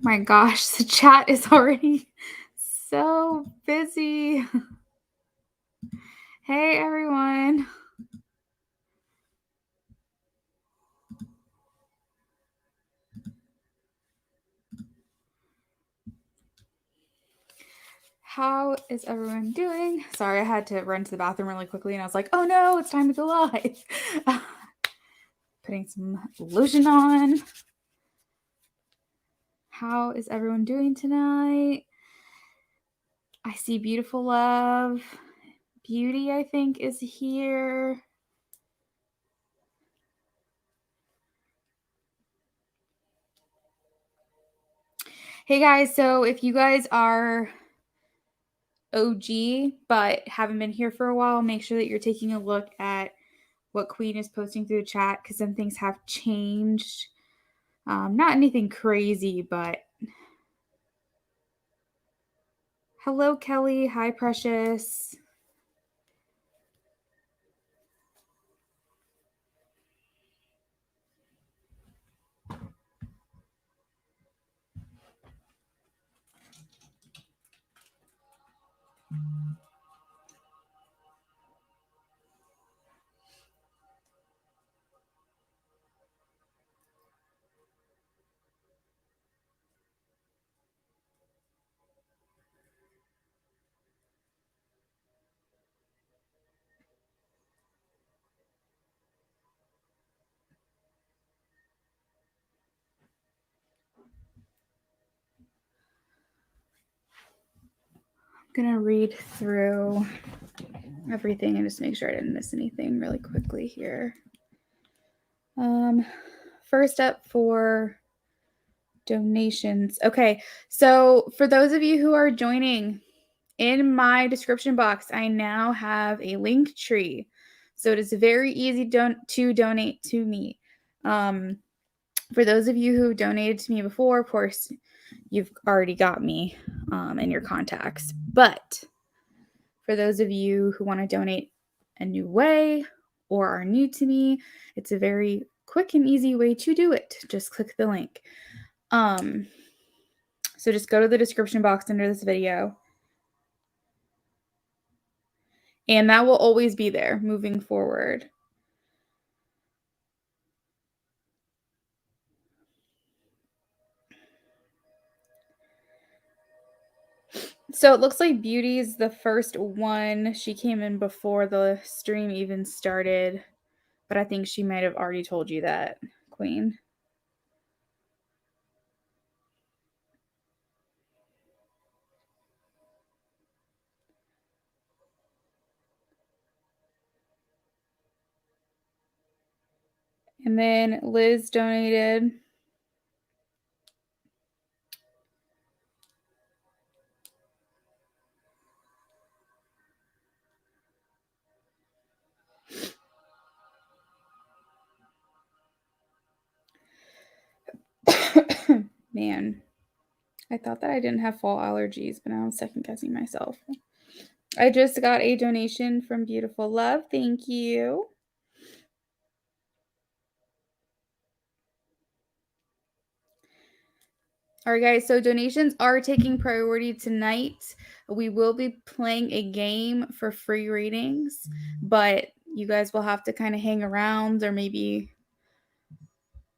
My gosh, the chat is already so busy. Hey, everyone. How is everyone doing? Sorry, I had to run to the bathroom really quickly and I was like, oh no, it's time to go live. Putting some lotion on. How is everyone doing tonight? I see beautiful love. Beauty, I think, is here. Hey guys, so if you guys are OG but haven't been here for a while, make sure that you're taking a look at what Queen is posting through the chat because some things have changed. Not anything crazy, but hello, Kelly. Hi, Precious. I'm going to read through everything and just make sure I didn't miss anything really quickly here. First up for donations. Okay, so for those of you who are joining, in my description box, I now have a link tree. So it is very easy to donate to me. For those of you who donated to me before, of course, you've already got me in your contacts. But for those of you who want to donate a new way or are new to me, it's a very quick and easy way to do it. Just click the link. So just go to the description box under this video. And that will always be there moving forward. So it looks like Beauty is the first one. She came in before the stream even started. But I think she might have already told you that, Queen. And then Liz donated. Man, I thought that I didn't have fall allergies, but now I'm second guessing myself. I just got a donation from Beautiful Love. Thank you. All right, guys, so donations are taking priority tonight. We will be playing a game for free readings, but you guys will have to kind of hang around, or maybe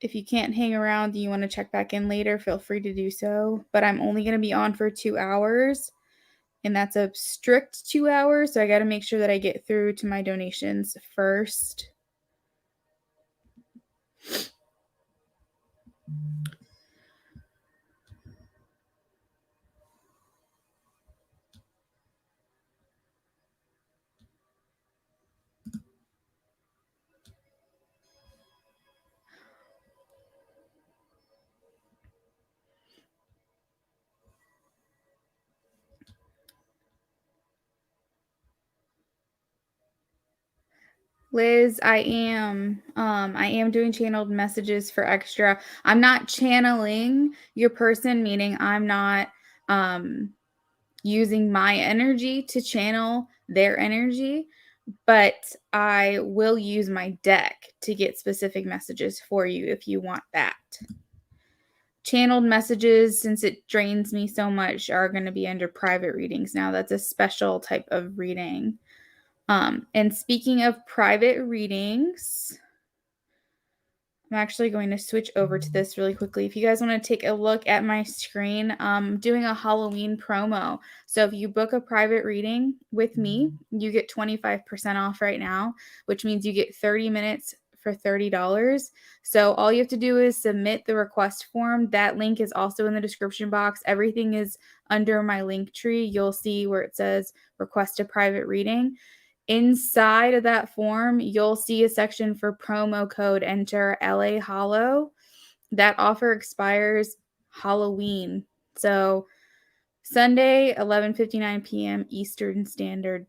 if you can't hang around and you want to check back in later, feel free to do so. But I'm only going to be on for 2 hours, and that's a strict 2 hours, so I got to make sure that I get through to my donations first. Liz, I am doing channeled messages for extra. I'm not channeling your person, meaning I'm not using my energy to channel their energy, but I will use my deck to get specific messages for you if you want that. channeled messages, since it drains me so much, are going to be under private readings now. That's a special type of reading. And speaking of private readings, I'm actually going to switch over to this really quickly. If you guys want to take a look at my screen, I'm doing a Halloween promo. So if you book a private reading with me, you get 25% off right now, which means you get 30 minutes for $30. So all you have to do is submit the request form. That link is also in the description box. Everything is under my link tree. You'll see where it says request a private reading. Inside of that form, you'll see a section for promo code. Enter LA Hollow. That offer expires Halloween. So Sunday, 11:59 p.m. Eastern Standard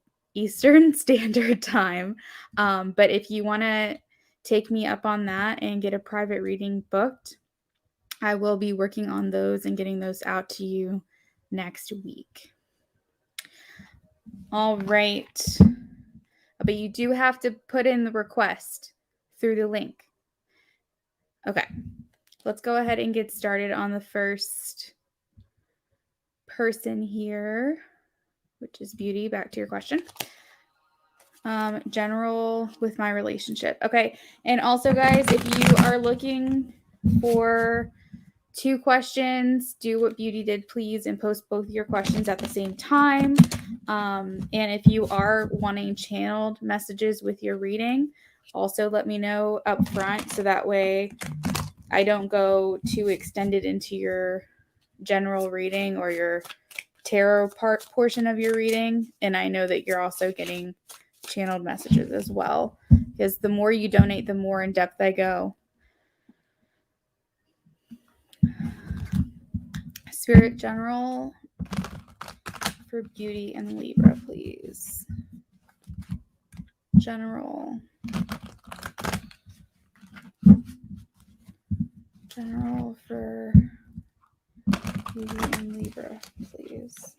Time. But if you want to take me up on that and get a private reading booked, I will be working on those and getting those out to you next week. All right. But you do have to put in the request through the link. Okay, let's go ahead and get started on the first person here, which is Beauty. Back to your question. General with my relationship. Okay, and also, guys, if you are looking for 2 questions, do what Beauty did, please, and post both your questions at the same time. And if you are wanting channeled messages with your reading, also let me know up front, so that way I don't go too extended into your general reading or your tarot portion of your reading. And I know that you're also getting channeled messages as well, because the more you donate, the more in depth I go. Spirit General for Beauty and Libra, please. General for Beauty and Libra, please.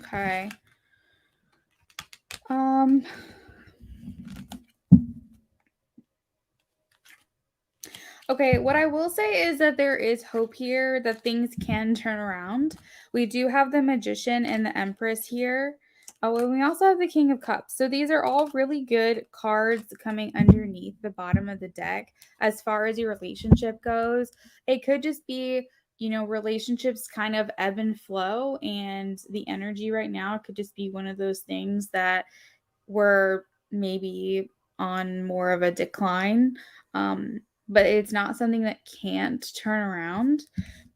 Okay. Okay, what I will say is that there is hope here that things can turn around. We do have the Magician and the Empress here. Oh, and we also have the King of Cups. So these are all really good cards coming underneath the bottom of the deck as far as your relationship goes. It could just be, relationships kind of ebb and flow, and the energy right now could just be one of those things that we're maybe on more of a decline. But it's not something that can't turn around.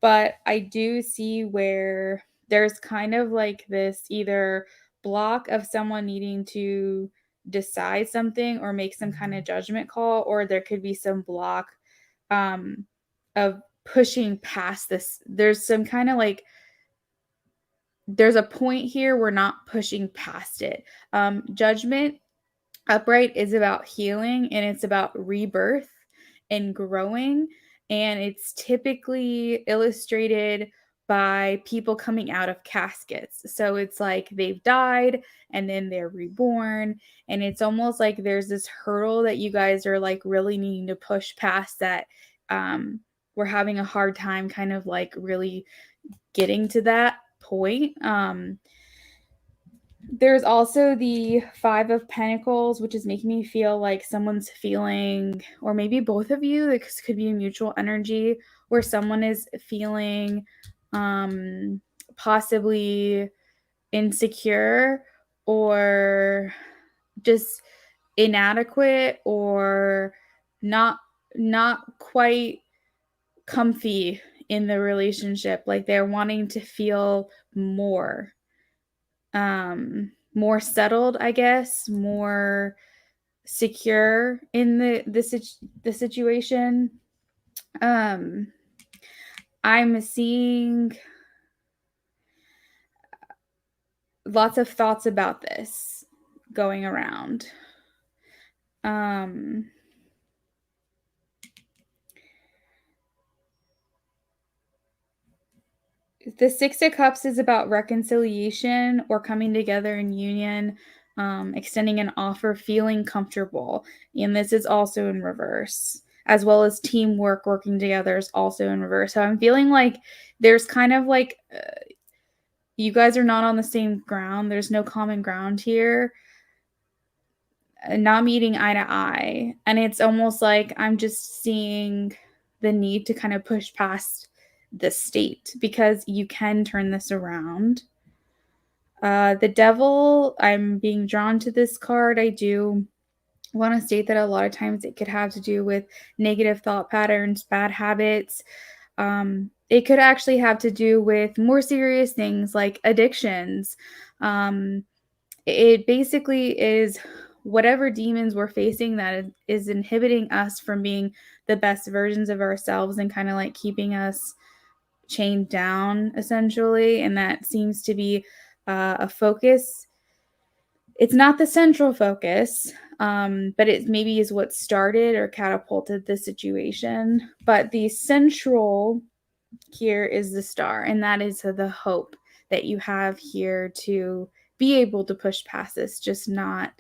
But I do see where there's kind of like this either block of someone needing to decide something or make some kind of judgment call, or there could be some block of pushing past this. There's some kind of like, there's a point here we're not pushing past it. Judgment upright is about healing, and it's about rebirth and growing, and it's typically illustrated by people coming out of caskets. So it's like they've died and then they're reborn, and it's almost like there's this hurdle that you guys are like really needing to push past, that we're having a hard time kind of like really getting to that point. There's also the 5 of Pentacles, which is making me feel like someone's feeling, or maybe both of you, this could be a mutual energy where someone is feeling possibly insecure or just inadequate or not quite comfy in the relationship. Like they're wanting to feel more. more settled, I guess, more secure in the situation. I'm seeing lots of thoughts about this going around. The Six of Cups is about reconciliation or coming together in union, extending an offer, feeling comfortable. And this is also in reverse, as well as teamwork, working together is also in reverse. So I'm feeling like there's kind of like you guys are not on the same ground. There's no common ground here. Not meeting eye to eye. And it's almost like I'm just seeing the need to kind of push past this state because you can turn this around. The Devil, I'm being drawn to this card. I do want to state that a lot of times it could have to do with negative thought patterns, bad habits. It could actually have to do with more serious things like addictions. It basically is whatever demons we're facing that is inhibiting us from being the best versions of ourselves and kind of like keeping us chained down, essentially. And that seems to be a focus. It's not the central focus, but it maybe is what started or catapulted the situation. But the central here is the Star, and that is the hope that you have here to be able to push past this, just not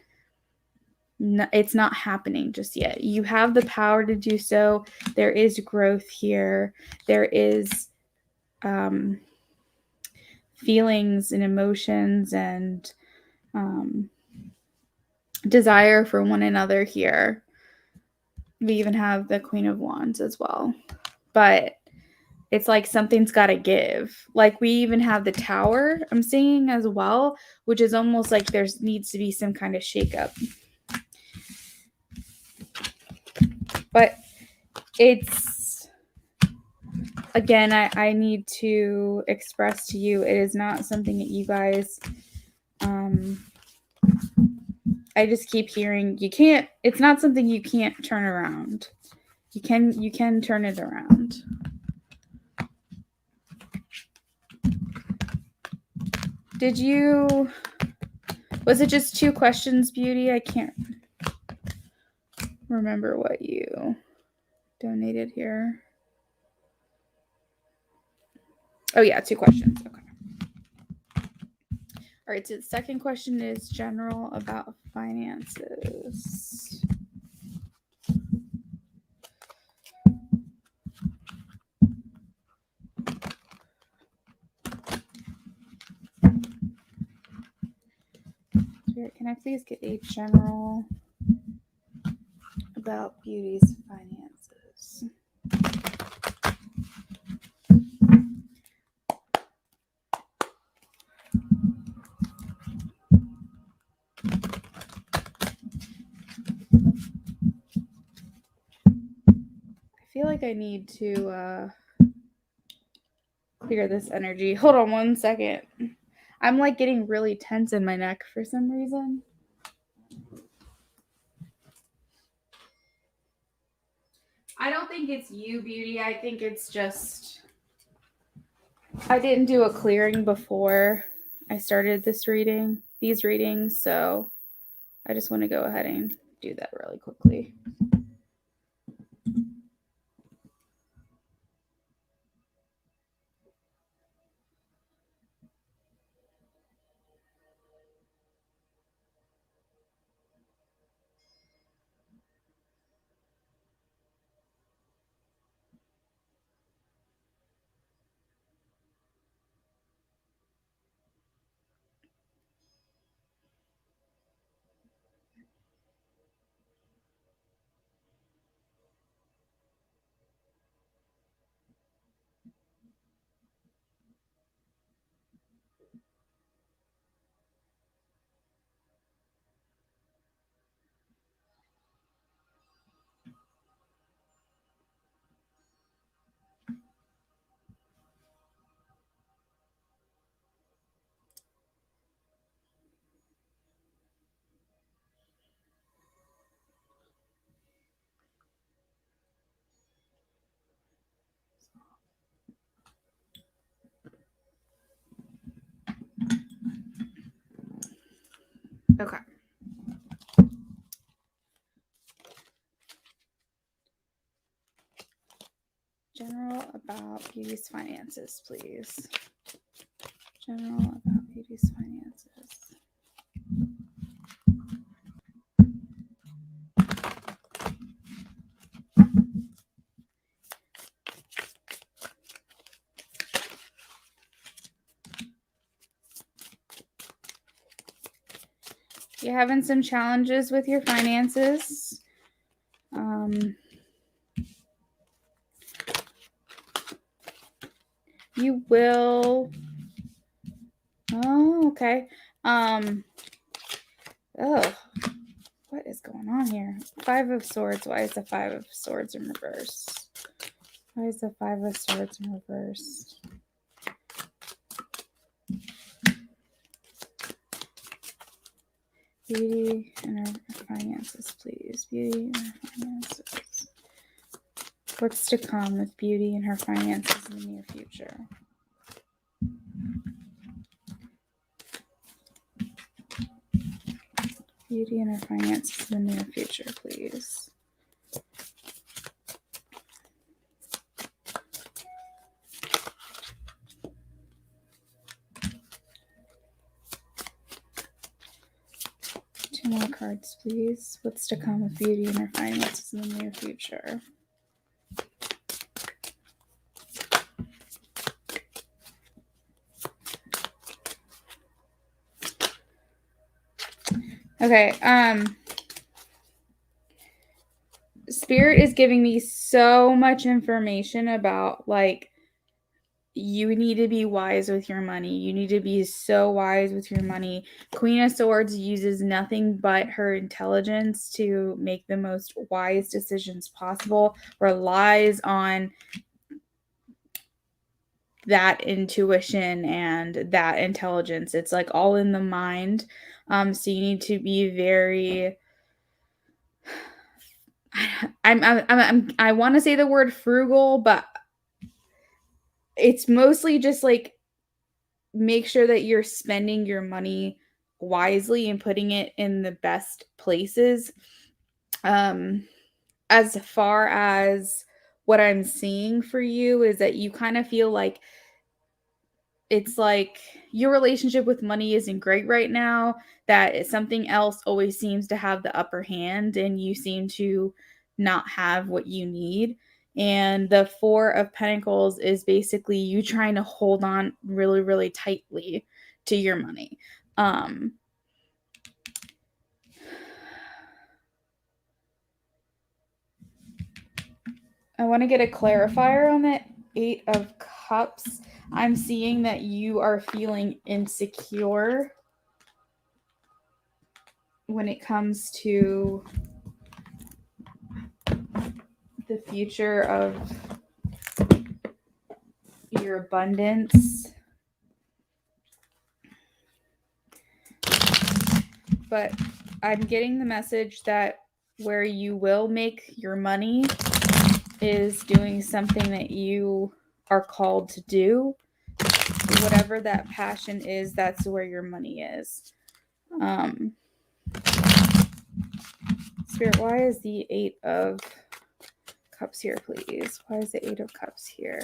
it's not happening just yet. You have the power to do so. There is growth here. There is feelings and emotions and desire for one another here. We even have the Queen of Wands as well. But it's like something's got to give. Like we even have the Tower I'm seeing as well, which is almost like there needs to be some kind of shakeup. But it's, again, I need to express to you, it is not something that you guys, I just keep hearing it's not something you can't turn around. You can turn it around. Was it just 2 questions, Beauty? I can't remember what you donated here. Oh yeah, 2 questions. Okay. All right, so the second question is general about finances. Can I please get a general about Beauty's finances? I feel like I need to clear this energy. Hold on 1 second. I'm like getting really tense in my neck for some reason. I don't think it's you, Beauty. I think it's just I didn't do a clearing before I started these readings, so I just want to go ahead and do that really quickly. Okay. General about Beauty's finances, please. General about Beauty's finances. You're having some challenges with your finances. You will. Oh, okay. Oh, what is going on here? 5 of Swords. Why is the 5 of Swords in reverse? Why is the 5 of Swords in reverse? Beauty and her finances, please. Beauty and her finances. What's to come with Beauty and her finances in the near future? Beauty and her finances in the near future, please. Two more cards, please. What's to come with Beauty and her finances in the near future? Okay, Spirit is giving me so much information about, like, you need to be wise with your money. You need to be so wise with your money. Queen of Swords uses nothing but her intelligence to make the most wise decisions possible, relies on that intuition and that intelligence. It's like all in the mind. So you need to be very... I want to say the word frugal, but it's mostly just like make sure that you're spending your money wisely and putting it in the best places. As far as what I'm seeing for you is that you kind of feel like it's like your relationship with money isn't great right now, that something else always seems to have the upper hand and you seem to not have what you need. And the 4 of Pentacles is basically you trying to hold on really, really tightly to your money. I want to get a clarifier on that 8 of Cups. I'm seeing that you are feeling insecure when it comes to the future of your abundance. But I'm getting the message that where you will make your money is doing something that you are called to do. Whatever that passion is, that's where your money is. Spirit, why is the 8 of Cups here, please? Why is the 8 of Cups here?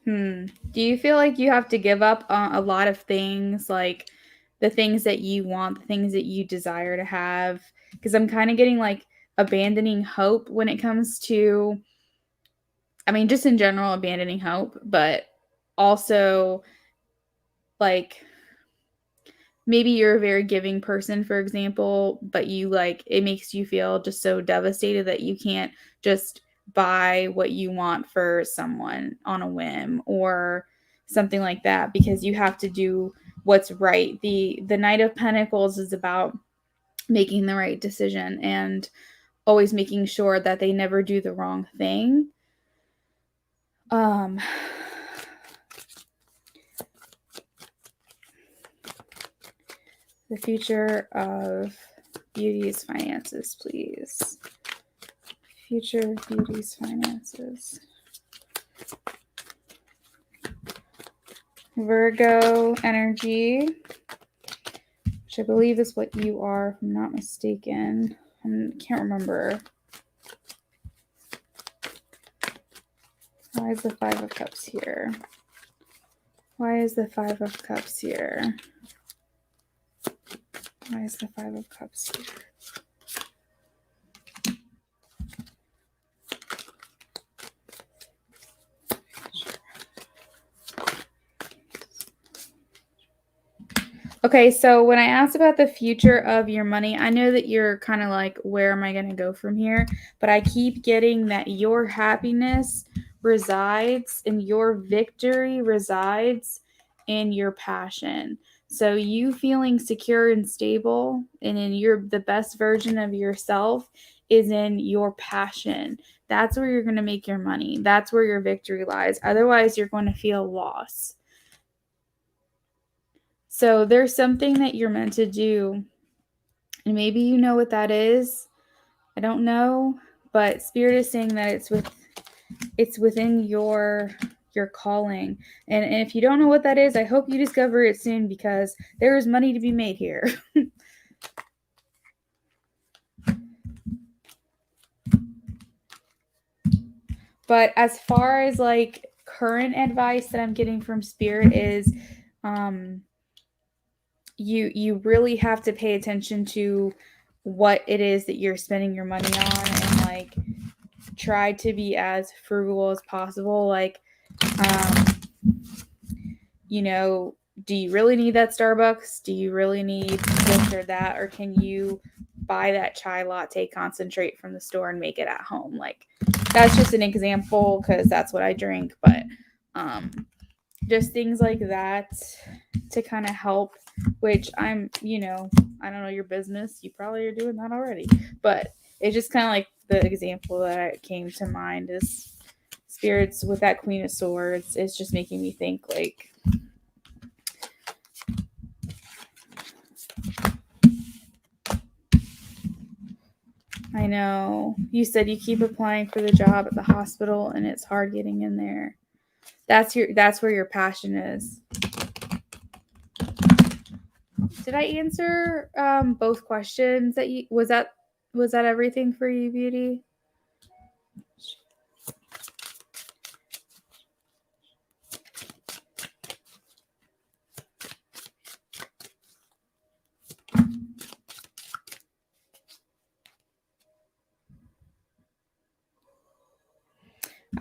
Do you feel like you have to give up a lot of things, like the things that you want, the things that you desire to have? Because I'm kind of getting like abandoning hope when it comes to, I mean, just in general, abandoning hope, but also like maybe you're a very giving person, for example, but you like, it makes you feel just so devastated that you can't just buy what you want for someone on a whim or something like that, because you have to do what's right. The Knight of Pentacles is about making the right decision and always making sure that they never do the wrong thing. The future of Beauty's finances, please. Future of Beauty's finances. Virgo energy, which I believe is what you are, if I'm not mistaken. I can't remember. Why is the Five of Cups here? Why is the Five of Cups here? Why is the Five of Cups here? Okay, so when I asked about the future of your money, I know that you're kind of like, where am I going to go from here? But I keep getting that your happiness resides and your victory resides in your passion. So you feeling secure and stable and in the best version of yourself is in your passion. That's where you're going to make your money. That's where your victory lies. Otherwise, you're going to feel lost. So there's something that you're meant to do, and maybe you know what that is. I don't know, but Spirit is saying that it's within your calling. And if you don't know what that is, I hope you discover it soon, because there is money to be made here. But as far as like current advice that I'm getting from Spirit is you really have to pay attention to what it is that you're spending your money on, and like try to be as frugal as possible. Like, you know, do you really need that Starbucks? Do you really need this or that? Or can you buy that chai latte concentrate from the store and make it at home? Like, that's just an example because that's what I drink. But just things like that to kind of help, which I'm, I don't know your business. You probably are doing that already. But it's just kind of like the example that came to mind is Spirits with that Queen of Swords. It's just making me think like, I know you said you keep applying for the job at the hospital and it's hard getting in there. That's where your passion is. Did I answer both questions that you was that everything for you, Beauty?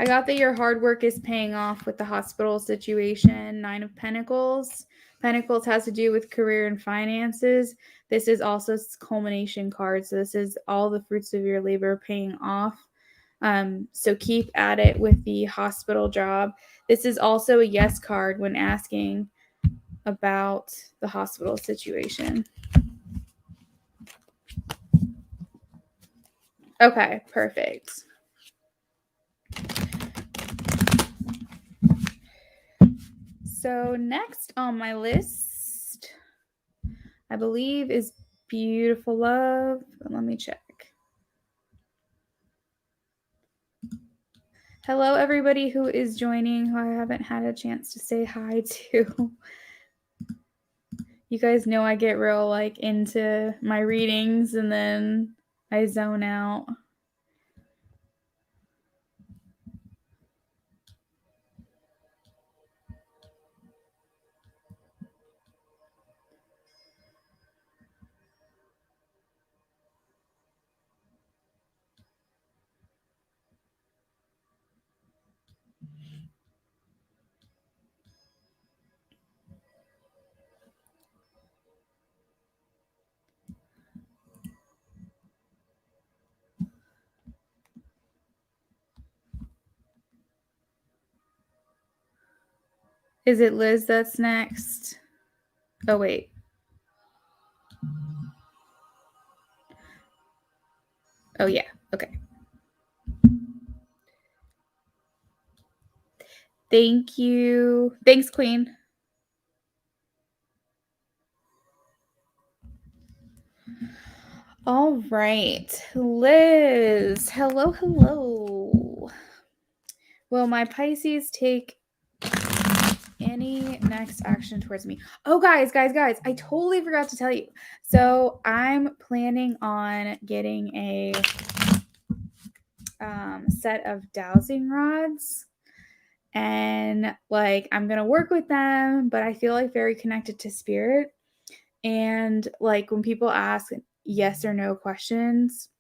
I got that your hard work is paying off with the hospital situation. 9 of Pentacles. Pentacles has to do with career and finances. This is also culmination card. So this is all the fruits of your labor paying off. So keep at it with the hospital job. This is also a yes card when asking about the hospital situation. Okay, perfect. So next on my list, I believe, is Beautiful Love. Let me check. Hello, everybody who is joining, who I haven't had a chance to say hi to. You guys know I get real like into my readings and then I zone out. Is it Liz that's next? Oh, wait. Oh, yeah. Okay. Thank you. Thanks, Queen. All right. Liz. Hello, hello. Will my Pisces take in any next action towards me? Oh, guys, I totally forgot to tell you. So I'm planning on getting a set of dowsing rods, and like I'm gonna work with them, but I feel like very connected to spirit. And like when people ask yes or no questions,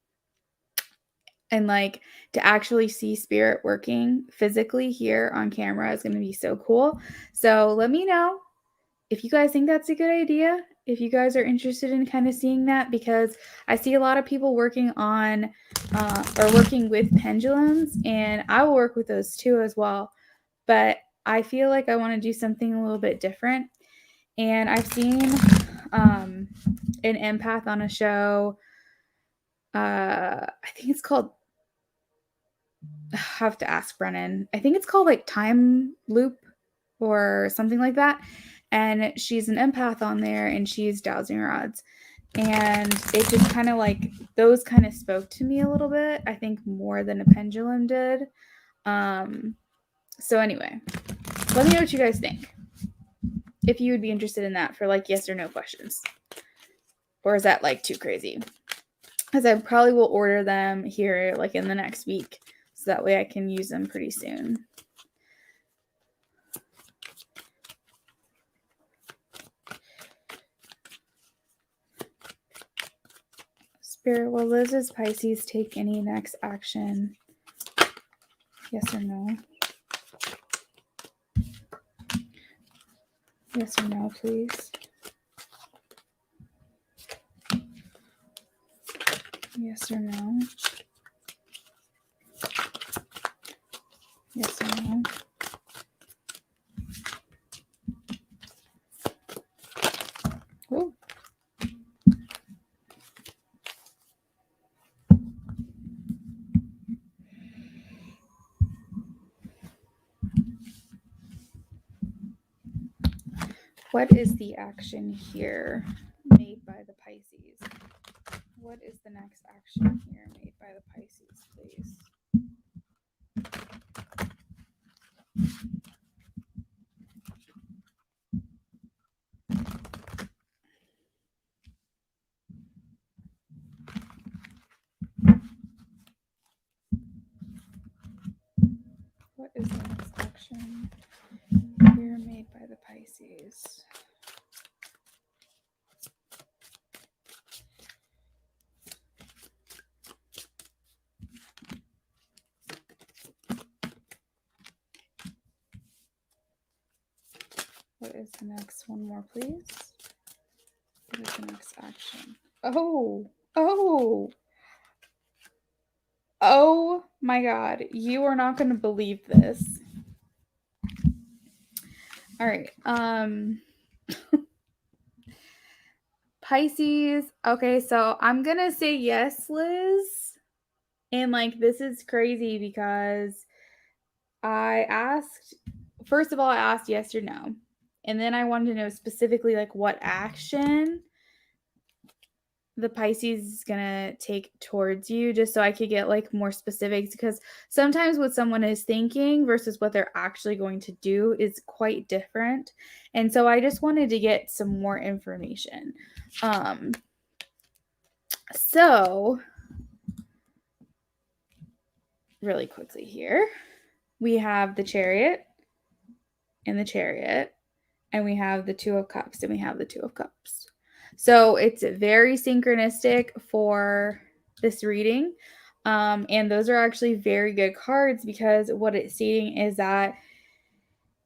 and like to actually see spirit working physically here on camera is going to be so cool. So let me know if you guys think that's a good idea, if you guys are interested in kind of seeing that, because I see a lot of people working on or working with pendulums, and I will work with those too as well. But I feel like I want to do something a little bit different. And I've seen an empath on a show. I think it's called, I have to ask Brennan. I think it's called like Time Loop or something like that. And she's an empath on there, and she's dowsing rods. And it just kind of like, those kind of spoke to me a little bit, I think more than a pendulum did. So anyway, let me know what you guys think. If you would be interested in that for like yes or no questions. Or is that like too crazy? Because I probably will order them here like in the next week, so that way I can use them pretty soon. Spirit, will Liz's Pisces take any next action? Yes or no? Yes or no, please? Yes or no? Yes or no? Oh. What is the action here made by the Pisces? What is the next action here made by the Pisces, please? What is the next action here made by the Pisces? What is the next one more, please? What is the next action? Oh my God. You are not going to believe this. All right. Pisces. Okay, so I'm going to say yes, Liz. And like, this is crazy because I asked, first of all, I asked yes or no. And then I wanted to know specifically like what action the Pisces is going to take towards you, just so I could get like more specifics, because sometimes what someone is thinking versus what they're actually going to do is quite different. And so I just wanted to get some more information. So really quickly here, we have the Chariot and the Chariot, and we have the Two of Cups, and we have the Two of Cups. So it's very synchronistic for this reading. And those are actually very good cards, because what it's stating is that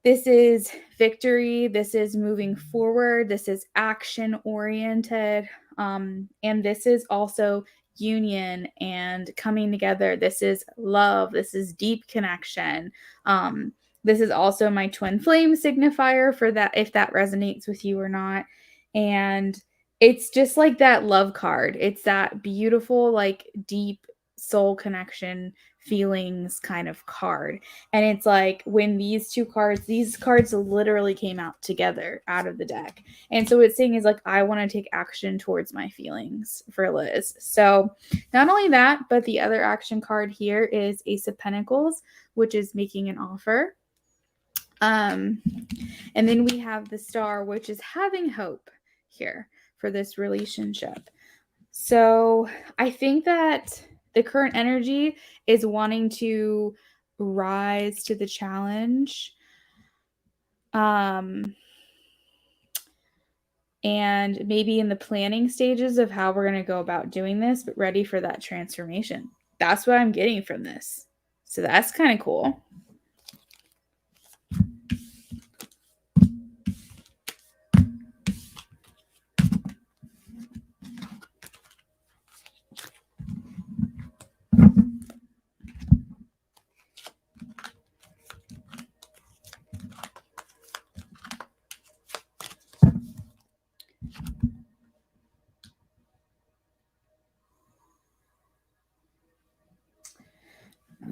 this is victory, this is moving forward, this is action oriented, and this is also union and coming together. This is love, this is deep connection. This is also my twin flame signifier for that, if that resonates with you or not. And it's just like that love card. It's that beautiful, like deep soul connection feelings kind of card. And it's like when these cards literally came out together out of the deck. And so what it's saying is like, I want to take action towards my feelings for Liz. So not only that, but the other action card here is Ace of Pentacles, which is making an offer. And then we have the Star, which is having hope here for this relationship. So I think that the current energy is wanting to rise to the challenge. And maybe in the planning stages of how we're going to go about doing this, but ready for that transformation. That's what I'm getting from this. So that's kind of cool.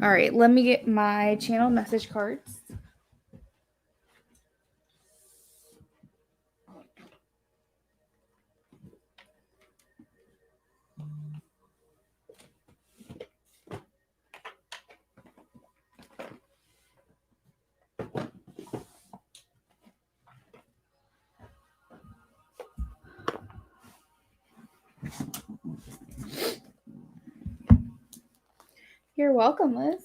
All right, let me get my channel message cards. You're welcome, Liz.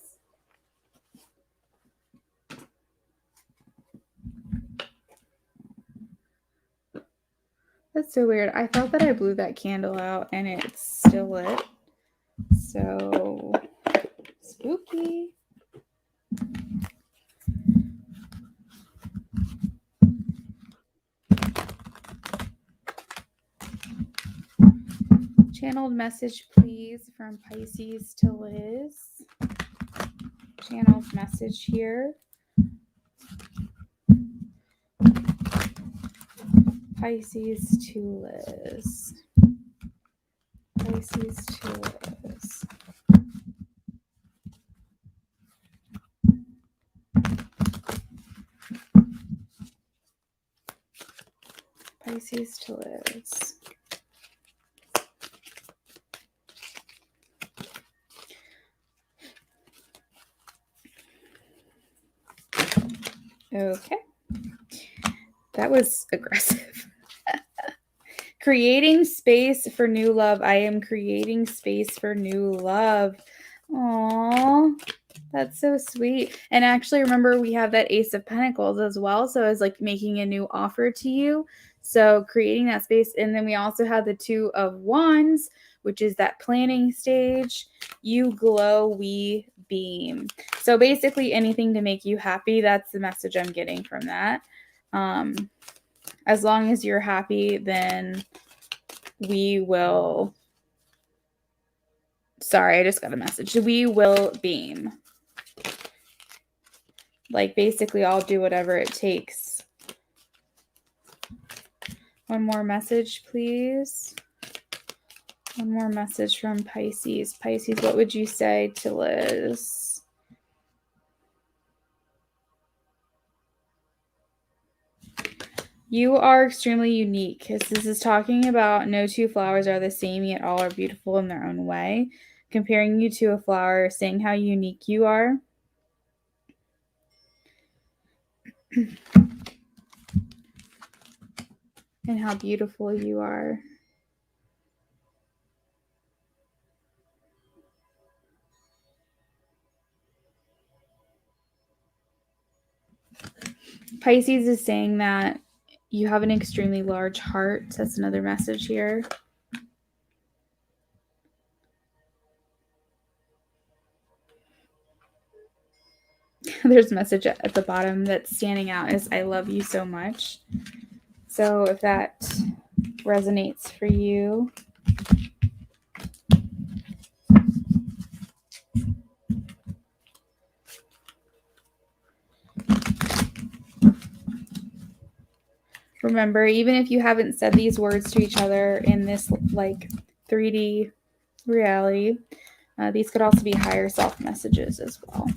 That's so weird. I thought that I blew that candle out and it's still lit. So spooky. Channeled message, please, from Pisces to Liz. Channeled message here. Pisces to Liz. Pisces to Liz. Pisces to Liz. Okay. That was aggressive. Creating space for new love. I am creating space for new love. Aww. That's so sweet. And actually, remember, we have that Ace of Pentacles as well. So it's like making a new offer to you. So creating that space. And then we also have the Two of Wands, which is that planning stage. You glow, we beam. So basically anything to make you happy. That's the message I'm getting from that. As long as you're happy, then we will. Sorry, I just got a message. We will beam. Like, basically, I'll do whatever it takes. One more message, please. One more message from Pisces. Pisces, what would you say to Liz? You are extremely unique, because this is talking about no two flowers are the same, yet all are beautiful in their own way. Comparing you to a flower, saying how unique you are. And how beautiful you are. Pisces is saying that you have an extremely large heart. That's another message here. There's a message at the bottom that's standing out is I love you so much. So if that resonates for you. Remember, even if you haven't said these words to each other in this like 3D reality, these could also be higher self messages as well.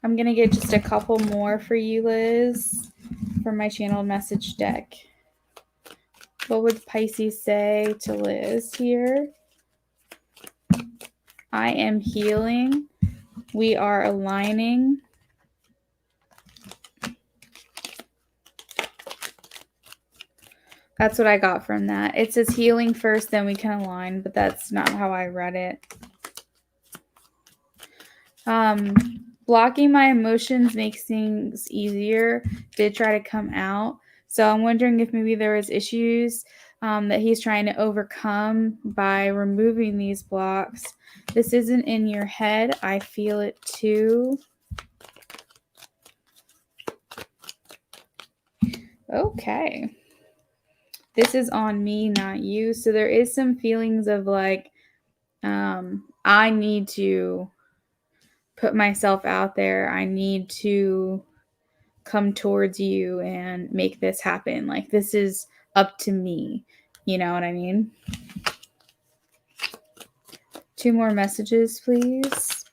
I'm going to get just a couple more for you, Liz, from my channel message deck. What would Pisces say to Liz here? I am healing. We are aligning. That's what I got from that. It says healing first, then we can align, but that's not how I read it. Blocking my emotions makes things easier. Did try to come out. So I'm wondering if maybe there was issues that he's trying to overcome by removing these blocks. This isn't in your head. I feel it too. Okay. This is on me, not you. So there is some feelings of like, I need to put myself out there. I need to come towards you and make this happen. Like, this is up to me. You know what I mean? 2 more messages, please.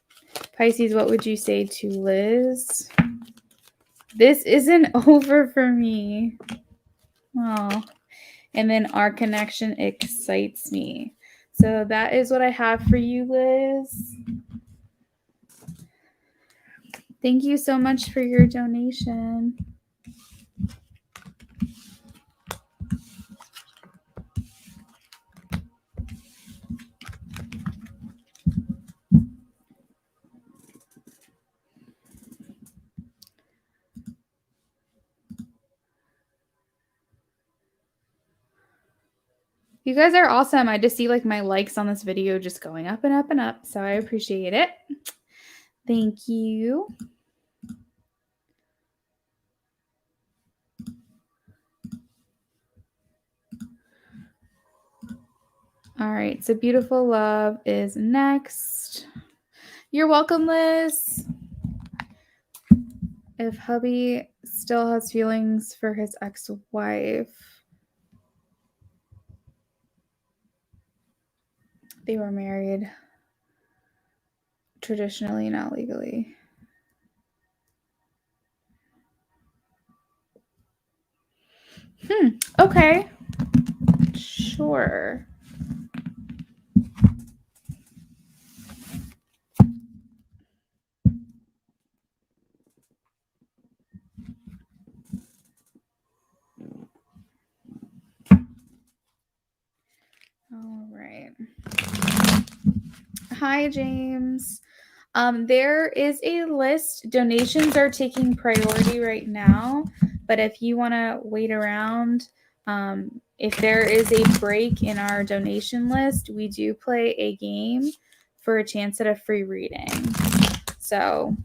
Pisces, what would you say to Liz? This isn't over for me. Oh. And then our connection excites me. So that is what I have for you, Liz. Thank you so much for your donation. You guys are awesome. I just see like my likes on this video just going up and up and up. So I appreciate it. Thank you. All right. So Beautiful Love is next. You're welcome, Liz. If hubby still has feelings for his ex-wife, they were married traditionally, not legally. Okay. Sure. All right. Hi, James. There is a list. Donations are taking priority right now, but if you want to wait around, if there is a break in our donation list, we do play a game for a chance at a free reading. So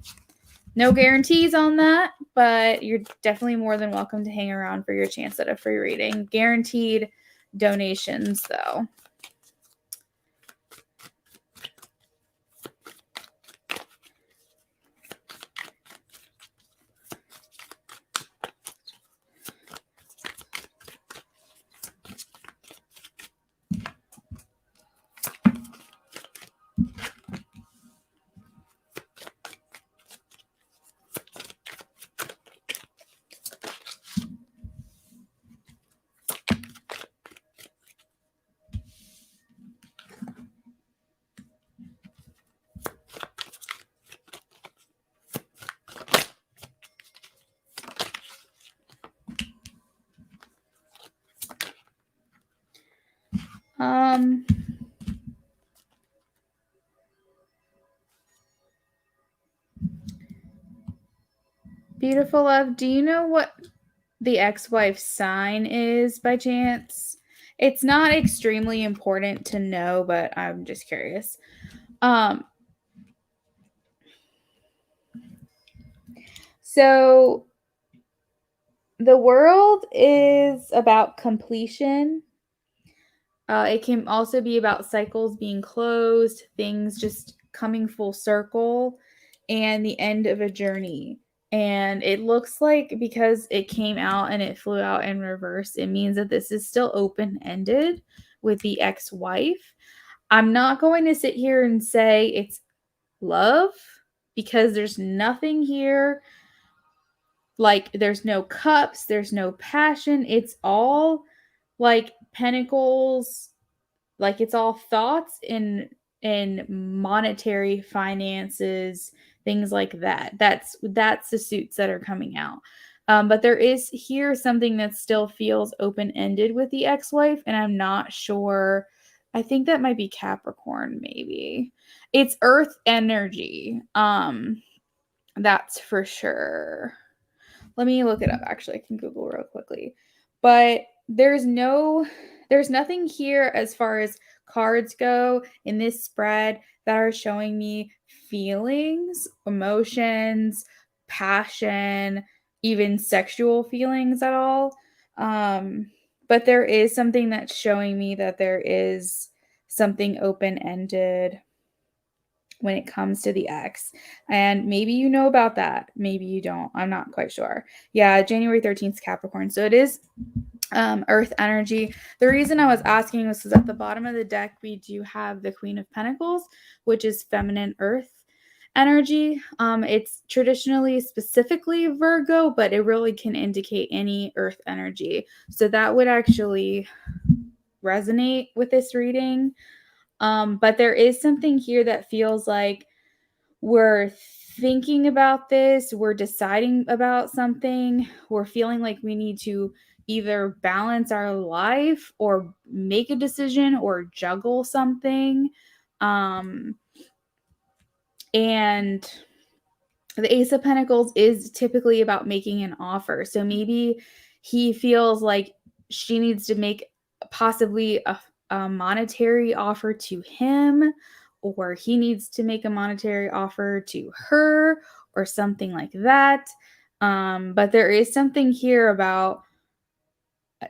no guarantees on that, but you're definitely more than welcome to hang around for your chance at a free reading. Guaranteed donations, though. Beautiful Love, do you know what the ex-wife's sign is by chance? It's not extremely important to know, but I'm just curious. So the world is about completion. It can also be about cycles being closed, things just coming full circle, and the end of a journey. And it looks like because it came out and it flew out in reverse, it means that this is still open-ended with the ex-wife. I'm not going to sit here and say it's love because there's nothing here. Like, there's no cups, there's no passion. It's all like pentacles, like it's all thoughts in monetary finances, things like that. That's the suits that are coming out. But there is here something that still feels open-ended with the ex-wife, and I'm not sure. I think that might be Capricorn, maybe. It's earth energy. That's for sure. Let me look it up. Actually, I can Google real quickly. But there's nothing here as far as cards go in this spread that are showing me feelings, emotions, passion, even sexual feelings at all. But there is something that's showing me that there is something open-ended when it comes to the ex. And maybe you know about that. Maybe you don't. I'm not quite sure. Yeah, January 13th, Capricorn. So it is earth energy. The reason I was asking was because at the bottom of the deck, we do have the Queen of Pentacles, which is feminine earth energy. It's traditionally specifically Virgo, but it really can indicate any earth energy. So that would actually resonate with this reading. But there is something here that feels like we're thinking about this, we're deciding about something, we're feeling like we need to either balance our life or make a decision or juggle something. And the Ace of Pentacles is typically about making an offer. So maybe he feels like she needs to make possibly a monetary offer to him, or he needs to make a monetary offer to her, or something like that. But there is something here about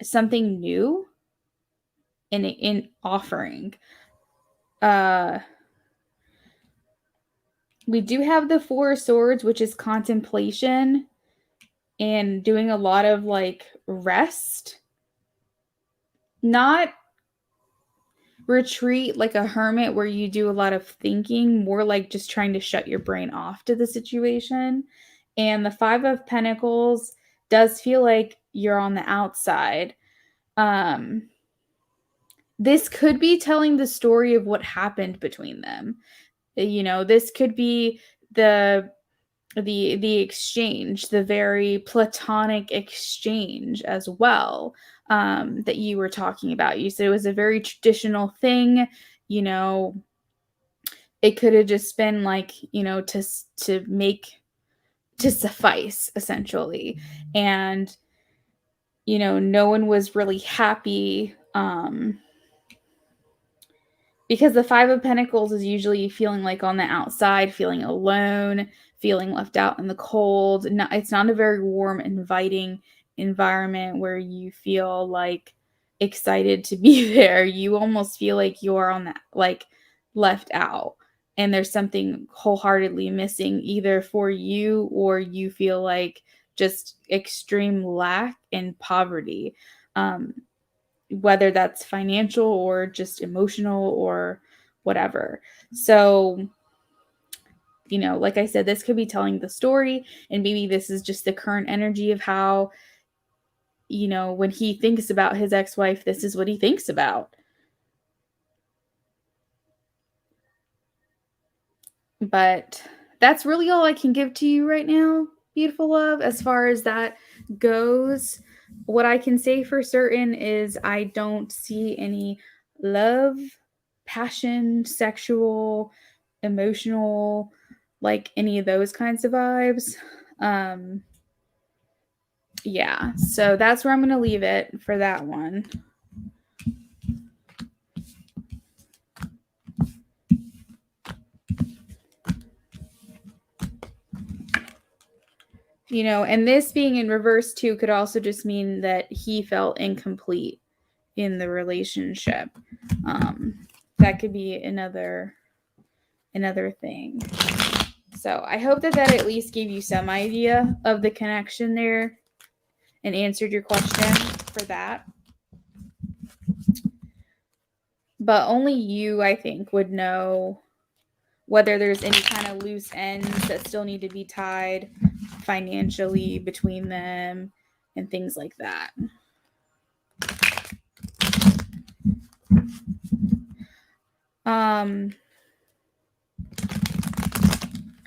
something new in offering. We do have the Four of Swords, which is contemplation and doing a lot of like rest, not retreat like a hermit where you do a lot of thinking, more like just trying to shut your brain off to the situation. And the Five of Pentacles does feel like you're on the outside. This could be telling the story of what happened between them. You know, this could be the exchange, the very platonic exchange as well, that you were talking about. You said it was a very traditional thing. You know, it could have just been like, you know, to suffice essentially. And, you know, no one was really happy. Because the Five of Pentacles is usually feeling like on the outside, feeling alone, feeling left out in the cold. It's not a very warm, inviting environment where you feel like excited to be there. You almost feel like you're on that, like left out. And there's something wholeheartedly missing either for you, or you feel like just extreme lack and poverty. Whether that's financial or just emotional or whatever. So, you know, like I said, this could be telling the story, and maybe this is just the current energy of how, you know, when he thinks about his ex-wife, this is what he thinks about. But that's really all I can give to you right now, beautiful love, as far as that goes. What I can say for certain is I don't see any love, passion, sexual, emotional, like any of those kinds of vibes. Yeah, so that's where I'm going to leave it for that one. You know, and this being in reverse too could also just mean that he felt incomplete in the relationship. That could be another thing. So I hope that at least gave you some idea of the connection there and answered your question for that. But only you, I think, would know whether there's any kind of loose ends that still need to be tied financially between them and things like that. All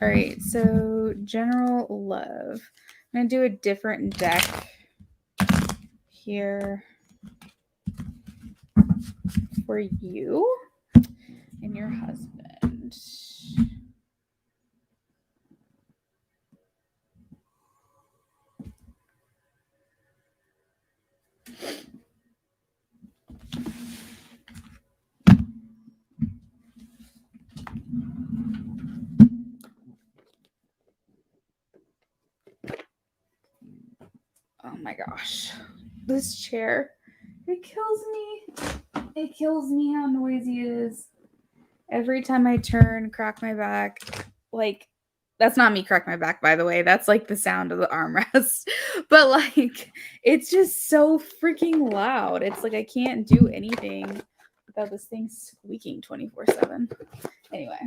right, so general love. going to do a different deck here for you and your husband. Oh my gosh, this chair, it kills me. It kills me how noisy it is. Every time I turn, crack my back, like, that's not me crack my back, by the way. That's like the sound of the armrest. But like, it's just so freaking loud. It's like I can't do anything without this thing squeaking 24/7. Anyway.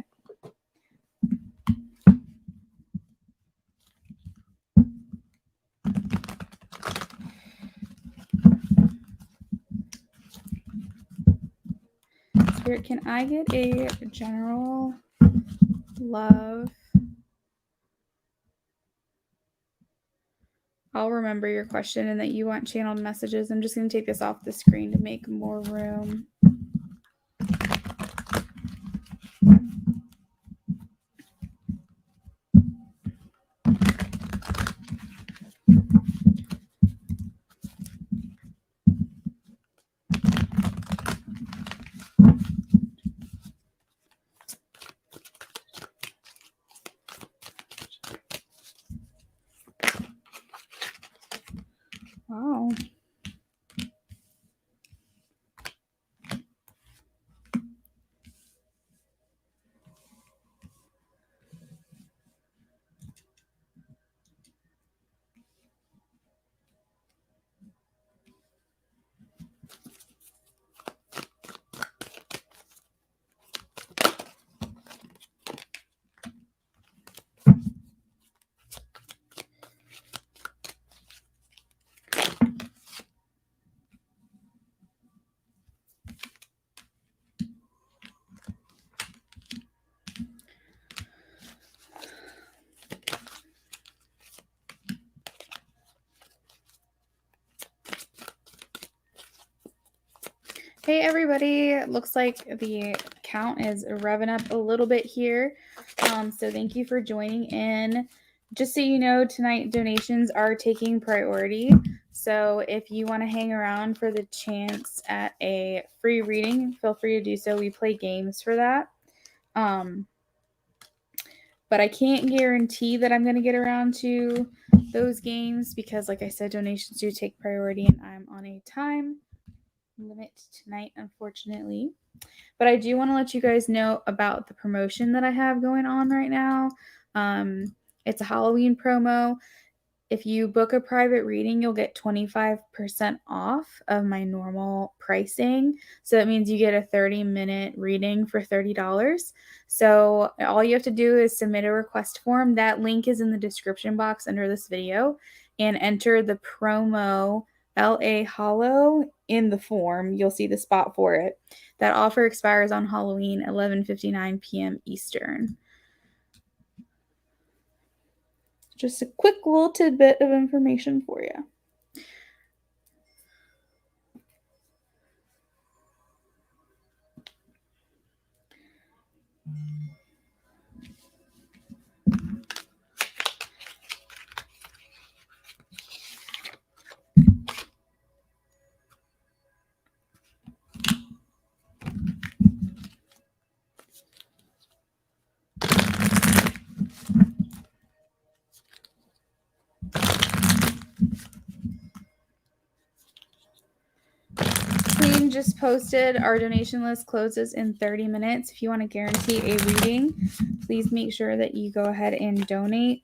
Spirit, can I get a general love? I'll remember your question and that you want channeled messages. I'm just going to take this off the screen to make more room. Wow. Hey everybody, looks like the count is revving up a little bit here. So thank you for joining in. Just so you know, tonight donations are taking priority. So if you want to hang around for the chance at a free reading, feel free to do so. We play games for that. But I can't guarantee that I'm going to get around to those games because, like I said, donations do take priority and I'm on a time limit tonight, unfortunately. But I do want to let you guys know about the promotion that I have going on right now. It's a Halloween promo. If you book a private reading, you'll get 25% off of my normal pricing. So that means you get a 30-minute reading for $30. So all you have to do is submit a request form. That link is in the description box under this video, and enter the promo LA Hollow in the form. You'll see the spot for it. That offer expires on Halloween, 11:59 p.m. Eastern. Just a quick little tidbit of information for you. Queen just posted our donation list closes in 30 minutes. If you want to guarantee a reading, please make sure that you go ahead and donate.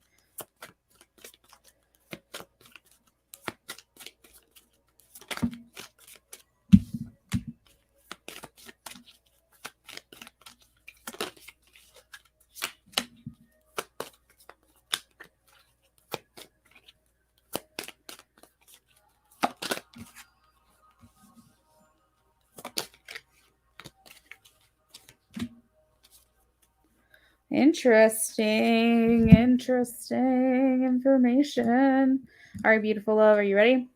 Interesting information. All right, beautiful love, are you ready?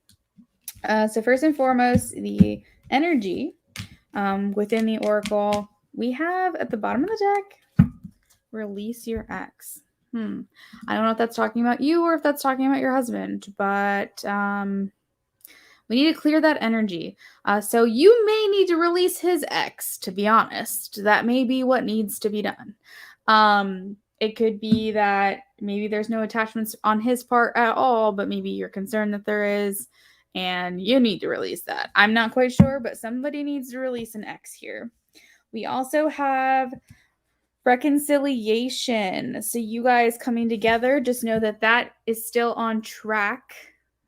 So first and foremost, the energy within the oracle, we have at the bottom of the deck, release your ex. I don't know if that's talking about you or if that's talking about your husband, but we need to clear that energy. So you may need to release his ex, to be honest. That may be what needs to be done. It could be that maybe there's no attachments on his part at all, but maybe you're concerned that there is, and you need to release that. I'm not quite sure, but somebody needs to release an ex here. We also have reconciliation. So you guys coming together, just know that that is still on track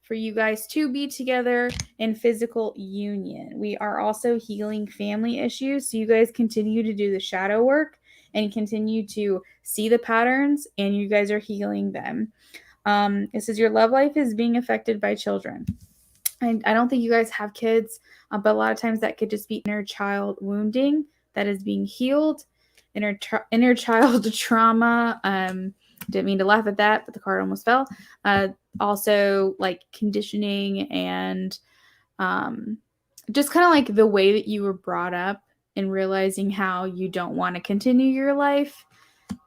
for you guys to be together in physical union. We are also healing family issues. So you guys continue to do the shadow work and continue to see the patterns, and you guys are healing them. It says your love life is being affected by children. I don't think you guys have kids, but a lot of times that could just be inner child wounding that is being healed, inner child trauma. Didn't mean to laugh at that, but the card almost fell. Also, like conditioning and just kind of like the way that you were brought up and realizing how you don't want to continue your life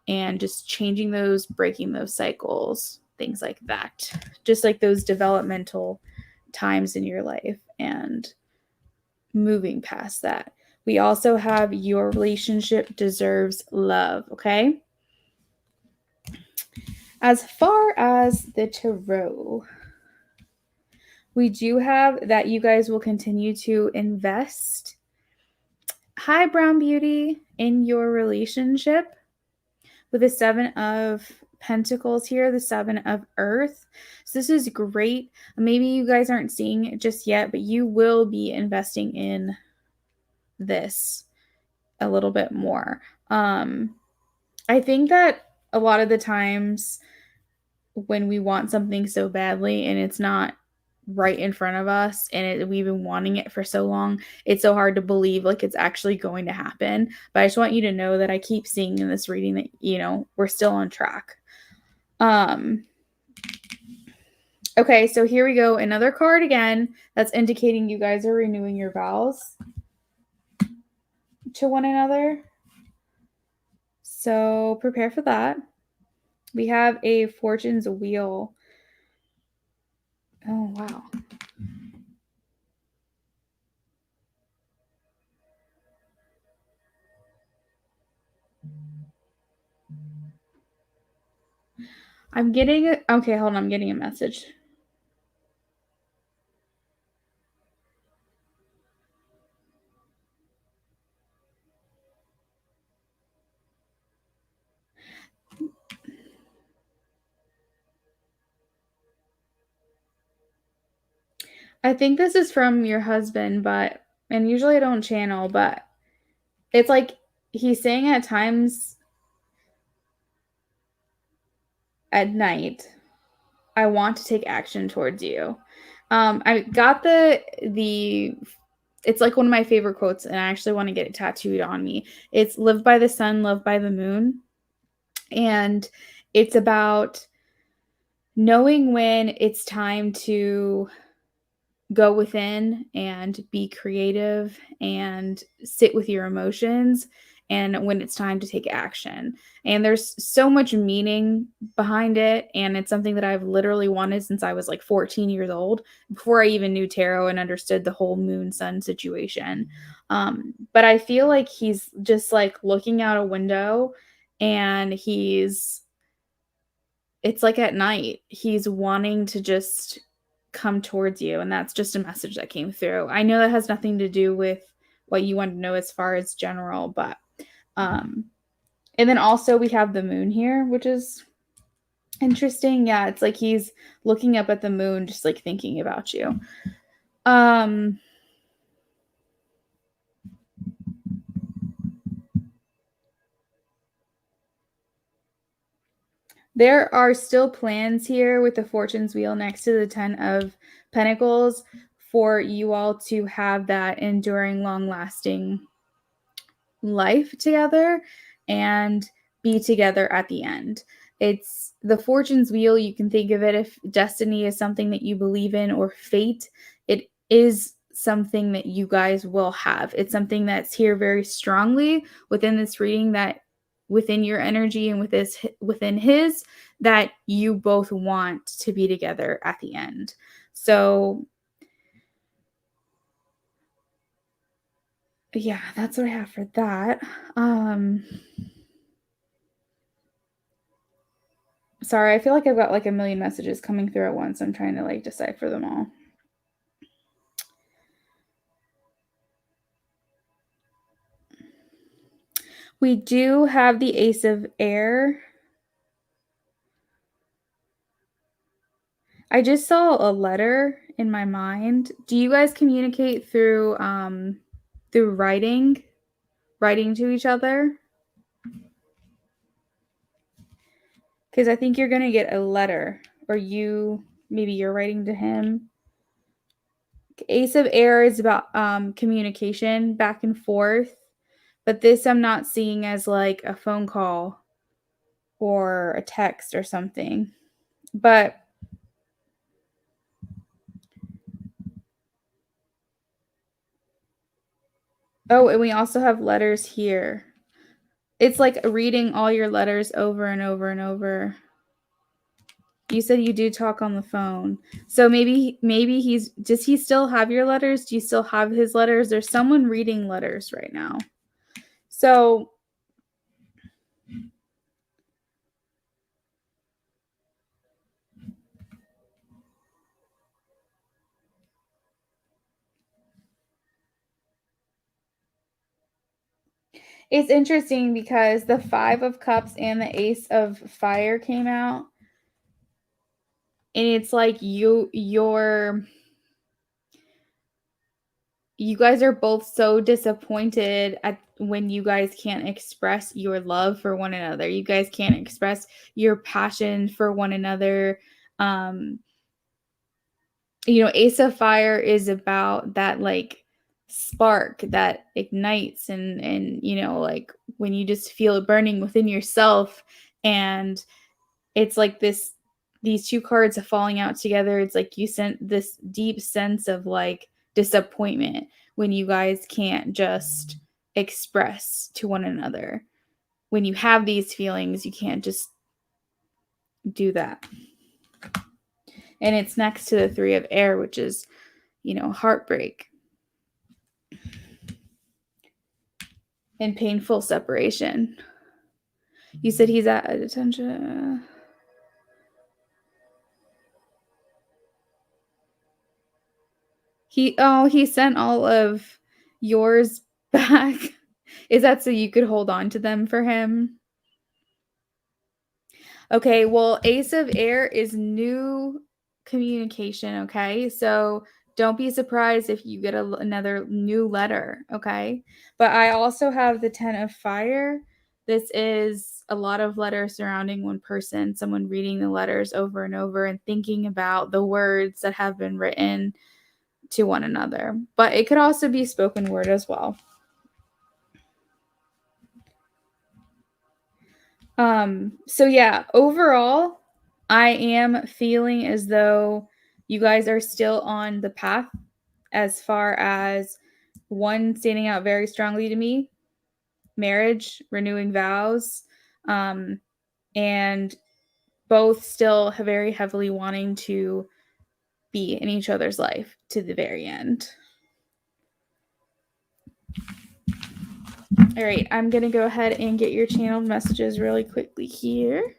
and just changing those, breaking those cycles, things like that. Just like those developmental times in your life and moving past that. We also have your relationship deserves love, okay? As far as the tarot, we do have that you guys will continue to invest, hi Brown Beauty, in your relationship with the 7 of Pentacles here, the 7 of Earth. So this is great. Maybe you guys aren't seeing it just yet, but you will be investing in this a little bit more. I think that a lot of the times when we want something so badly and it's not right in front of us and we've been wanting it for so long, it's so hard to believe like it's actually going to happen. But I just want you to know that I keep seeing in this reading that, you know, we're still on track. Okay, so here we go. Another card again that's indicating you guys are renewing your vows to one another. So prepare for that. We have a Fortune's Wheel. Oh, wow. I'm getting it. Okay, hold on. I'm getting a message. I think this is from your husband, and usually I don't channel, but it's like he's saying at times at night, I want to take action towards you. I got it's like one of my favorite quotes, and I actually want to get it tattooed on me. It's live by the sun, love by the moon. And it's about knowing when it's time to go within and be creative and sit with your emotions, and when it's time to take action. And there's so much meaning behind it, and it's something that I've literally wanted since I was like 14 years old, before I even knew tarot and understood the whole moon sun situation. But I feel like he's just like looking out a window, and it's like at night he's wanting to just come towards you, and that's just a message that came through. I know that has nothing to do with what you want to know as far as general, but and then also we have the moon here, which is interesting. Yeah, it's like he's looking up at the moon, just like thinking about you. There are still plans here with the Fortune's Wheel next to the 10 of Pentacles for you all to have that enduring, long-lasting life together. And be together at the end. It's the fortune's wheel. You can think of it, if destiny is something that you believe in, or fate, it is something that you guys will have. It's something that's here very strongly within this reading, that within your energy and within his, that you both want to be together at the end. So yeah, that's what I have for that. Sorry, I feel like I've got like a million messages coming through at once. I'm trying to like decipher them all. We do have the Ace of Air. I just saw a letter in my mind. Do you guys communicate through writing to each other? Because I think you're going to get a letter, or maybe you're writing to him. Ace of Air is about communication back and forth, but this I'm not seeing as like a phone call or a text or something. But oh, and we also have letters here. It's like reading all your letters over and over and over. You said you do talk on the phone. So maybe does he still have your letters? Do you still have his letters? There's someone reading letters right now. So it's interesting because the 5 of Cups and the Ace of Fire came out. And it's like you guys are both so disappointed at when you guys can't express your love for one another. You guys can't express your passion for one another. Ace of Fire is about that like spark that ignites and like when you just feel it burning within yourself, and it's like these two cards are falling out together. It's like you sent this deep sense of like disappointment when you guys can't just express to one another. When you have these feelings, you can't just do that. And it's next to the 3 of Air, which is, heartbreak and painful separation. You said he's at a detention. He sent all of yours back. Is that so you could hold on to them for him? Okay, well, Ace of Air is new communication, okay? So don't be surprised if you get another new letter, okay? But I also have the 10 of Fire. This is a lot of letters surrounding one person, someone reading the letters over and over and thinking about the words that have been written to one another. But it could also be spoken word as well. So yeah, overall, I am feeling as though you guys are still on the path as far as one standing out very strongly to me, marriage, renewing vows, and both still very heavily wanting to be in each other's life to the very end. All right, I'm going to go ahead and get your channeled messages really quickly here.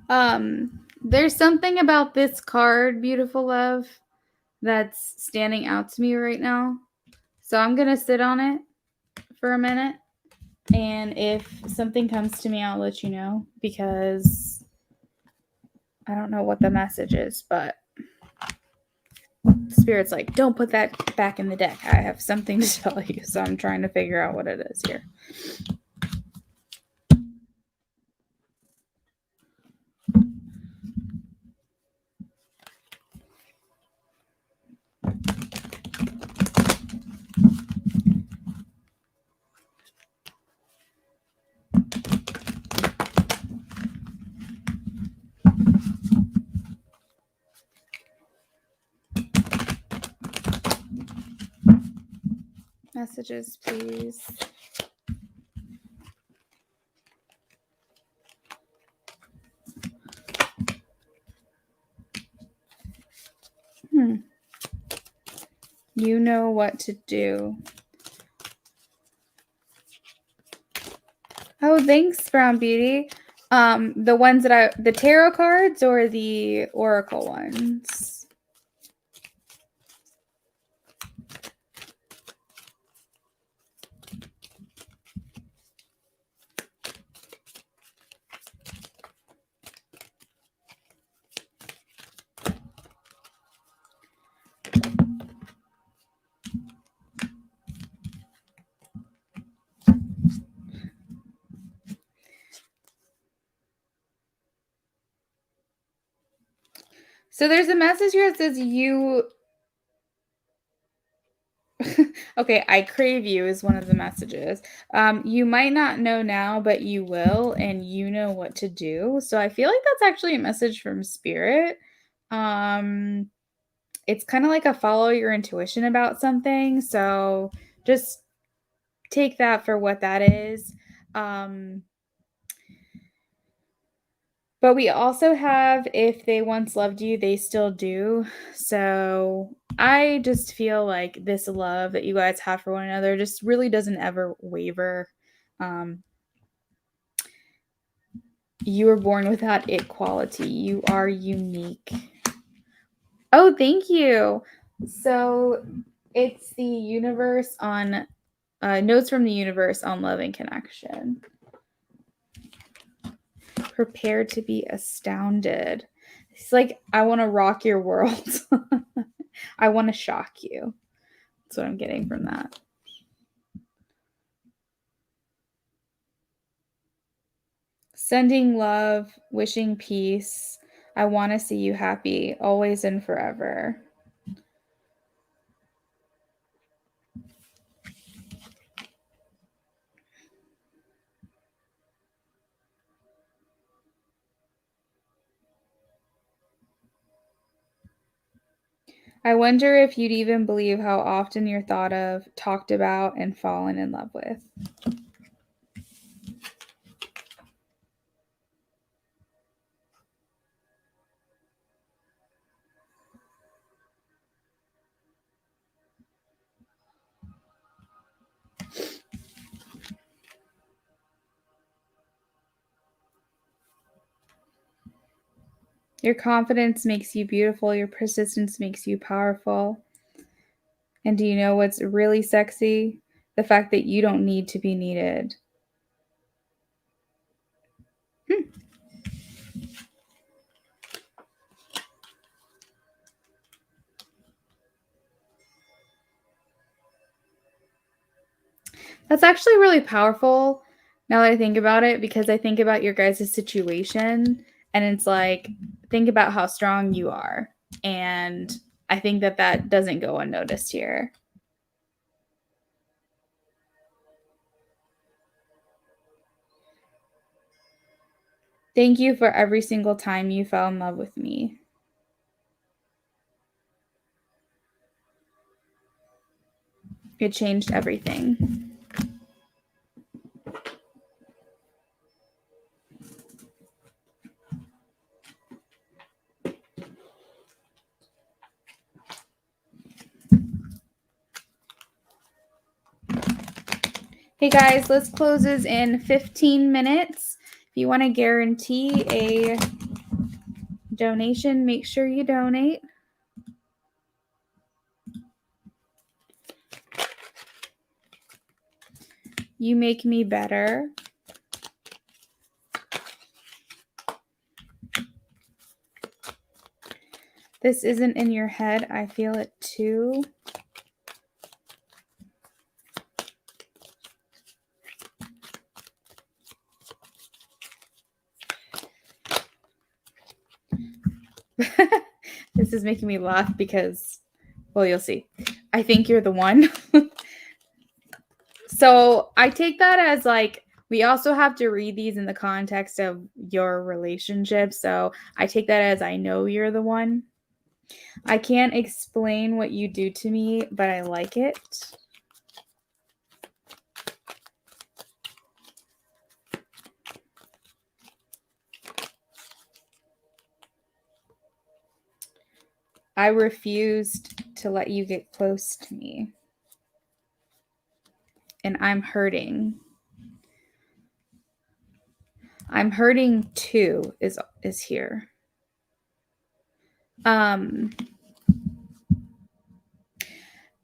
There's something about this card, beautiful love, that's standing out to me right now. So I'm going to sit on it for a minute. And if something comes to me, I'll let you know, because I don't know what the message is, but Spirit's like, don't put that back in the deck. I have something to tell you. So I'm trying to figure out what it is here. Messages, please. You know what to do. Oh, thanks, Brown Beauty. The ones that the tarot cards or the oracle ones? So there's a message here that says you... Okay, I crave you is one of the messages. You might not know now, but you will, and you know what to do. So I feel like that's actually a message from Spirit. It's kind of like a follow your intuition about something. So just take that for what that is. But we also have, if they once loved you, they still do. So I just feel like this love that you guys have for one another just really doesn't ever waver. You were born with that it quality. You are unique. Oh, thank you. So it's the universe on notes from the universe on love and connection. Prepared to be astounded. It's like, I want to rock your world. I want to shock you. That's what I'm getting from that. Sending love, wishing peace. I want to see you happy, always and forever. I wonder if you'd even believe how often you're thought of, talked about, and fallen in love with. Your confidence makes you beautiful. Your persistence makes you powerful. And do you know what's really sexy? The fact that you don't need to be needed. That's actually really powerful now that I think about it, because I think about your guys' situation and it's like, think about how strong you are. And I think that that doesn't go unnoticed here. Thank you for every single time you fell in love with me. It changed everything. Hey guys, let's close this in 15 minutes. If you want to guarantee a Donation, make sure you donate. You make me better. This isn't in your head. I feel it too. This is making me laugh because, well, you'll see. I think you're the one. So I take that as like, we also have to read these in the context of your relationship. So I take that as I know you're the one. I can't explain what you do to me, but I like it. I refused to let you get close to me. And I'm hurting. I'm hurting too, is here.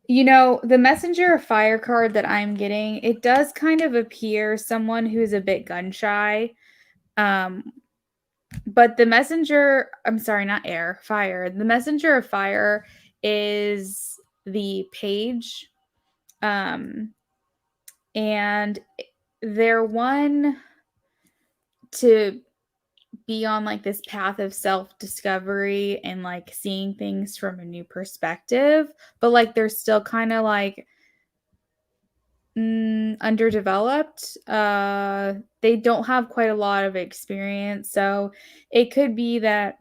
You know, the messenger of fire card that I'm getting, it does kind of appear someone who's a bit gun shy. But the messenger, I'm sorry, not air, fire. The messenger of fire is the page. And they're one to be on like this path of self-discovery and like seeing things from a new perspective, but like they're still kind of like underdeveloped. They don't have quite a lot of experience, so it could be that,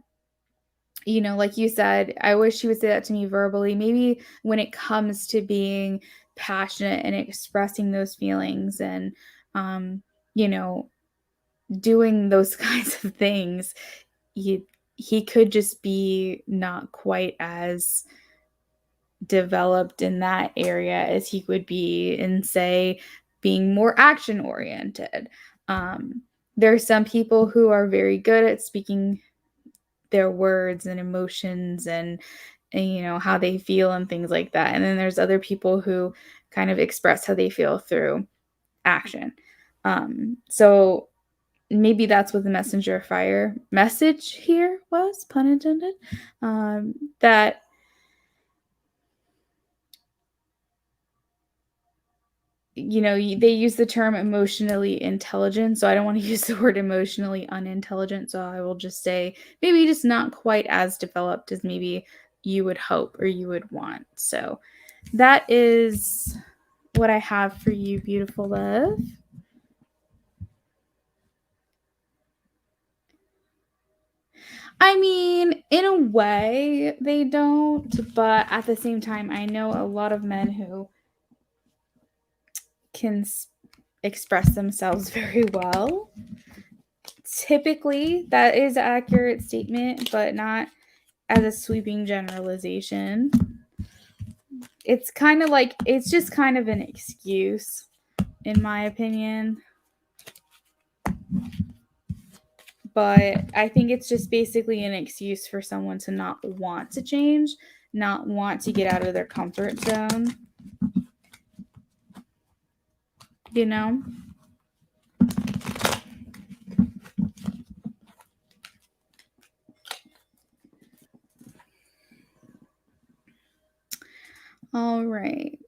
you know, like you said, I wish you would say that to me verbally. Maybe when it comes to being passionate and expressing those feelings and you know, doing those kinds of things, he could just be not quite as developed in that area as he would be in, say, being more action oriented. There are some people who are very good at speaking their words and emotions and you know how they feel and things like that, and then there's other people who kind of express how they feel through action. So maybe that's what the messenger of fire message here was, pun intended, that you know, they use the term emotionally intelligent, so I don't want to use the word emotionally unintelligent, so I will just say maybe just not quite as developed as maybe you would hope or you would want. So that is what I have for you, beautiful love. I mean, in a way, they don't, but at the same time, I know a lot of men who can express themselves very well. Typically, that is an accurate statement, but not as a sweeping generalization. It's kind of like, it's just kind of an excuse, in my opinion. But I think it's just basically an excuse for someone to not want to change, not want to get out of their comfort zone. You know? All right.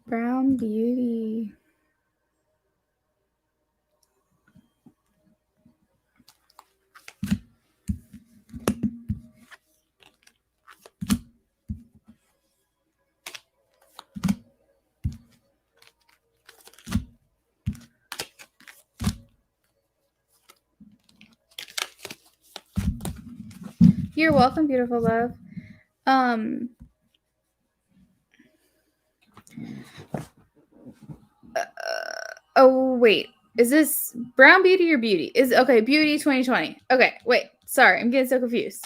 Brown Beauty. You're welcome, beautiful love. Oh, wait. Is this Brown Beauty or Beauty? Okay, Beauty 2020. Okay, wait. Sorry, I'm getting so confused.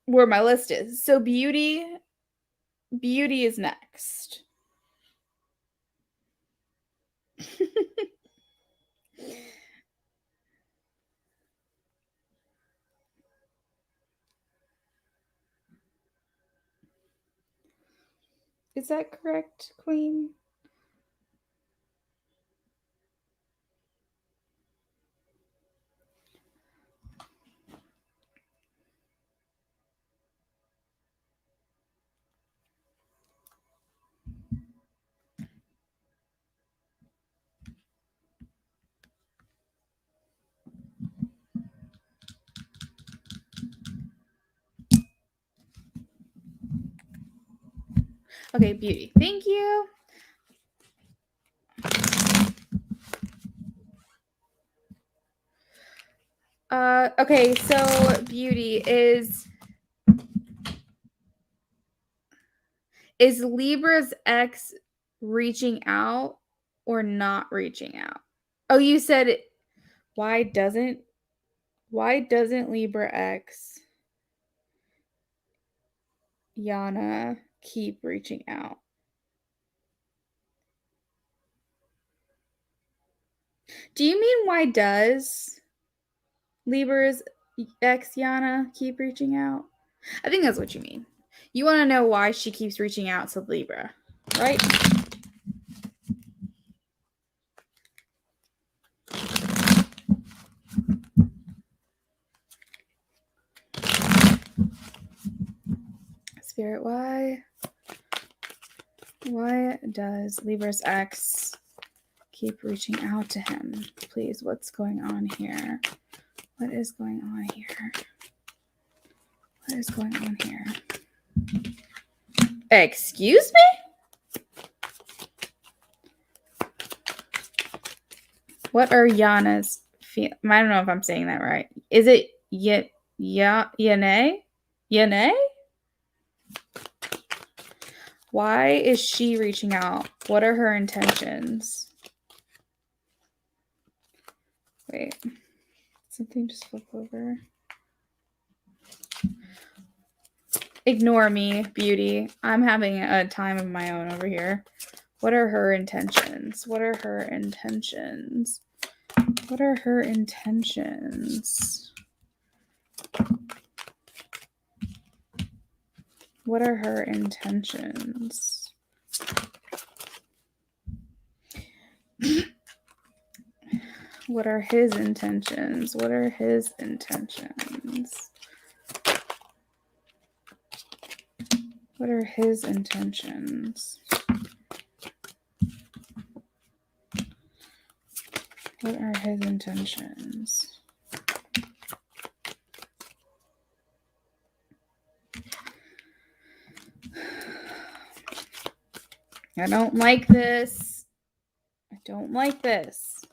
Where my list is. So Beauty is next. Is that correct, Queen? Okay, Beauty. Thank you. Okay, so Beauty is Libra's ex reaching out or not reaching out? Oh, you said why doesn't Libra X Yana keep reaching out? Do you mean why does Libra's ex Yana keep reaching out? I think that's what you mean. You want to know why she keeps reaching out to Libra, right? Spirit, why does Libra's ex keep reaching out to him? Please, what's going on here? What is going on here? What is going on here? Excuse me? What are Yana's feelings? I don't know if I'm saying that right. Is it Yane? Yane? Why is she reaching out? What are her intentions? Wait. Something just flip over. Ignore me, Beauty. I'm having a time of my own over here. What are her intentions? What are her intentions? What are her intentions? What are her intentions? What are his intentions? What are his intentions? What are his intentions? What are his intentions? I don't like this. I don't like this.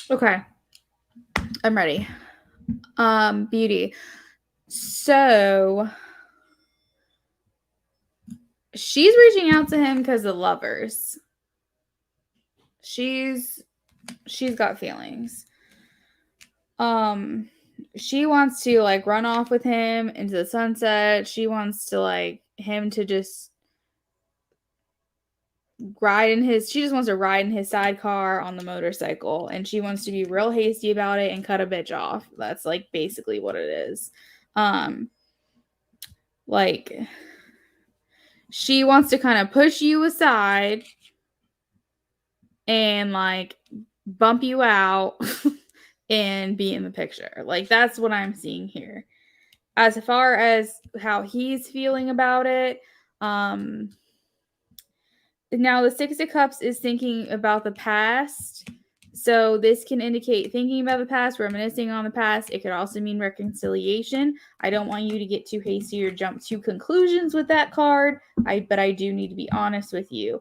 Okay. I'm ready. Beauty. So she's reaching out to him because of lovers. She's got feelings. She wants to like run off with him into the sunset. She wants to like him to just she just wants to ride in his sidecar on the motorcycle, and she wants to be real hasty about it and cut a bitch off. That's like basically what it is. Like she wants to kind of push you aside and like bump you out and be in the picture. Like that's what I'm seeing here. As far as how he's feeling about it, now the Six of Cups is thinking about the past. So this can indicate thinking about the past, reminiscing on the past. It could also mean reconciliation. I don't want you to get too hasty or jump to conclusions with that card. But I do need to be honest with you.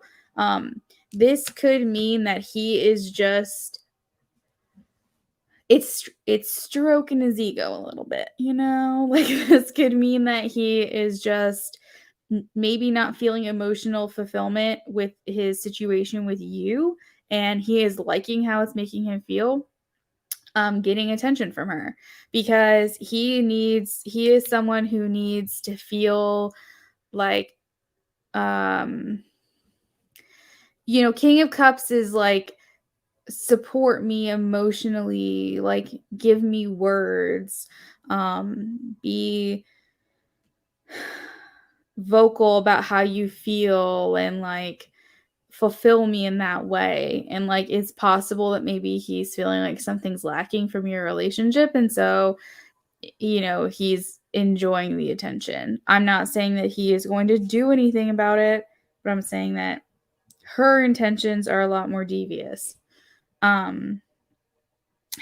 This could mean that he is just it's stroking his ego a little bit, you know? Like this could mean that he is just maybe not feeling emotional fulfillment with his situation with you, and he is liking how it's making him feel, getting attention from her, because he is someone who needs to feel like, King of Cups is like, support me emotionally, like give me words, be vocal about how you feel, and like fulfill me in that way. And like it's possible that maybe he's feeling like something's lacking from your relationship, and so he's enjoying the attention. I'm not saying that he is going to do anything about it, but I'm saying that her intentions are a lot more devious.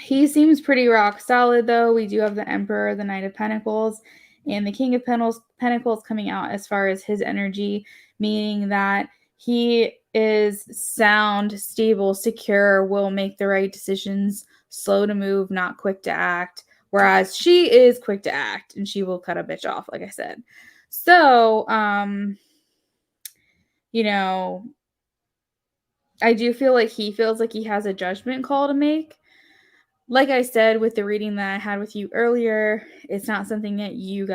He seems pretty rock solid, though. We do have the Emperor, the Knight of Pentacles, and the King of Pentacles coming out as far as his energy, meaning that he is sound, stable, secure, will make the right decisions, slow to move, not quick to act, whereas she is quick to act, and she will cut a bitch off, like I said. So, I do feel like he feels like he has a judgment call to make. Like I said, with the reading that I had with you earlier, it's not something that you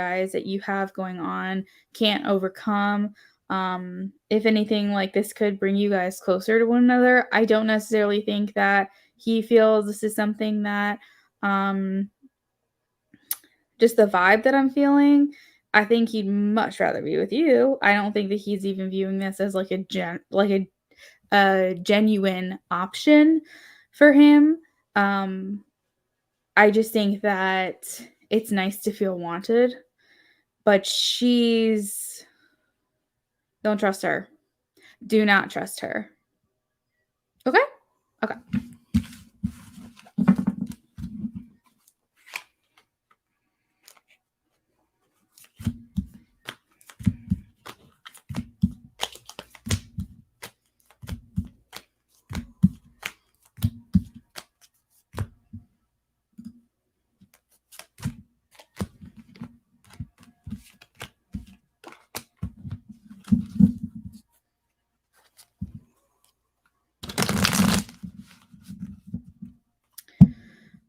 have going on can't overcome. If anything, like this could bring you guys closer to one another. I don't necessarily think that he feels this is something that, just the vibe that I'm feeling, I think he'd much rather be with you. I don't think that he's even viewing this as like a genuine option for him. I just think that it's nice to feel wanted, but don't trust her. Do not trust her. Okay? Okay.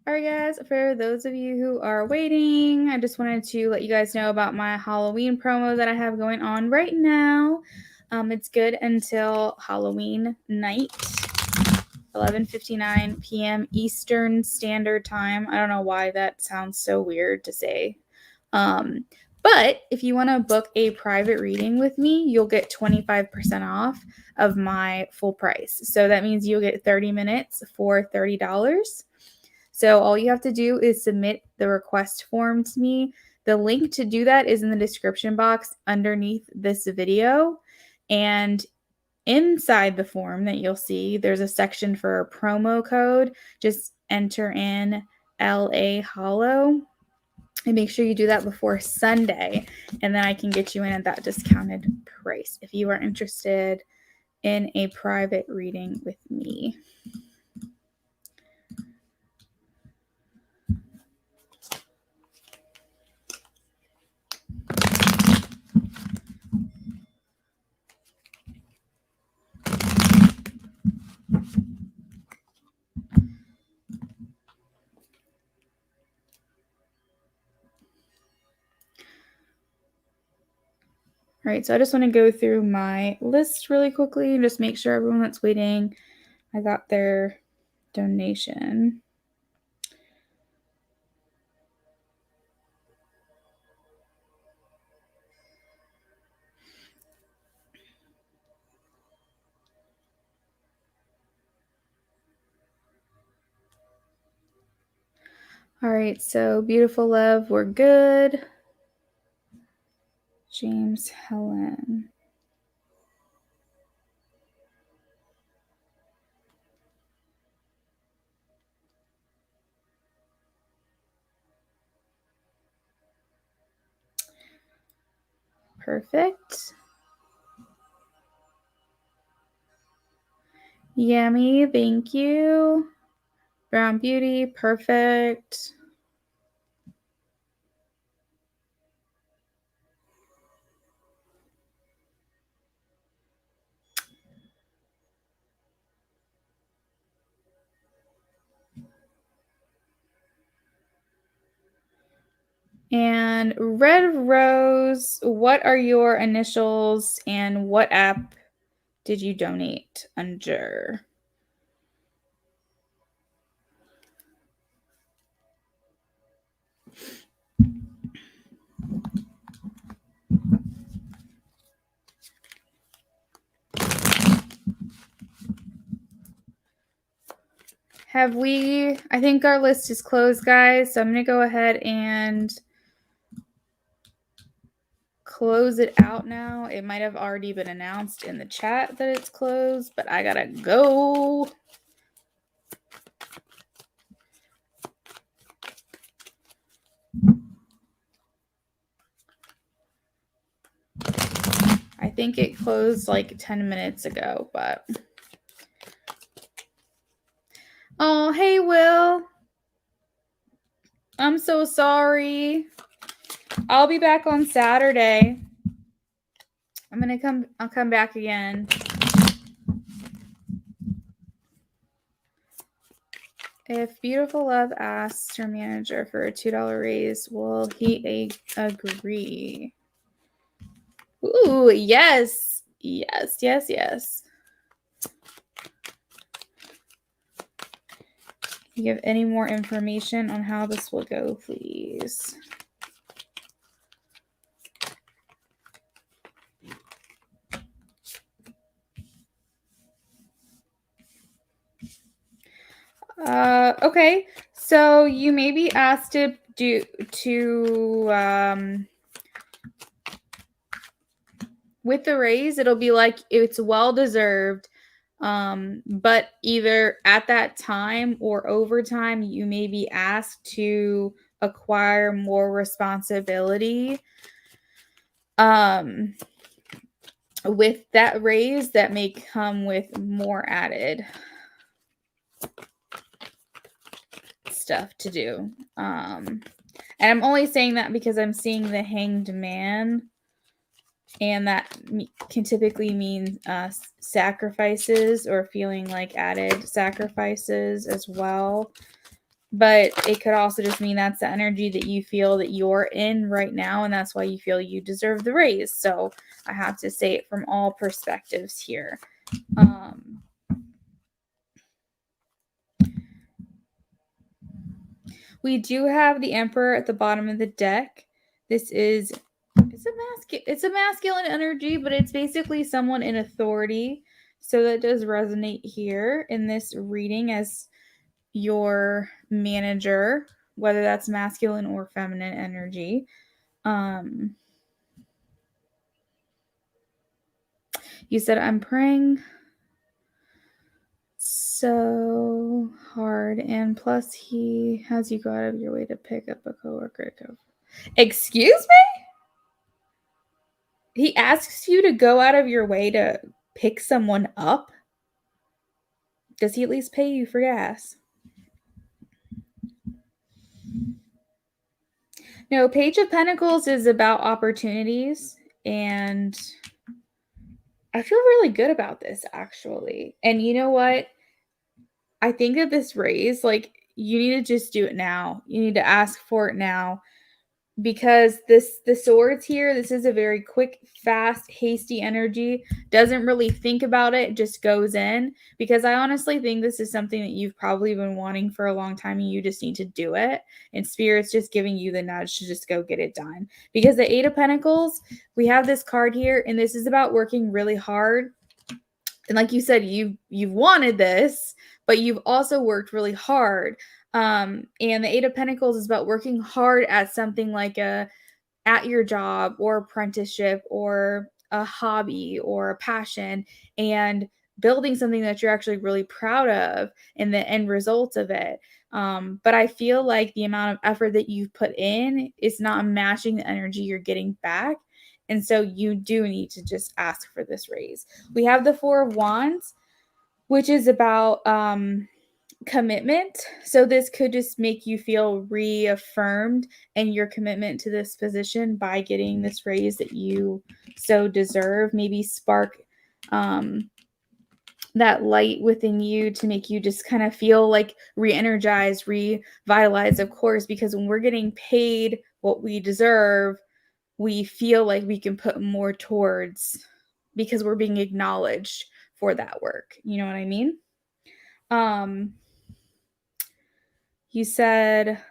All right, guys, for those of you who are waiting, I just wanted to let you guys know about my Halloween promo that I have going on right now. It's good until Halloween night, 11:59 p.m. Eastern Standard Time. I don't know why that sounds so weird to say. But if you want to book a private reading with me, you'll get 25% off of my full price. So that means you'll get 30 minutes for $30. So all you have to do is submit the request form to me. The link to do that is in the description box underneath this video. And inside the form that you'll see, there's a section for a promo code. Just enter in LA Hollow. And make sure you do that before Sunday. And then I can get you in at that discounted price if you are interested in a private reading with me. All right, so I just want to go through my list really quickly and just make sure everyone that's waiting, I got their donation. All right, so Beautiful Love, we're good. James Helen. Perfect. Yummy, thank you. Brown Beauty, perfect. And Red Rose, what are your initials and what app did you donate under? I think our list is closed, guys. So I'm going to go ahead and close it out now. It might have already been announced in the chat that it's closed, but I got to go. I think it closed like 10 minutes ago, but. Oh, hey, Will. I'm so sorry. I'll be back on Saturday. I'll come back again. If Beautiful Love asks her manager for a $2 raise, will he agree? Ooh, yes. Yes, yes, yes. Can you give any more information on how this will go, please? Okay. So you may be asked to with the raise, it'll be like it's well deserved. But either at that time or over time, you may be asked to acquire more responsibility. With that raise, that may come with more added stuff to do. And I'm only saying that because I'm seeing the Hanged Man, and that can typically mean sacrifices or feeling like added sacrifices as well. But it could also just mean that's the energy that you feel that you're in right now, and that's why you feel you deserve the raise. So I have to say it from all perspectives here. We do have the Emperor at the bottom of the deck. This is it's a masculine energy, but it's basically someone in authority. So that does resonate here in this reading as your manager, whether that's masculine or feminine energy. You said, I'm praying so hard, and plus he has you go out of your way to pick up a coworker. Excuse me? He asks you to go out of your way to pick someone up? Does he at least pay you for gas? No, Page of Pentacles is about opportunities, and I feel really good about this, actually. And you know what? I think that this raise, like, you need to just do it now. You need to ask for it now. Because the swords here, this is a very quick, fast, hasty energy. Doesn't really think about it, just goes in. Because I honestly think this is something that you've probably been wanting for a long time, and you just need to do it. And Spirit's just giving you the nudge to just go get it done. Because the Eight of Pentacles, we have this card here, and this is about working really hard. And like you said, you've wanted this, but you've also worked really hard. And the Eight of Pentacles is about working hard at something like at your job or apprenticeship or a hobby or a passion, and building something that you're actually really proud of and the end result of it. But I feel like the amount of effort that you've put in is not matching the energy you're getting back. And so you do need to just ask for this raise. We have the Four of Wands, which is about commitment. So this could just make you feel reaffirmed in your commitment to this position by getting this raise that you so deserve. Maybe spark that light within you to make you just kind of feel like re-energized, revitalized, of course, because when we're getting paid what we deserve, we feel like we can put more towards because we're being acknowledged for that work. You know what I mean? You said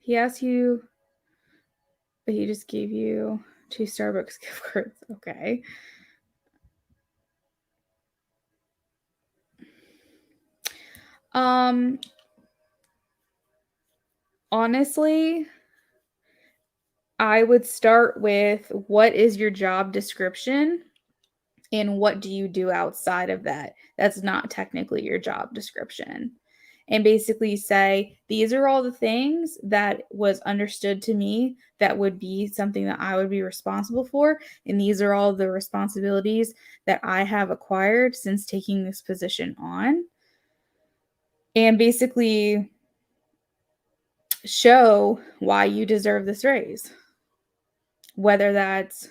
he asked you, but he just gave you 2 Starbucks gift cards. Okay. Honestly, I would start with what is your job description and what do you do outside of that? That's not technically your job description. And basically say, these are all the things that was understood to me that would be something that I would be responsible for. And these are all the responsibilities that I have acquired since taking this position on. And basically show why you deserve this raise. Whether that's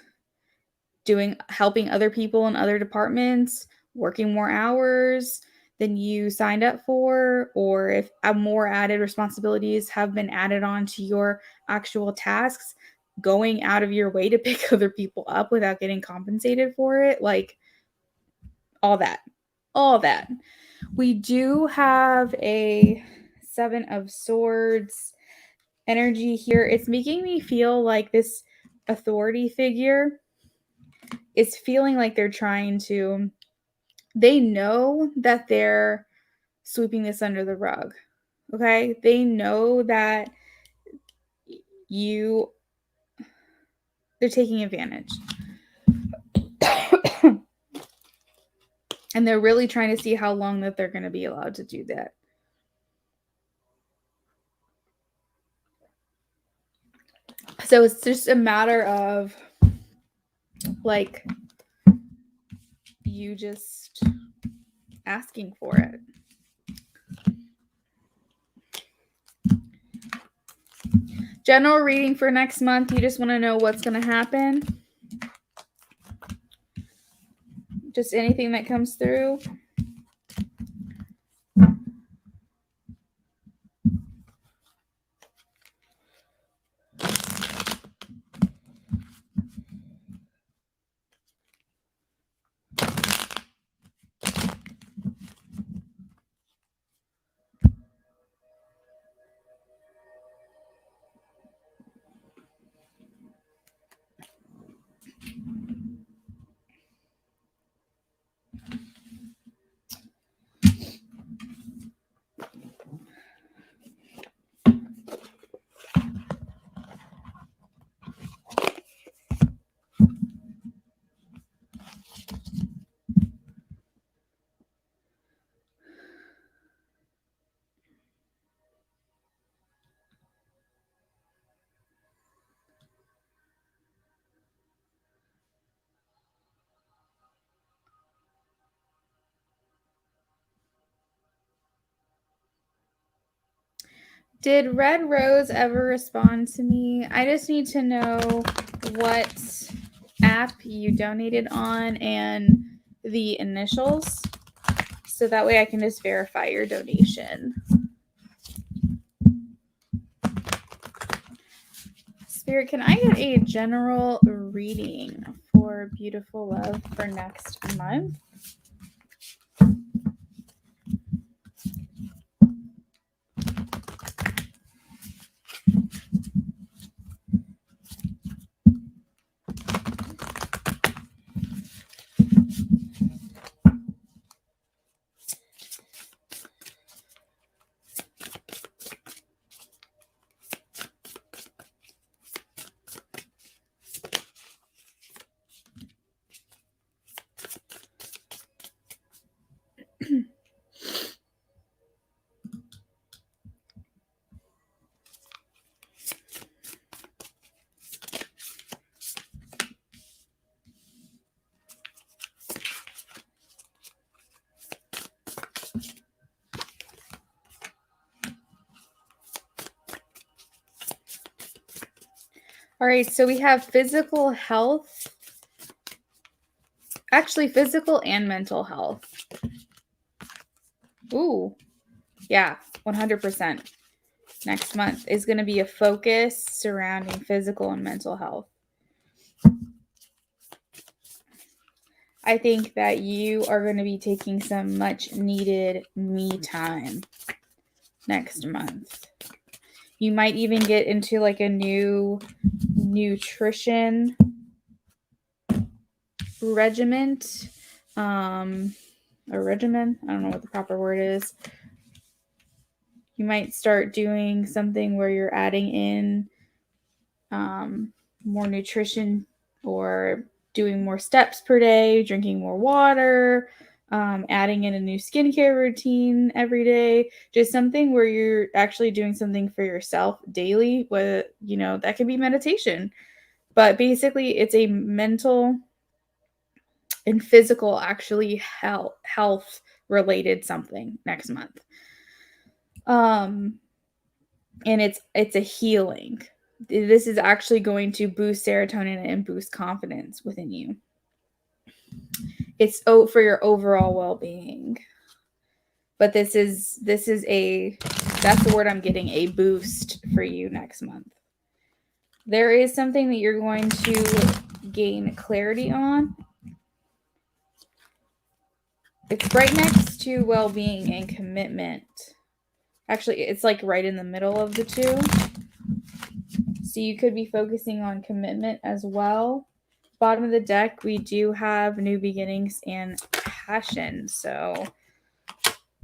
helping other people in other departments, working more hours than you signed up for, or if more added responsibilities have been added on to your actual tasks, going out of your way to pick other people up without getting compensated for it, like all that. We do have a 7 of Swords energy here. It's making me feel like this authority figure is feeling like they know that they're sweeping this under the rug. Okay? They know that they're taking advantage. And they're really trying to see how long that they're going to be allowed to do that. So it's just a matter of like you just asking for it. General reading for next month. You just want to know what's going to happen. Just anything that comes through. Did Red Rose ever respond to me? I just need to know what app you donated on and the initials. So that way I can just verify your donation. Spirit, can I get a general reading for Beautiful Love for next month? All right, so we have physical health. Actually, physical and mental health. Ooh, yeah, 100%. Next month is going to be a focus surrounding physical and mental health. I think that you are going to be taking some much needed me time next month. You might even get into like a new nutrition regiment. A regimen. I don't know what the proper word is. You might start doing something where you're adding in more nutrition or doing more steps per day, drinking more water, adding in a new skincare routine every day, just something where you're actually doing something for yourself daily. With, that could be meditation, but basically it's a mental and physical, actually health related something next month. And it's a healing. This is actually going to boost serotonin and boost confidence within you. It's for your overall well-being. But that's the word I'm getting, a boost for you next month. There is something that you're going to gain clarity on. It's right next to well-being and commitment. Actually, it's like right in the middle of the two. So you could be focusing on commitment as well. Bottom of the deck, we do have new beginnings and passion. So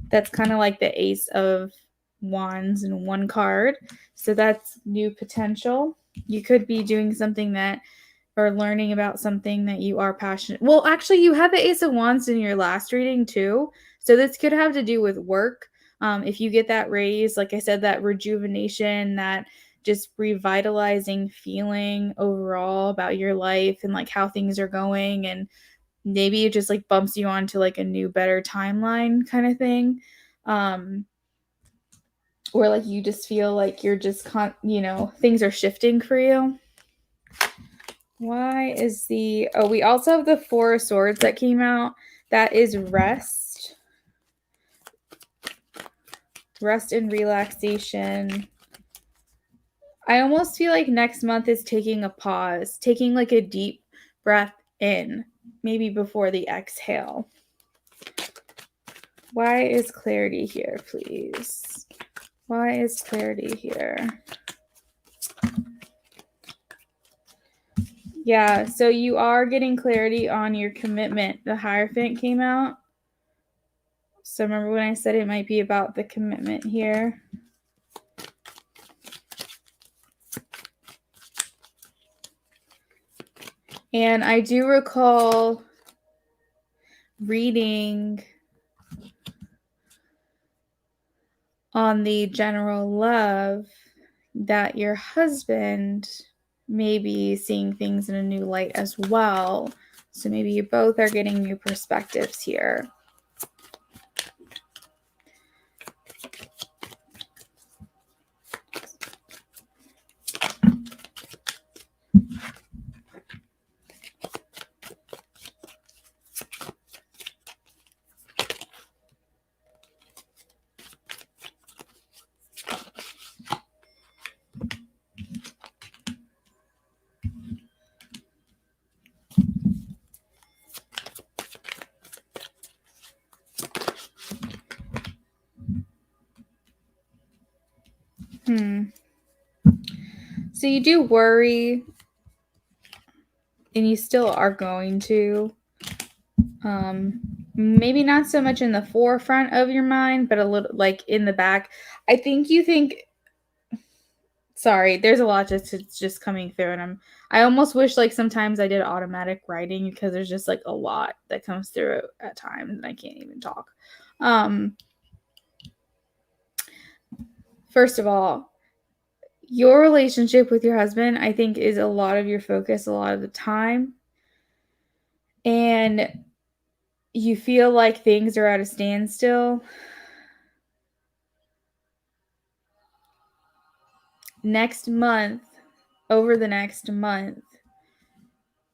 that's kind of like the Ace of Wands in one card. So that's new potential. You could be doing something or learning about something that you are passionate. Well, actually, you have the Ace of Wands in your last reading too. So this could have to do with work. If you get that raise, like I said, that rejuvenation, that just revitalizing feeling overall about your life and like how things are going, and maybe it just like bumps you onto like a new, better timeline kind of thing. Or like you just feel like you're just things are shifting for you. Why is we also have the Four of Swords that came out. That is rest and relaxation. I almost feel like next month is taking a pause, taking like a deep breath in, maybe before the exhale. Why is clarity here, please? Why is clarity here? Yeah, so you are getting clarity on your commitment. The Hierophant came out. So remember when I said it might be about the commitment here? And I do recall reading on the general love that your husband may be seeing things in a new light as well. So maybe you both are getting new perspectives here. So you do worry, and you still are going to. Maybe not so much in the forefront of your mind, but a little like in the back. I think you think, sorry, there's a lot just coming through, and I almost wish like sometimes I did automatic writing, because there's just like a lot that comes through at times and I can't even talk. First of all, your relationship with your husband, I think, is a lot of your focus a lot of the time. And you feel like things are at a standstill. Next month, over the next month,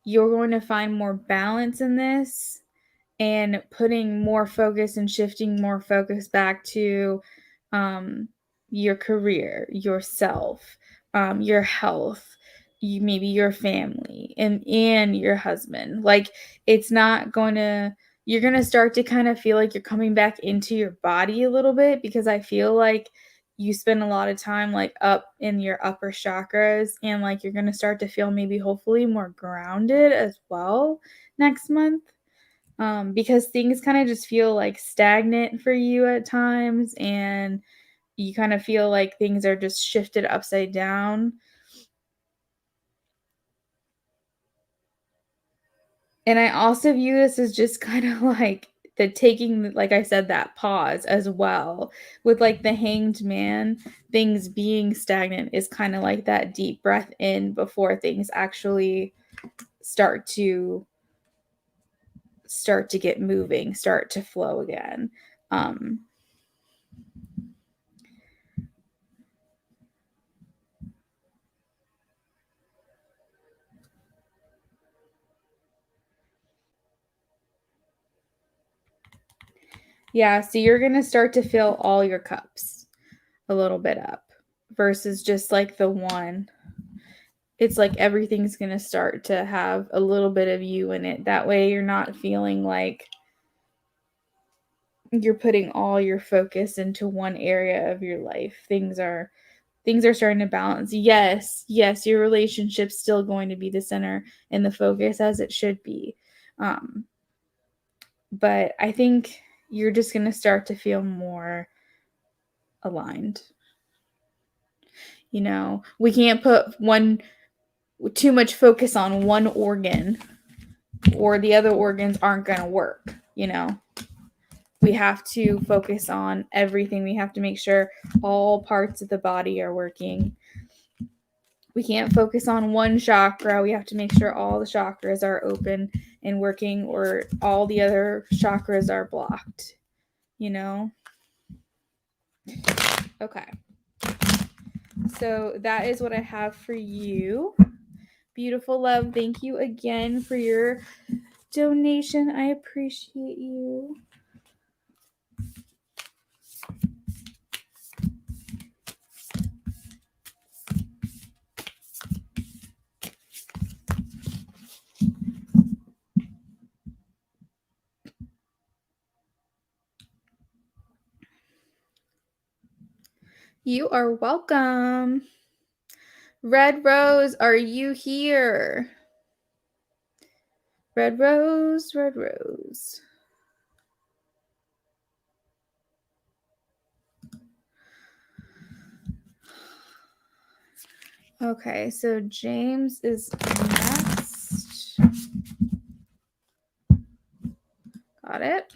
you're going to find more balance in this and putting more focus and shifting more focus back to your career, yourself, your health, maybe your family and your husband. Like, it's not going to, you're going to start to kind of feel like you're coming back into your body a little bit, because I feel like you spend a lot of time like up in your upper chakras, and like you're going to start to feel maybe hopefully more grounded as well next month. Because things kind of just feel like stagnant for you at times, and you kind of feel like things are just shifted upside down. And I also view this as just kind of like the taking, like I said, that pause as well. With like the Hanged Man, things being stagnant is kind of like that deep breath in before things actually start to get moving, start to flow again. Yeah, so you're going to start to fill all your cups a little bit up versus just like the one. It's like everything's going to start to have a little bit of you in it. That way you're not feeling like you're putting all your focus into one area of your life. Things are starting to balance. Yes, your relationship's still going to be the center and the focus as it should be. But I think you're just going to start to feel more aligned. You know, we can't put too much focus on one organ, or the other organs aren't going to work, you know. We have to focus on everything. We have to make sure all parts of the body are working. We can't focus on one chakra. We have to make sure all the chakras are open and working, or all the other chakras are blocked, you know? Okay. So that is what I have for you. Beautiful love. Thank you again for your donation. I appreciate you. You are welcome. Red Rose, are you here? Red Rose, Red Rose. Okay, so James is next. Got it.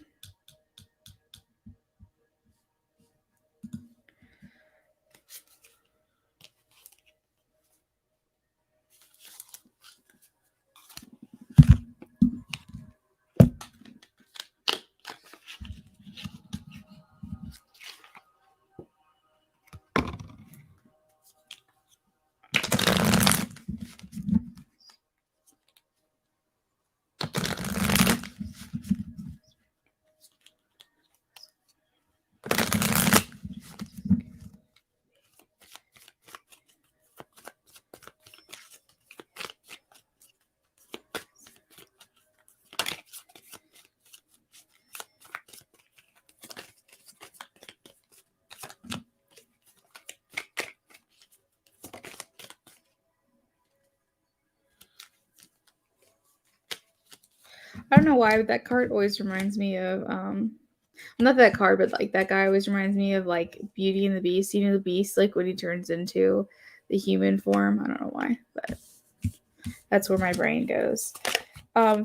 I don't know why, but that card always reminds me of not that card, but like that guy always reminds me of like Beauty and the Beast. You know, the Beast, like when he turns into the human form. I don't know why, but that's where my brain goes.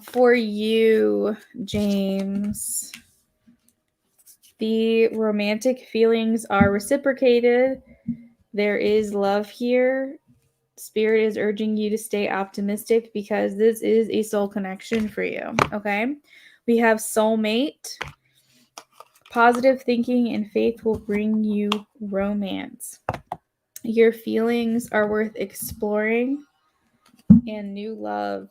For you, James, the romantic feelings are reciprocated. There is love here. Spirit is urging you to stay optimistic because this is a soul connection for you. Okay. We have soulmate. Positive thinking and faith will bring you romance. Your feelings are worth exploring, and new love.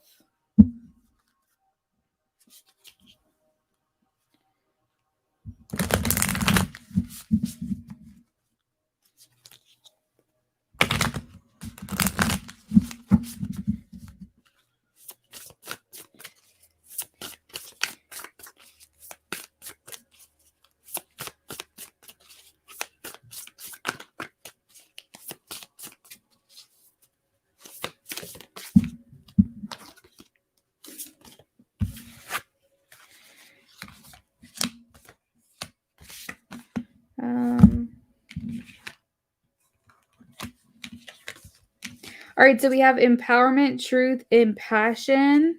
All right, so we have empowerment, truth, and passion.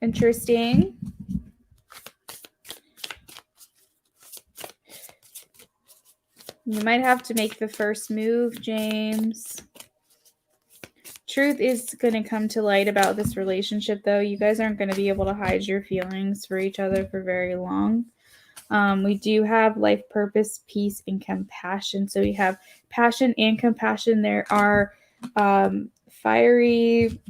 Interesting. You might have to make the first move, James. Truth is going to come to light about this relationship, though. You guys aren't going to be able to hide your feelings for each other for very long. We do have life purpose, peace, and compassion. So we have passion and compassion. There are fiery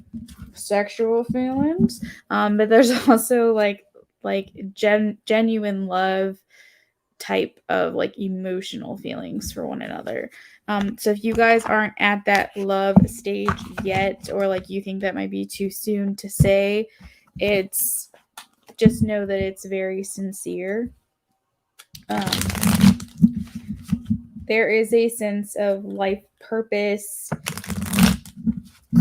sexual feelings, but there's also like genuine love type of like emotional feelings for one another. So if you guys aren't at that love stage yet, or like you think that might be too soon to say, it's just know that it's very sincere. There is a sense of life purpose,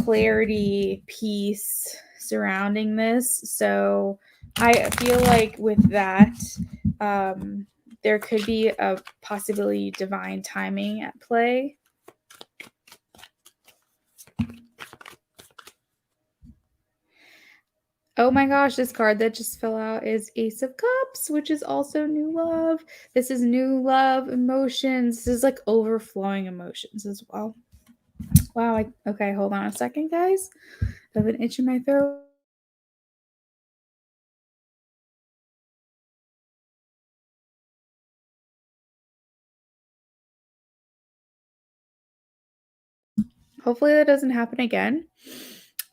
clarity, peace surrounding this. So I feel like with that, there could be a possibility divine timing at play. Oh my gosh, this card that just fell out is Ace of Cups, which is also new love. This is new love, emotions. This is like overflowing emotions as well. Wow. Okay, hold on a second, guys. I have an itch in my throat. Hopefully that doesn't happen again.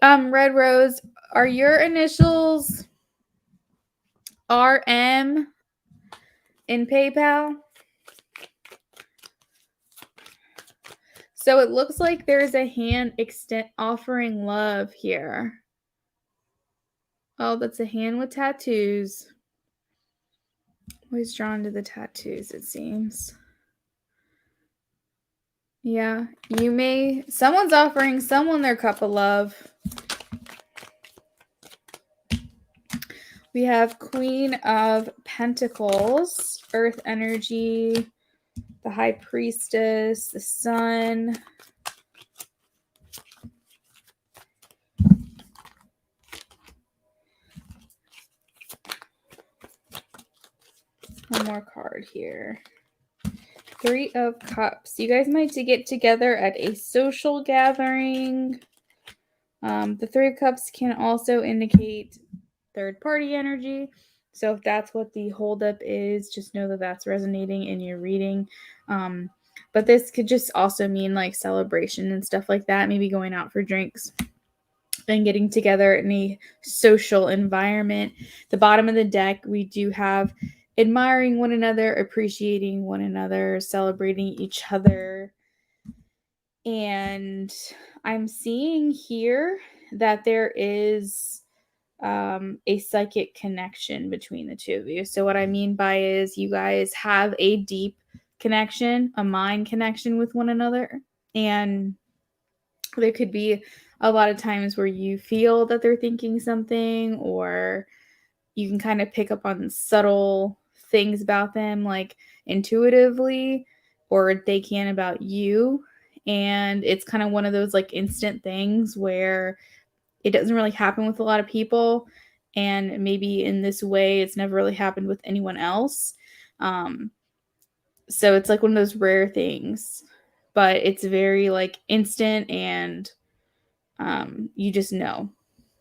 Red Rose, are your initials RM in PayPal? So it looks like there's a hand offering love here. Oh, that's a hand with tattoos. Always drawn to the tattoos, it seems. Yeah, someone's offering someone their cup of love. We have Queen of Pentacles, Earth energy, the High Priestess, the Sun. One more card here. Three of Cups. You guys might get together at a social gathering. The Three of Cups can also indicate third-party energy. So if that's what the holdup is, just know that that's resonating in your reading. But this could just also mean like celebration and stuff like that. Maybe going out for drinks and getting together in a social environment. The bottom of the deck, we do have admiring one another, appreciating one another, celebrating each other. And I'm seeing here that there is a psychic connection between the two of you. So what I mean by is you guys have a deep connection, a mind connection with one another. And there could be a lot of times where you feel that they're thinking something, or you can kind of pick up on subtle things about them, like intuitively, or they can about you. And it's kind of one of those like instant things where it doesn't really happen with a lot of people. And maybe in this way, it's never really happened with anyone else. So it's like one of those rare things, but it's very like instant, and you just know.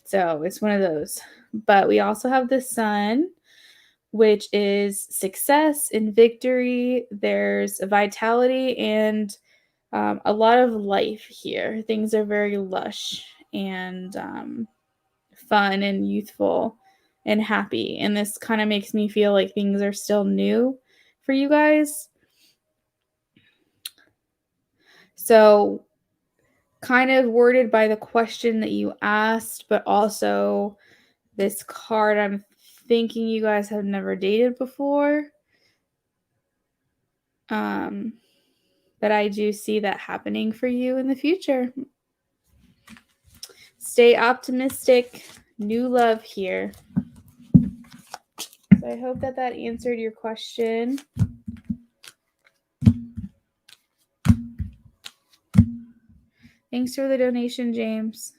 So it's one of those. But we also have the Sun, which is success and victory. There's a vitality and a lot of life here. Things are very lush and fun and youthful and happy. And this kind of makes me feel like things are still new for you guys. So kind of worded by the question that you asked, but also this card, I'm thinking you guys have never dated before. But I do see that happening for you in the future. Stay optimistic. New love here. So I hope that answered your question. Thanks for the donation, James.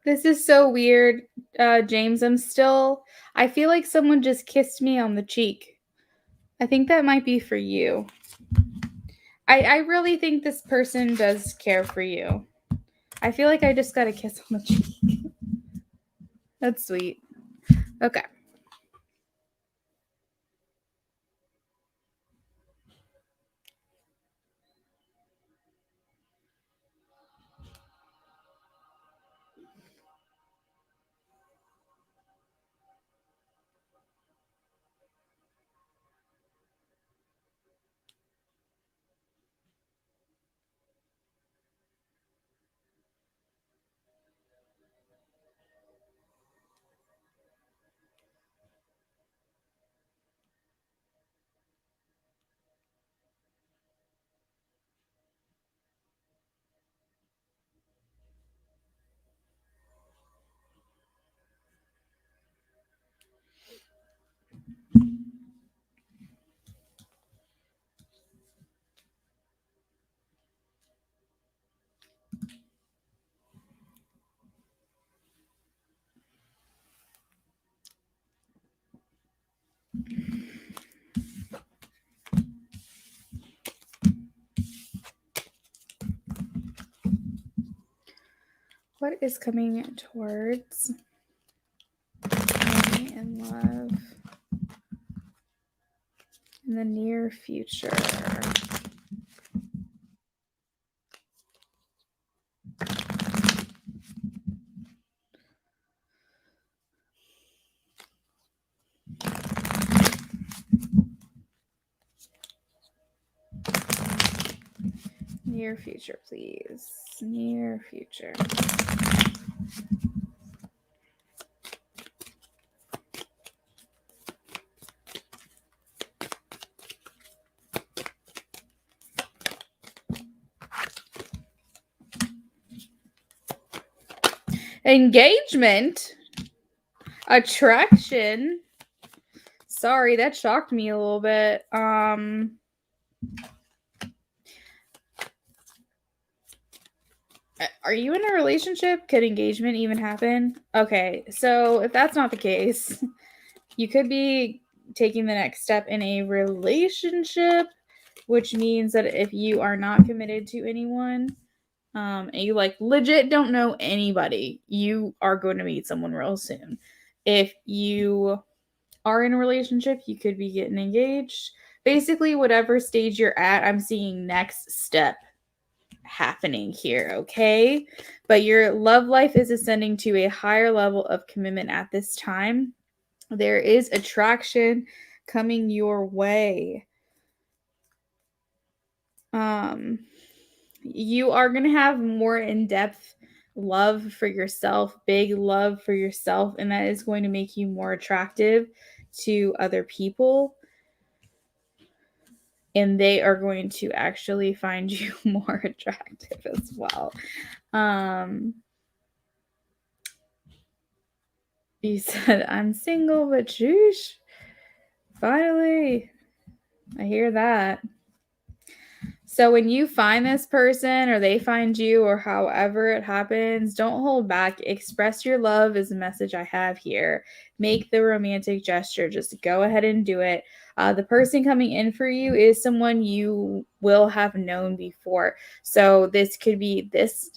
This is so weird, James. I feel like someone just kissed me on the cheek. I think that might be for you. I really think this person does care for you. I feel like I just got a kiss on the cheek. That's sweet. Okay. What is coming towards me in love in the near future? Near future, please. Near future. Engagement. Attraction. Sorry, that shocked me a little bit. Are you in a relationship? Could engagement even happen? Okay, so if that's not the case, you could be taking the next step in a relationship, which means that if you are not committed to anyone, and you like legit don't know anybody, you are going to meet someone real soon. If you are in a relationship, you could be getting engaged. Basically, whatever stage you're at, I'm seeing next step happening here, okay? But your love life is ascending to a higher level of commitment at this time. There is attraction coming your way. You are going to have more in-depth love for yourself, big love for yourself, and that is going to make you more attractive to other people. And they are going to actually find you more attractive as well. You said, I'm single, but sheesh. Finally, I hear that. So when you find this person or they find you or however it happens, don't hold back. Express your love is the message I have here. Make the romantic gesture. Just go ahead and do it. The person coming in for you is someone you will have known before. So this could be this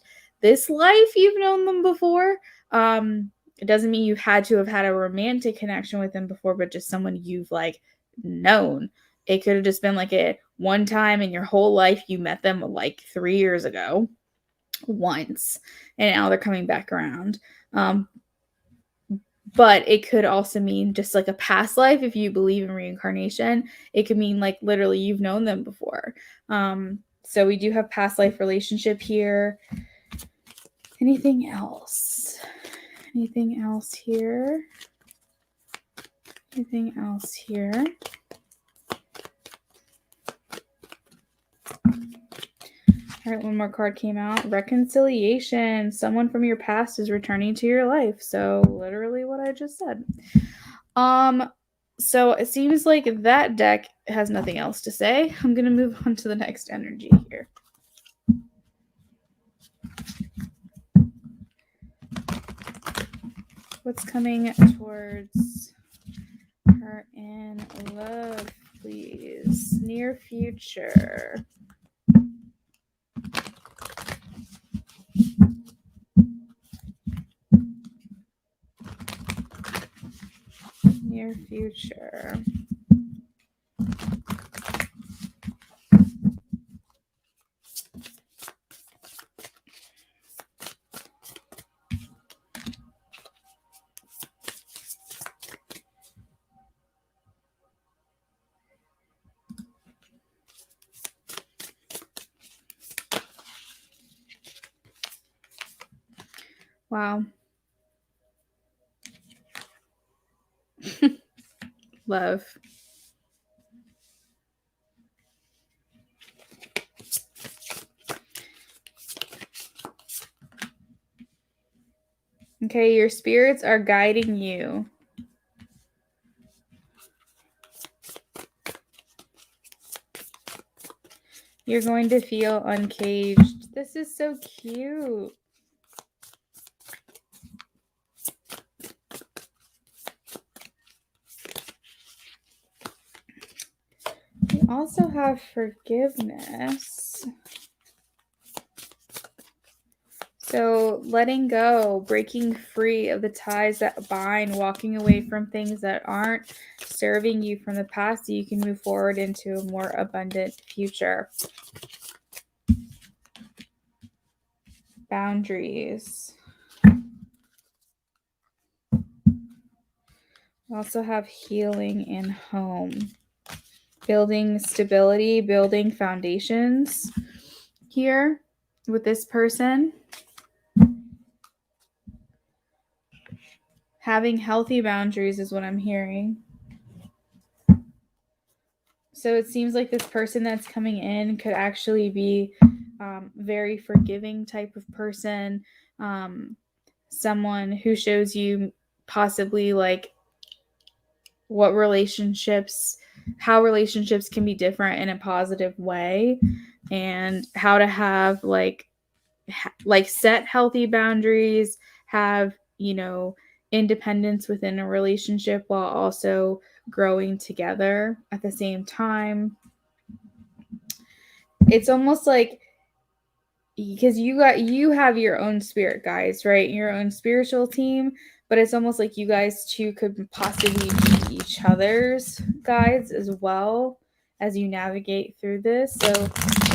life you've known them before. It doesn't mean you had to have had a romantic connection with them before, but just someone you've like known. It could have just been like a one time in your whole life you met them like 3 years ago once, and now they're coming back around. But it could also mean just like a past life if you believe in reincarnation. It could mean like literally you've known them before. So we do have past life relationship here. Anything else? Anything else here? Anything else here? All right, one more card came out. Reconciliation. Someone from your past is returning to your life. So literally what I just said. So it seems like that deck has nothing else to say. I'm going to move on to the next energy here. What's coming towards her in love, please? Near future. Near future. Wow. Love. Okay, your spirits are guiding you. You're going to feel uncaged. This is so cute. We also have forgiveness. So letting go, breaking free of the ties that bind, walking away from things that aren't serving you from the past so you can move forward into a more abundant future. Boundaries. We also have healing and home. Building stability, building foundations here with this person. Having healthy boundaries is what I'm hearing. So it seems like this person that's coming in could actually be very forgiving type of person. Someone who shows you possibly like how relationships can be different in a positive way, and how to have like set healthy boundaries, have, independence within a relationship while also growing together at the same time. It's almost like, because you have your own spirit guides, right? Your own spiritual team, but it's almost like you guys two could possibly be each other's guides as well as you navigate through this. So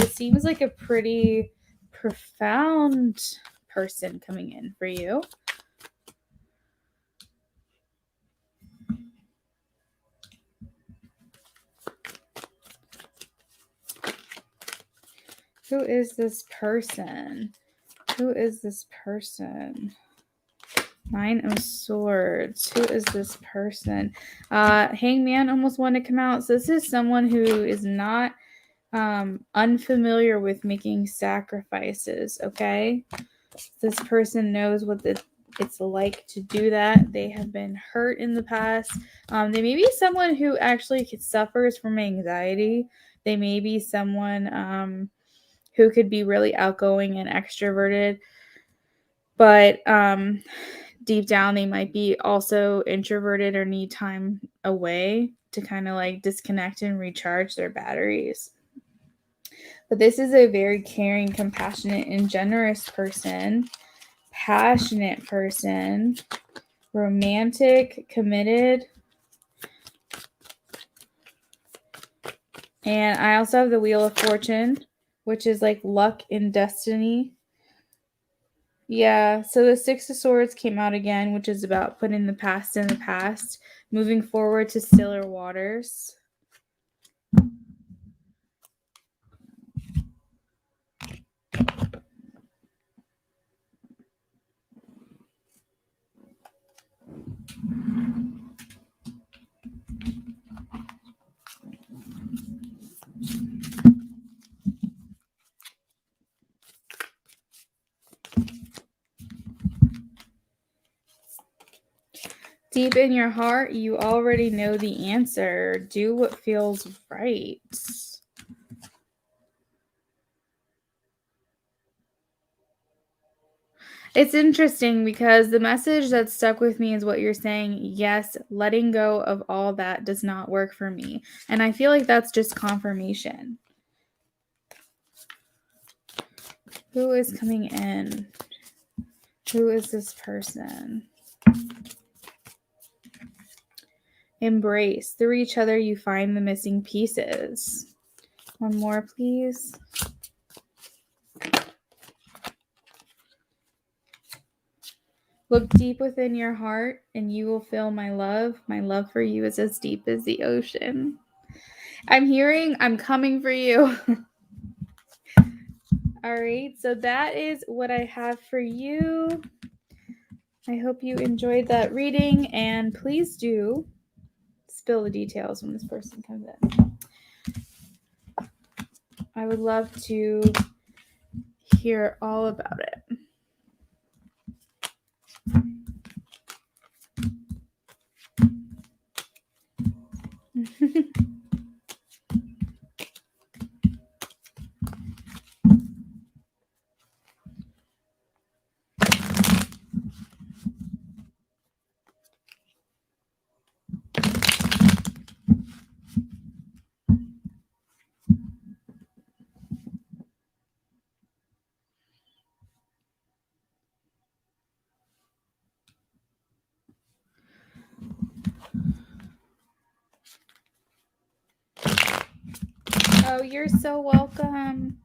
it seems like a pretty profound person coming in for you. Who is this person? Who is this person? 9 of Swords. Who is this person? Hangman almost wanted to come out. So this is someone who is not unfamiliar with making sacrifices, okay? This person knows what it's like to do that. They have been hurt in the past. They may be someone who actually suffers from anxiety. They may be someone who could be really outgoing and extroverted, but deep down they might be also introverted or need time away to kind of like disconnect and recharge their batteries. But this is a very caring, compassionate, and generous person, passionate person, romantic, committed. And I also have the Wheel of Fortune, which is like luck and destiny. Yeah, so the Six of Swords came out again, which is about putting the past in the past, moving forward to stiller waters. Deep in your heart, you already know the answer. Do what feels right. It's interesting because the message that stuck with me is what you're saying. Yes, letting go of all that does not work for me. And I feel like that's just confirmation. Who is coming in? Who is this person? Embrace. Through each other, you find the missing pieces. One more, please. Look deep within your heart and you will feel my love. My love for you is as deep as the ocean. I'm hearing I'm coming for you. All right, so that is what I have for you. I hope you enjoyed that reading, and please do spill the details when this person comes in. I would love to hear all about it. Oh, you're so welcome.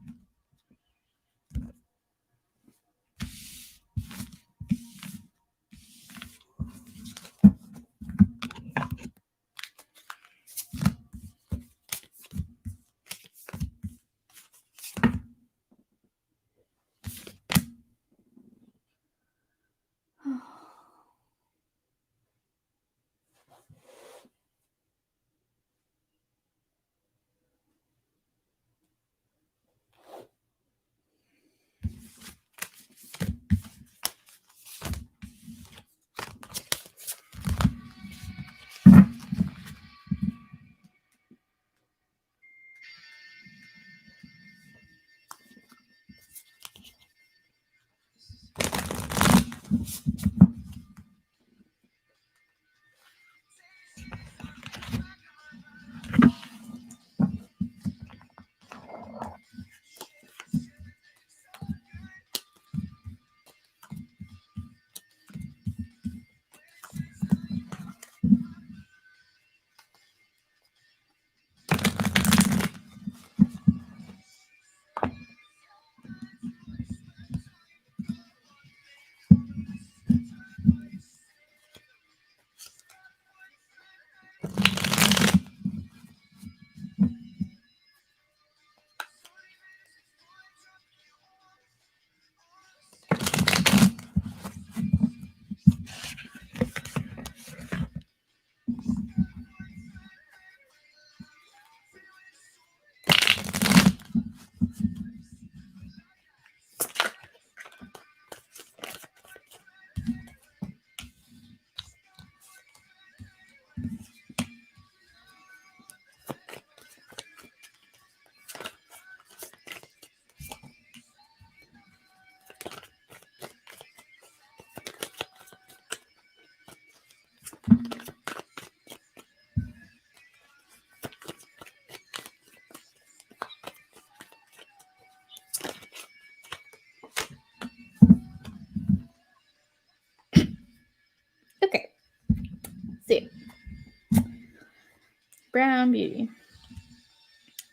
Brown beauty.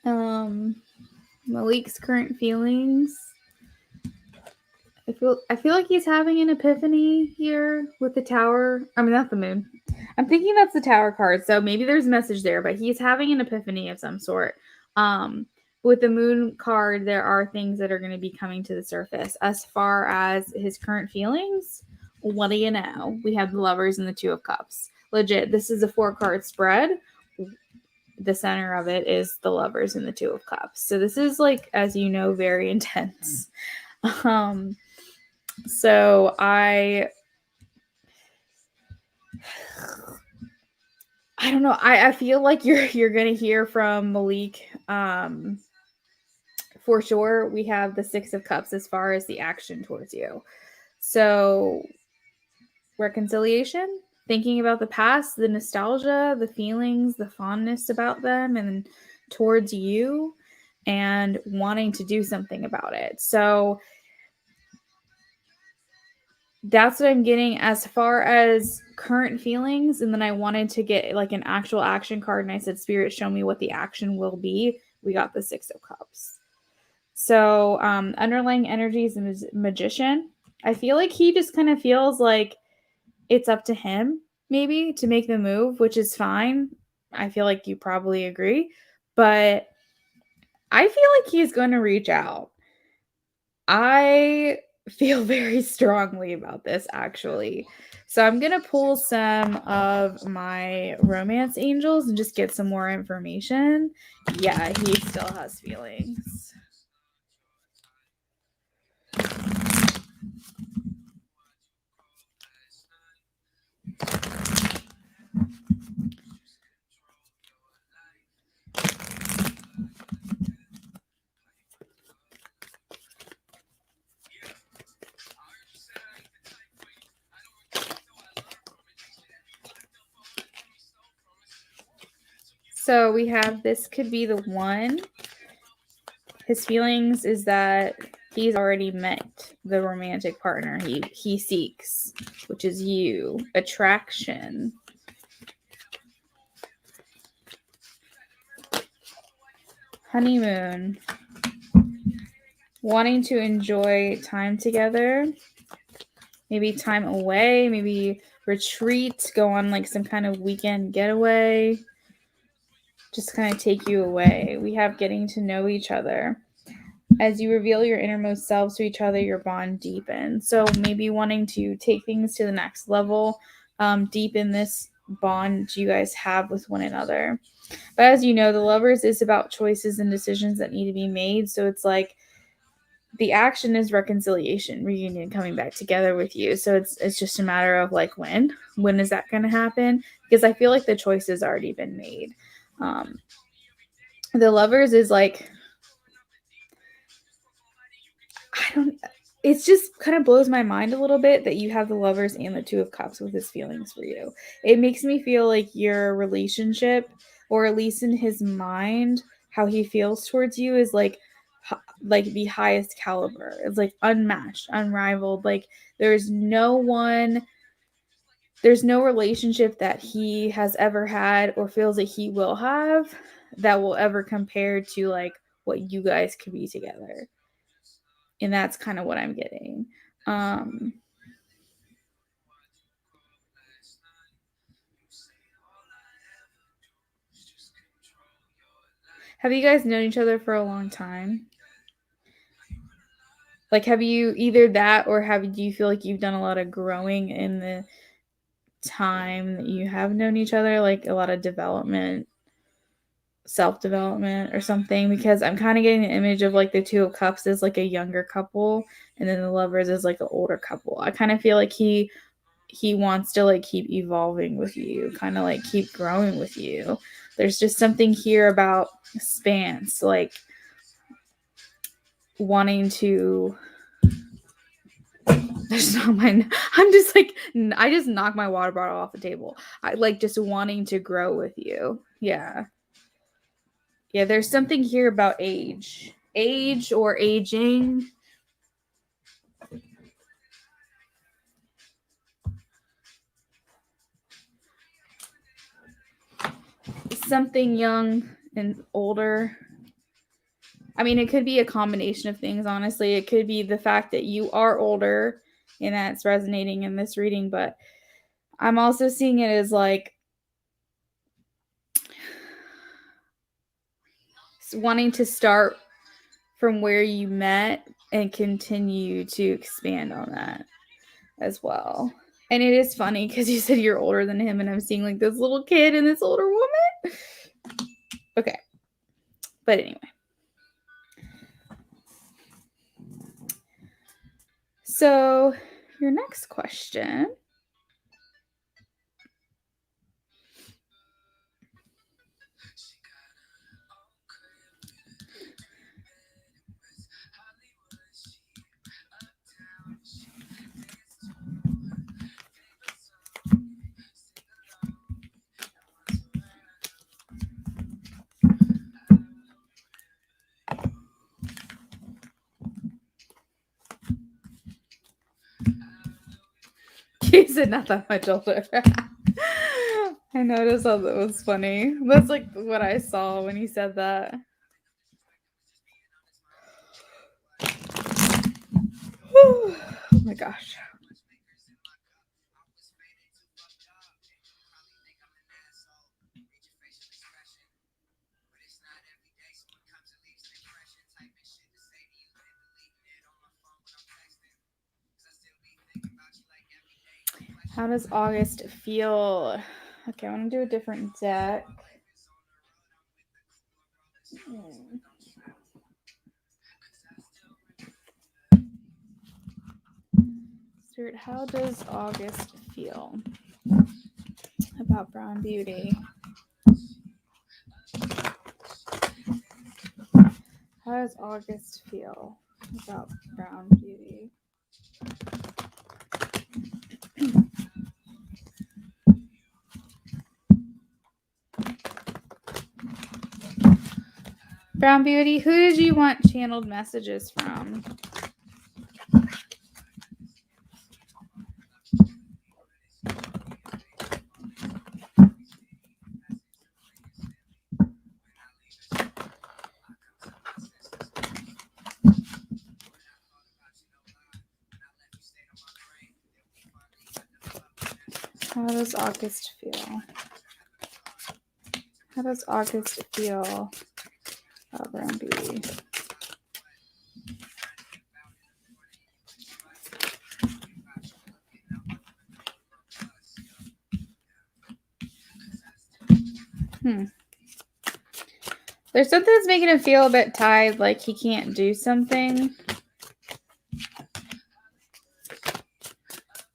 Malik's current feelings. I feel like he's having an epiphany here with the tower. I mean, not the moon. I'm thinking that's the tower card, so maybe there's a message there, but he's having an epiphany of some sort. With the moon card, there are things that are going to be coming to the surface. As far as his current feelings, what do you know? We have the Lovers and the Two of Cups. Legit, this is a 4-card spread. The center of it is the Lovers and the Two of Cups. So this is, like, as you know, very intense. So I don't know. I feel like you're gonna hear from Malik. For sure, we have the 6 of Cups as far as the action towards you. So reconciliation, thinking about the past, the nostalgia, the feelings, the fondness about them and towards you, and wanting to do something about it. So that's what I'm getting as far as current feelings. And then I wanted to get like an actual action card. And I said, Spirit, show me what the action will be. We got the 6 of Cups. So underlying energy is a magician. I feel like he just kind of feels like it's up to him maybe to make the move, which is fine. I feel like you probably agree. But I feel like he's going to reach out. I feel very strongly about this, actually. So I'm going to pull some of my romance angels and just get some more information. Yeah, he still has feelings. So we have, this could be the one. His feelings is that he's already met the romantic partner he seeks, which is you. Attraction. Honeymoon. Wanting to enjoy time together. Maybe time away. Maybe retreat. Go on like some kind of weekend getaway. Just kind of take you away. We have getting to know each other. As you reveal your innermost selves to each other, your bond deepens. So maybe wanting to take things to the next level, deepen this bond you guys have with one another. But as you know, the Lovers is about choices and decisions that need to be made. So it's like the action is reconciliation, reunion, coming back together with you. So it's just a matter of like when is that going to happen? Because I feel like the choice has already been made. The Lovers is like, it just kind of blows my mind a little bit that you have the Lovers and the Two of Cups with his feelings for you. It makes me feel like your relationship, or at least in his mind, how he feels towards you is like the highest caliber. It's like unmatched, unrivaled. Like there's no relationship that he has ever had or feels that he will have that will ever compare to like what you guys could be together. And that's kind of what I'm getting. Have you guys known each other for a long time? Like, have you either that, or do you feel like you've done a lot of growing in the time that you have known each other? Like a lot of development, self-development or something? Because I'm kind of getting the image of like the Two of Cups is like a younger couple, and then the Lovers is like an older couple. I kind of feel like he wants to like keep evolving with you, kind of like keep growing with you. There's just something here about spans, like wanting to. There's not my. I'm just like, I just knocked my water bottle off the table. I like just wanting to grow with you. Yeah. Yeah, there's something here about age or aging. something young and older. I mean, it could be a combination of things, honestly. It could be the fact that you are older and that's resonating in this reading, but I'm also seeing it as like wanting to start from where you met and continue to expand on that as well. And it is funny because you said you're older than him, and I'm seeing like this little kid and this older woman. Okay. But anyway. So your next question. He said not that much older. I noticed that was funny. That's like what I saw when he said that. Oh my gosh. How does August feel? Okay, I want to do a different deck. Spirit, how does August feel about Brown Beauty? How does August feel about Brown Beauty? Brown Beauty, who did you want channeled messages from? How does August feel? How does August feel about Brown Beauty? There's something that's making him feel a bit tied, like he can't do something.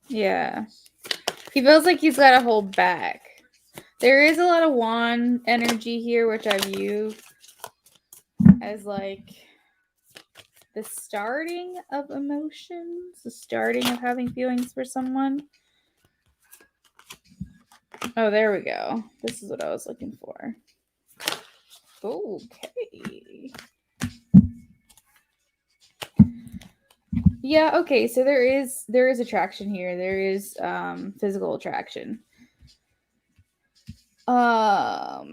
Yeah. He feels like he's got to hold back. There is a lot of wand energy here, which I view as like the starting of emotions, the starting of having feelings for someone. Oh, there we go. This is what I was looking for. Okay. Yeah, okay. So there is attraction here. There is physical attraction. But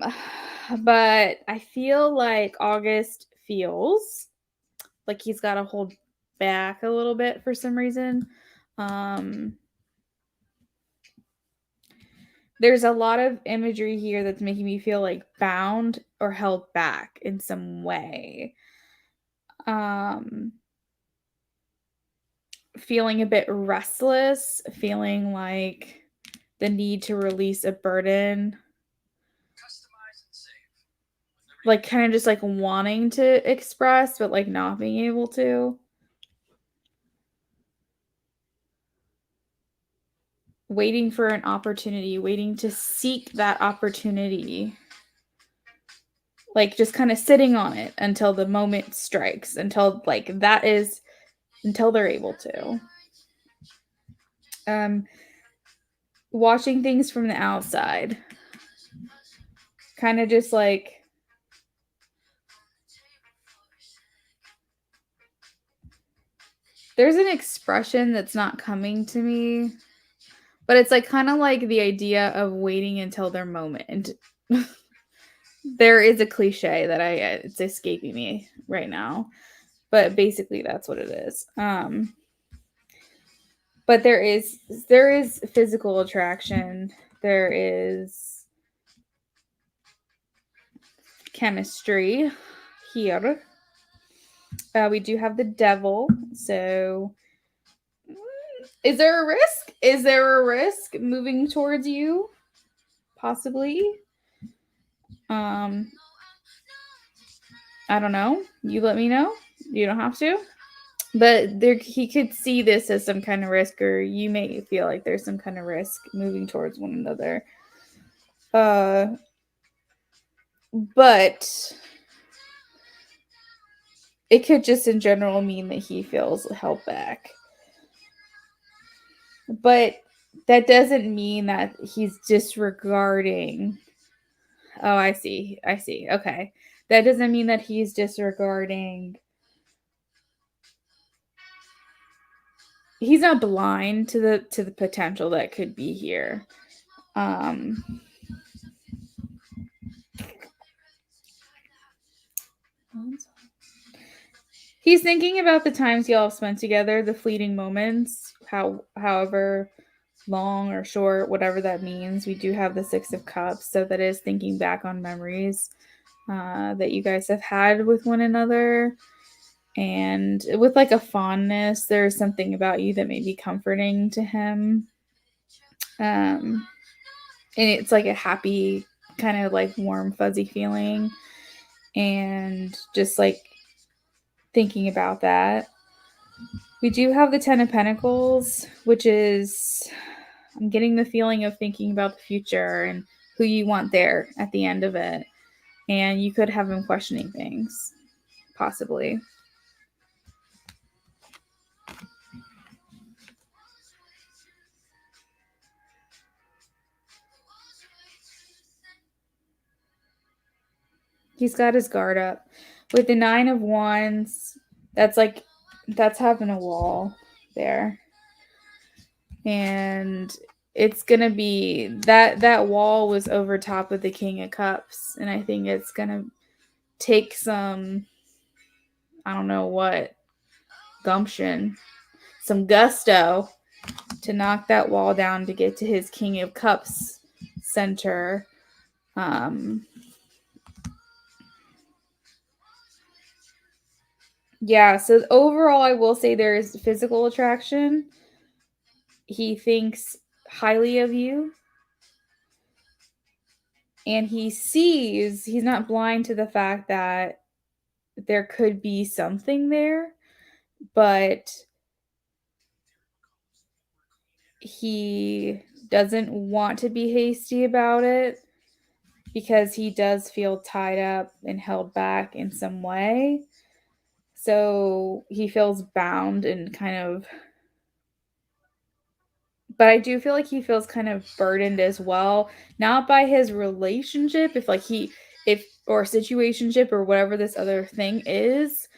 I feel like August feels like he's got to hold back a little bit for some reason. There's a lot of imagery here that's making me feel like bound or held back in some way. Feeling a bit restless, feeling like the need to release a burden. Like kind of just like wanting to express, but like not being able to. Waiting for an opportunity, waiting to seek that opportunity. Like just kind of sitting on it until the moment strikes, until like that is, until they're able to. Watching things from the outside. Kind of just like there's an expression that's not coming to me, but it's like kind of like the idea of waiting until their moment. There is a cliche that it's escaping me right now, but basically that's what it is. But there is physical attraction. There is chemistry here. We do have the devil. So is there a risk? Is there a risk moving towards you? Possibly. I don't know. You let me know. You don't have to. But there, he could see this as some kind of risk, or you may feel like there's some kind of risk moving towards one another. But it could just in general mean that he feels held back. But that doesn't mean that he's disregarding. Oh, I see. Okay. That doesn't mean that he's disregarding. He's not blind to the potential that could be here. He's thinking about the times y'all have spent together, the fleeting moments, however long or short, whatever that means. We do have the Six of Cups, so that is thinking back on memories that you guys have had with one another. And with like a fondness, there's something about you that may be comforting to him. And it's like a happy, kind of like warm, fuzzy feeling. And just like thinking about that. We do have the Ten of Pentacles, which is, I'm getting the feeling of thinking about the future and who you want there at the end of it. And you could have him questioning things, possibly. He's got his guard up. With the Nine of Wands, that's having a wall there. And it's gonna be that wall was over top of the King of Cups, and I think it's gonna take some, I don't know what, gumption, some gusto to knock that wall down to get to his King of Cups center. Yeah, so overall I will say there is physical attraction. He thinks highly of you. And he's not blind to the fact that there could be something there, but he doesn't want to be hasty about it because he does feel tied up and held back in some way. So he feels bound and kind of, but I do feel like he feels kind of burdened as well, not by his relationship, if or situationship or whatever this other thing is.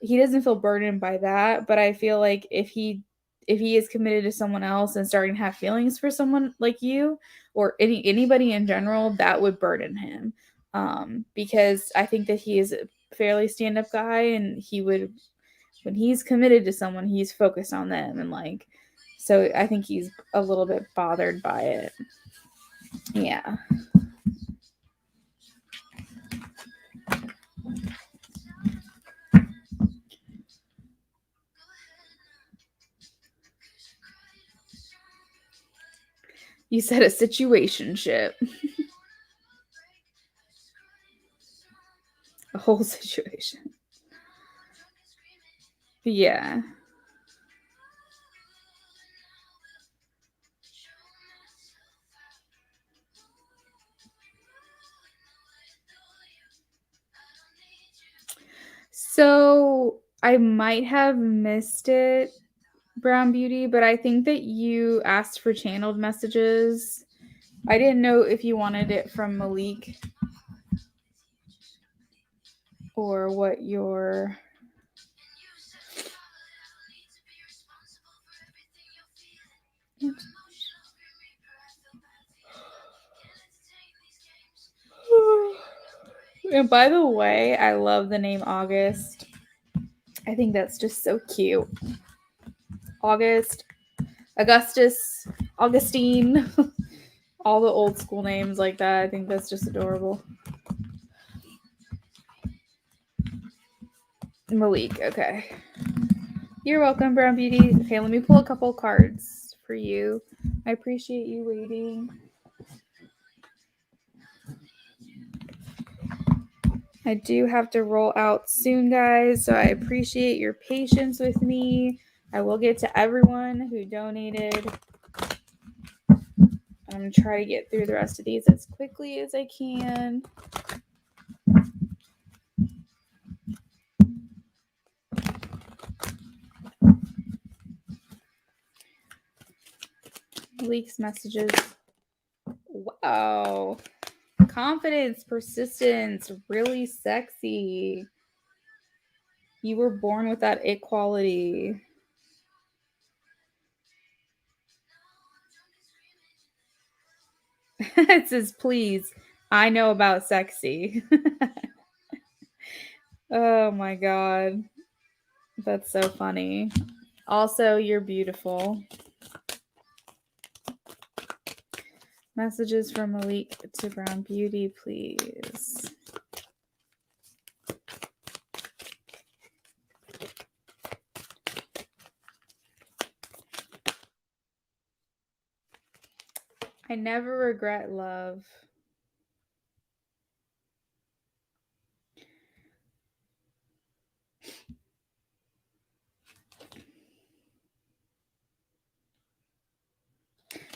He doesn't feel burdened by that, but I feel like if he is committed to someone else and starting to have feelings for someone like you or anybody in general, that would burden him. Because I think that he is a fairly stand-up guy, and he would, when he's committed to someone, he's focused on them, and like, so I think he's a little bit bothered by it. Yeah. You said a situationship. A whole situation. Yeah. So I might have missed it, Brown Beauty, but I think that you asked for channeled messages. I didn't know if you wanted it from Malik or what your... And by the way, I love the name August. I think that's just so cute. August, Augustus, Augustine, all the old school names like that. I think that's just adorable. Malik, okay. You're welcome, Brown Beauty. Okay, let me pull a couple cards for you. I appreciate you waiting. I do have to roll out soon, guys, so I appreciate your patience with me. I will get to everyone who donated. I'm going to try to get through the rest of these as quickly as I can. Leaks messages. Wow. Confidence, persistence, really sexy. You were born with that equality. It says, please, I know about sexy. Oh my God. That's so funny. Also, you're beautiful. Messages from Malik to Brown Beauty, please. I never regret love.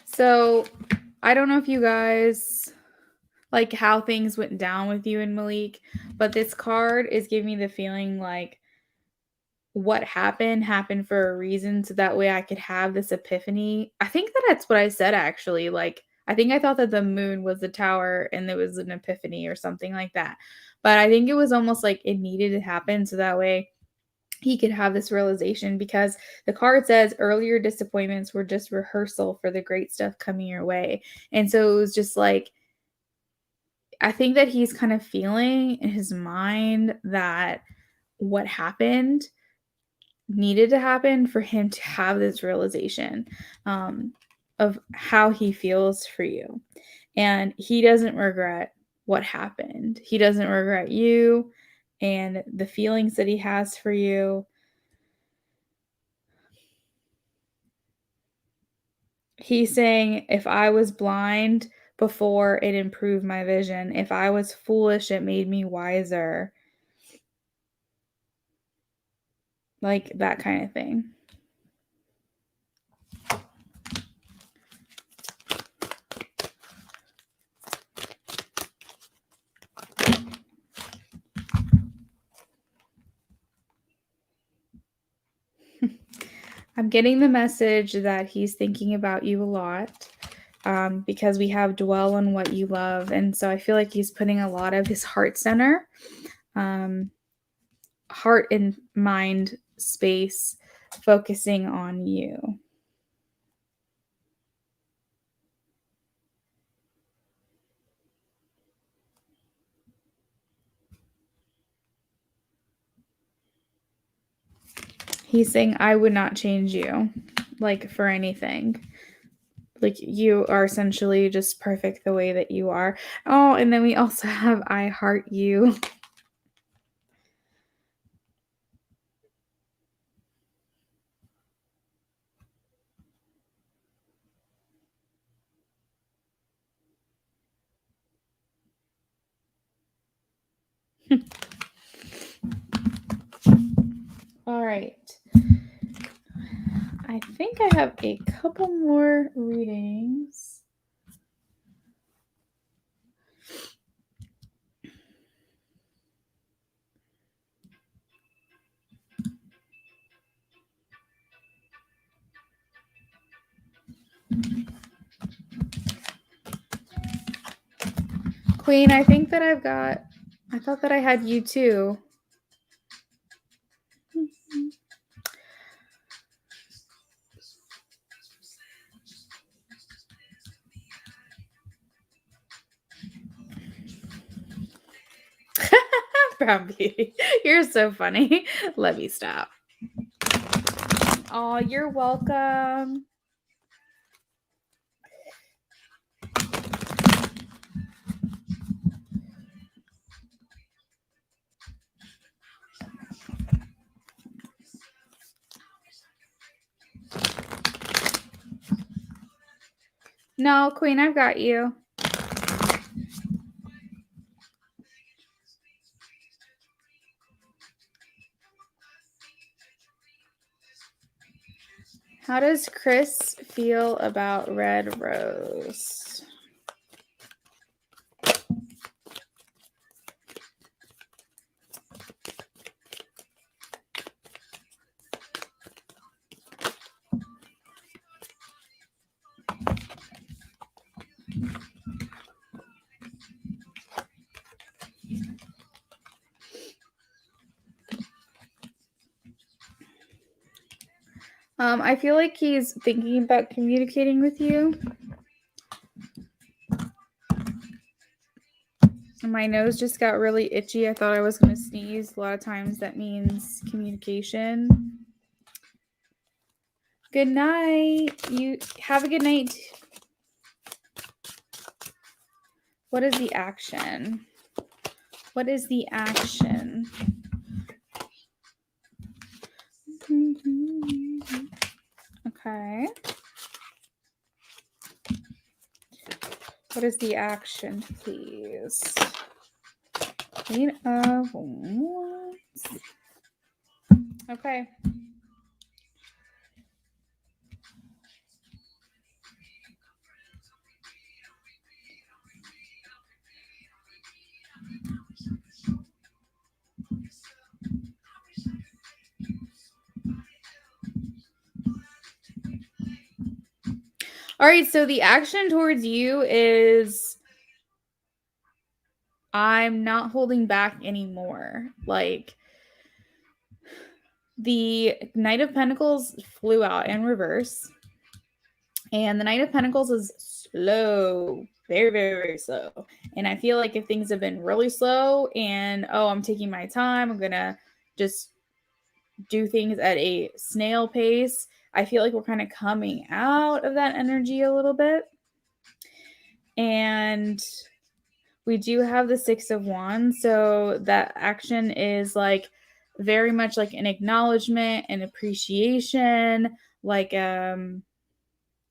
So, I don't know if you guys like how things went down with you and Malik, but this card is giving me the feeling like what happened for a reason, so that way I could have this epiphany. I think that's what I said, actually. Like, I think I thought that the moon was the tower and there was an epiphany or something like that. But I think it was almost like it needed to happen so that way he could have this realization, because the card says earlier disappointments were just rehearsal for the great stuff coming your way. And so it was just like, I think that he's kind of feeling in his mind that what happened needed to happen for him to have this realization of how he feels for you. And he doesn't regret what happened. He doesn't regret you and the feelings that he has for you. He's saying, if I was blind before, it improved my vision. If I was foolish, it made me wiser. Like that kind of thing. I'm getting the message that he's thinking about you a lot, because we have dwell on what you love. And so I feel like he's putting a lot of his heart center, heart and mind space, focusing on you. He's saying, I would not change you, like, for anything. Like, you are essentially just perfect the way that you are. Oh, and then we also have I heart you. All right. I think I have a couple more readings. Queen, I think that I thought that I had you too. Brown Beauty. You're so funny. Let me stop. Oh, you're welcome. No, Queen, I've got you. How does Chris feel about red rose? I feel like he's thinking about communicating with you. My nose just got really itchy. I thought I was going to sneeze. A lot of times that means communication. Good night. You have a good night. What is the action? What is the action? Okay. What is the action, please? Queen of Wands. Okay. All right, so the action towards you is I'm not holding back anymore. Like, the Knight of Pentacles flew out in reverse. And the Knight of Pentacles is slow. Very, very, very slow. And I feel like if things have been really slow and, oh, I'm taking my time, I'm going to just do things at a snail pace, I feel like we're kind of coming out of that energy a little bit. And we do have the Six of Wands. So that action is like very much like an acknowledgement and appreciation. Like,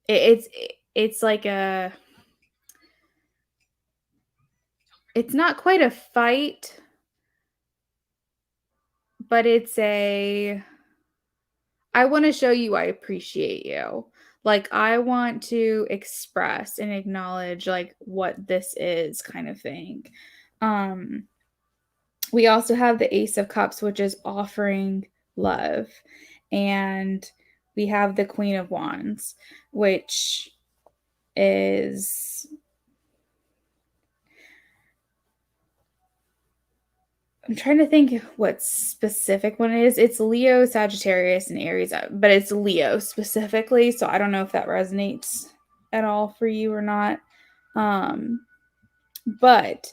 it's like it's not quite a fight, but it's I want to show you I appreciate you. Like, I want to express and acknowledge like what this is, kind of thing. We also have the Ace of Cups, which is offering love. And we have the Queen of Wands, which is, I'm trying to think what specific one it is. It's Leo, Sagittarius, and Aries, but it's Leo specifically. So I don't know if that resonates at all for you or not. But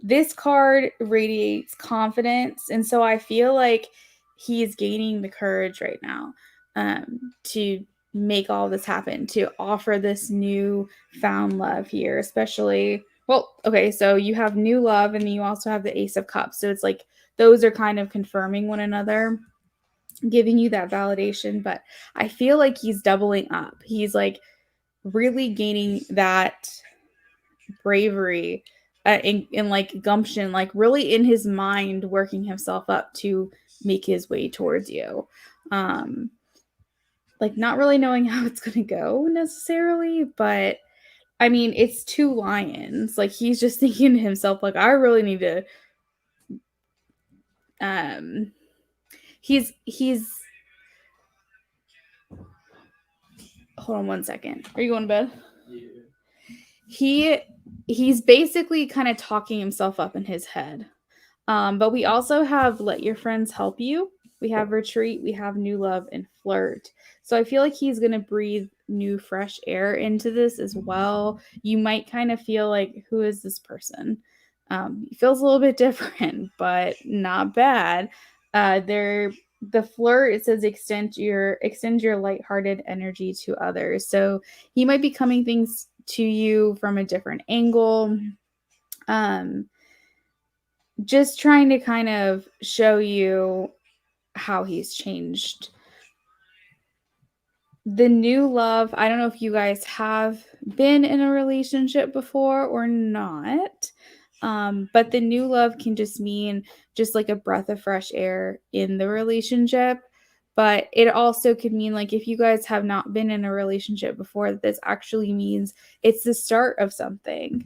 this card radiates confidence. And so I feel like he is gaining the courage right now to make all this happen, to offer this new found love here, especially. Well, okay, so you have new love and then you also have the Ace of Cups. So it's like those are kind of confirming one another, giving you that validation. But I feel like he's doubling up. He's like really gaining that bravery and like gumption, like really in his mind, working himself up to make his way towards you. Like not really knowing how it's going to go necessarily, but I mean, it's two lions. Like he's just thinking to himself, like, I really need to, he's, hold on one second. Are you going to bed? Yeah. He's basically kind of talking himself up in his head. But we also have Let Your Friends Help You. We have Retreat. We have New Love and Flirt. So I feel like he's going to breathe new, fresh air into this as well. You might kind of feel like, who is this person? Feels a little bit different, but not bad. The flirt, it says extend your lighthearted energy to others. So he might be coming things to you from a different angle. Just trying to kind of show you how he's changed. The new love, I don't know if you guys have been in a relationship before or not. But the new love can just mean just like a breath of fresh air in the relationship. But it also could mean, like, if you guys have not been in a relationship before, this actually means it's the start of something.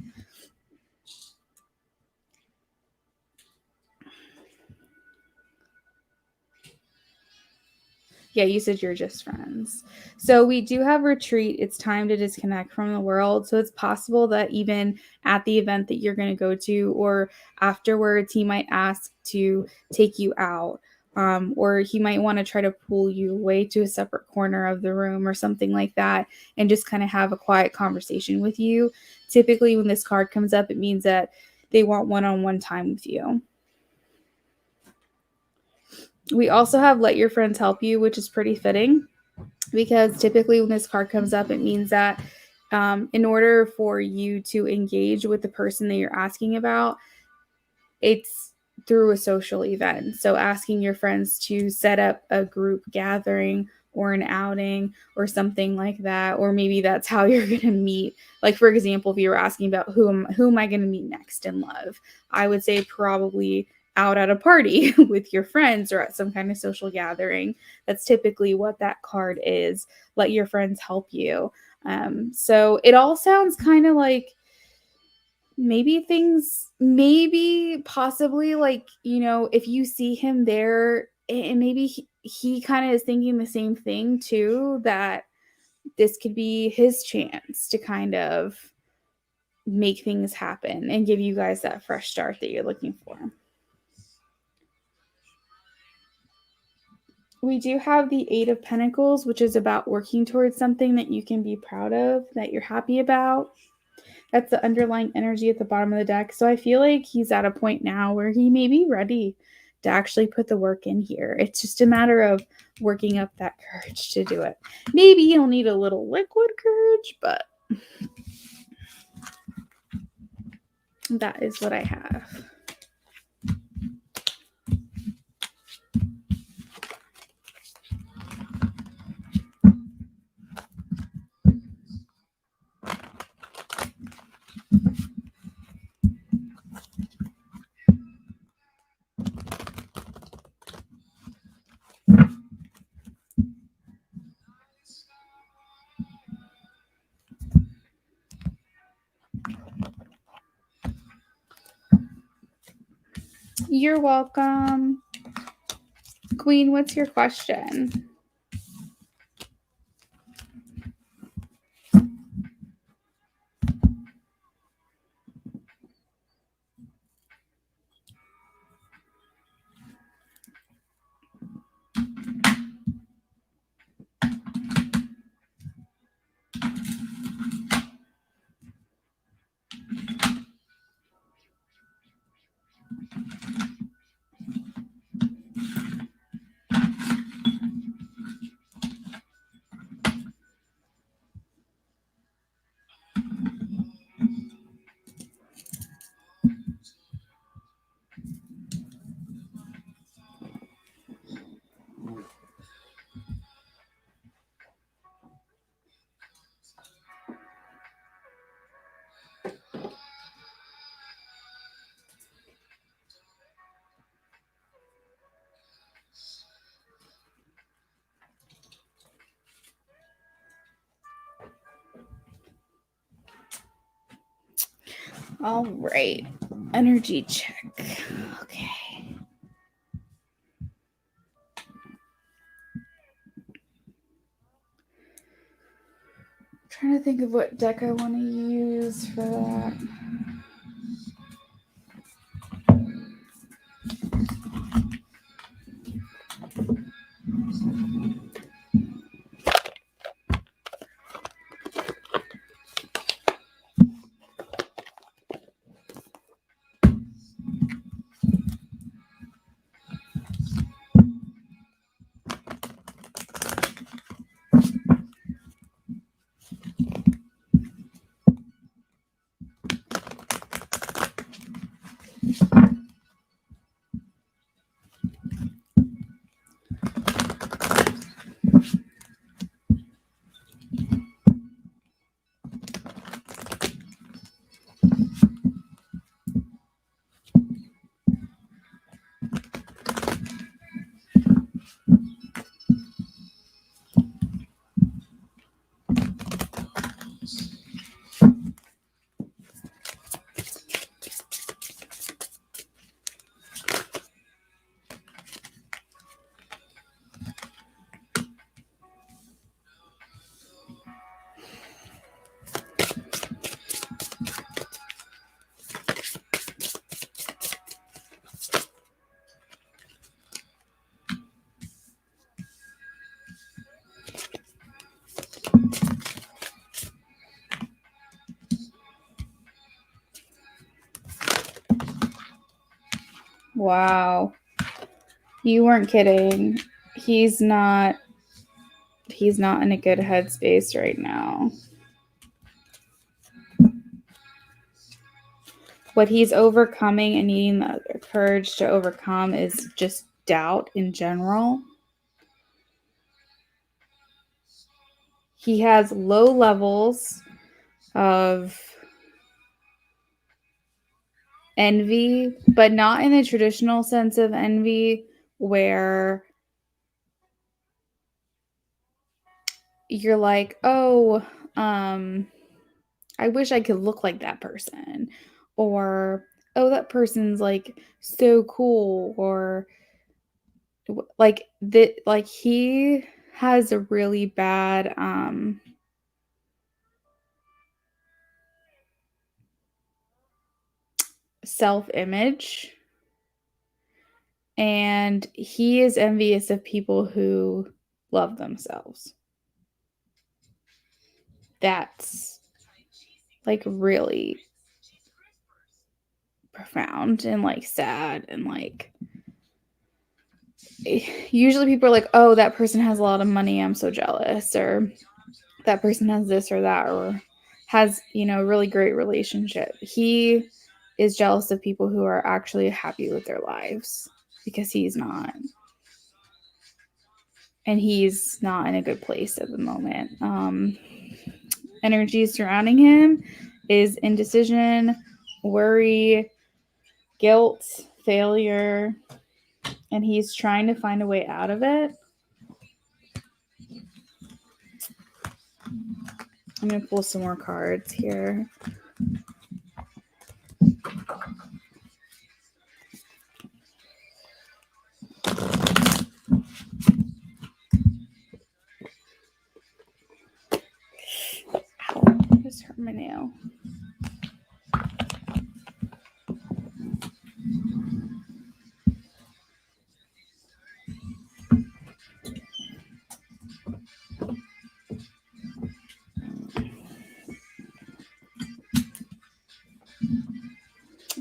Yeah, you said you're just friends. So we do have retreat. It's time to disconnect from the world. So it's possible that even at the event that you're going to go to or afterwards, he might ask to take you out. Or he might want to try to pull you away to a separate corner of the room or something like that and just kind of have a quiet conversation with you. Typically, when this card comes up, it means that they want one-on-one time with you. We also have let your friends help you, which is pretty fitting because typically when this card comes up, it means that in order for you to engage with the person that you're asking about, it's through a social event. So asking your friends to set up a group gathering or an outing or something like that, or maybe that's how you're going to meet. Like, for example, if you were asking about who am I going to meet next in love, I would say probably out at a party with your friends or at some kind of social gathering. That's typically what that card is. Let your friends help you. So it all sounds kind of like maybe possibly, like, if you see him there and maybe he kind of is thinking the same thing too, that this could be his chance to kind of make things happen and give you guys that fresh start that you're looking for. We do have the 8 of Pentacles, which is about working towards something that you can be proud of, that you're happy about. That's the underlying energy at the bottom of the deck. So I feel like he's at a point now where he may be ready to actually put the work in here. It's just a matter of working up that courage to do it. Maybe you'll need a little liquid courage, but that is what I have. You're welcome. Queen, what's your question? All right. Energy check. Okay. I'm trying to think of what deck I want to use for that. Wow. You weren't kidding. He's not in a good headspace right now. What he's overcoming and needing the courage to overcome is just doubt in general. He has low levels of envy, but not in the traditional sense of envy where you're like, oh, I wish I could look like that person, or oh, that person's like so cool, or like that. Like he has a really bad self-image, and he is envious of people who love themselves. That's like really profound and like sad, and like usually people are like, oh, that person has a lot of money, I'm so jealous, or that person has this or that, or has, a really great relationship. He is jealous of people who are actually happy with their lives, because he's not. And he's not in a good place at the moment. Energy surrounding him is indecision, worry, guilt, failure, and he's trying to find a way out of it. I'm going to pull some more cards here. Ow, I just hurt my nail.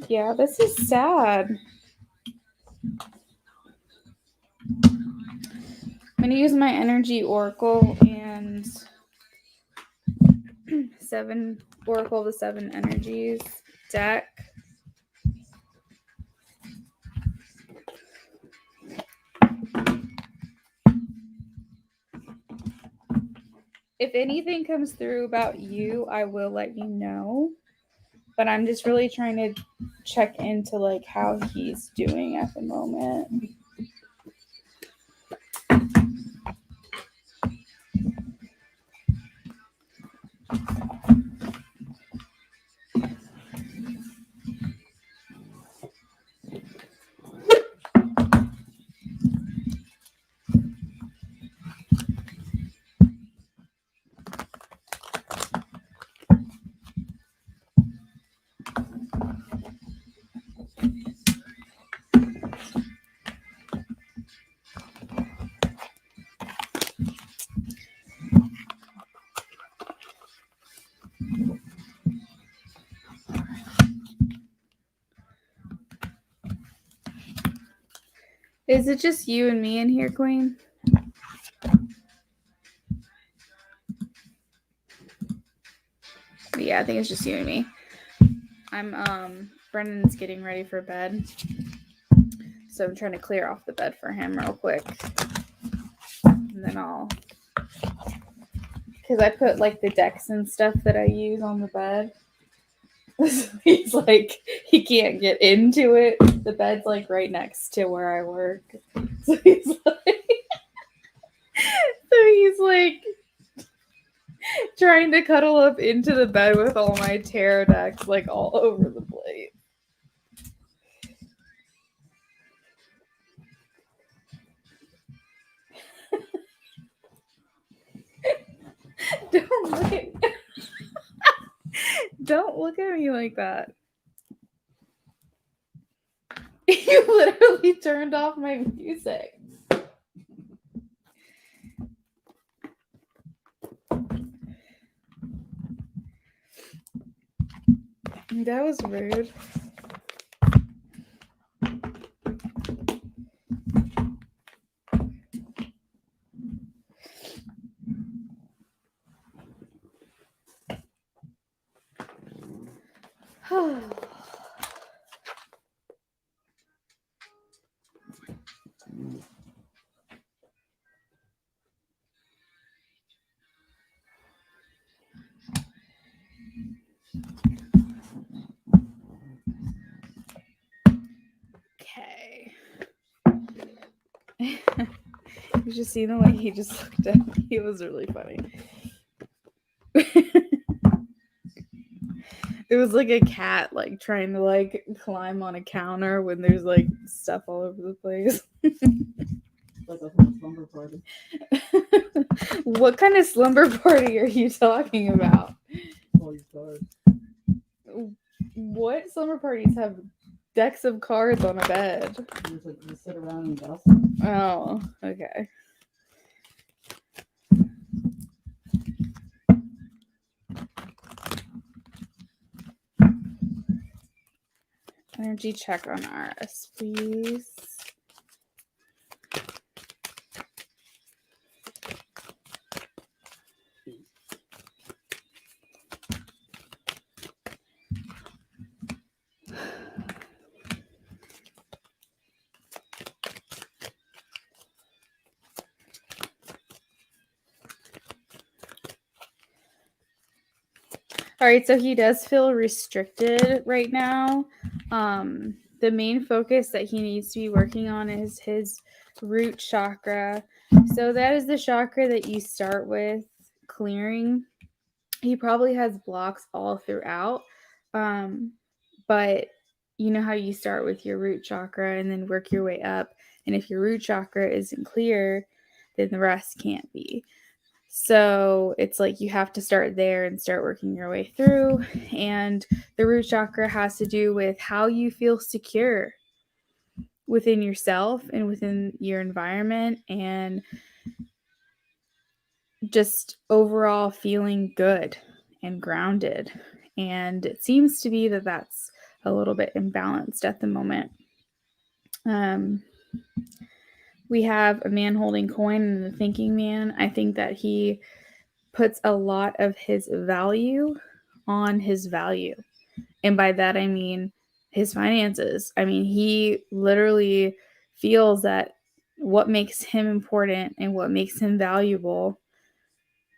Yeah, this is sad. I'm going to use my energy oracle and Oracle of the Seven Energies deck. If anything comes through about you, I will let you know. But I'm just really trying to check into like how he's doing at the moment. Is it just you and me in here, Queen? Yeah, I think it's just you and me. Brendan's getting ready for bed. So I'm trying to clear off the bed for him real quick. And then because I put like the decks and stuff that I use on the bed. So he's like, he can't get into it. The bed's like right next to where I work. So he's like trying to cuddle up into the bed with all my tarot decks like all over the place. Don't look at me like that. You literally turned off my music. That was rude. Okay. You should see the way he just looked at me. It was really funny. It was like a cat like trying to like climb on a counter when there's like stuff all over the place. Like a whole slumber party. What kind of slumber party are you talking about? All these cards. What slumber parties have decks of cards on a bed? Just like you sit around and gossip. Oh, okay. Energy check on RS, please. All right, so he does feel restricted right now. The main focus that he needs to be working on is his root chakra. So that is the chakra that you start with clearing. He probably has blocks all throughout. But you know how you start with your root chakra and then work your way up. And if your root chakra isn't clear, then the rest can't be. So it's like you have to start there and start working your way through. And the root chakra has to do with how you feel secure within yourself and within your environment and just overall feeling good and grounded. And it seems to be that that's a little bit imbalanced at the moment. We have a man holding coin and the thinking man. I think that he puts a lot of his value on his value. And by that, I mean his finances. I mean, he literally feels that what makes him important and what makes him valuable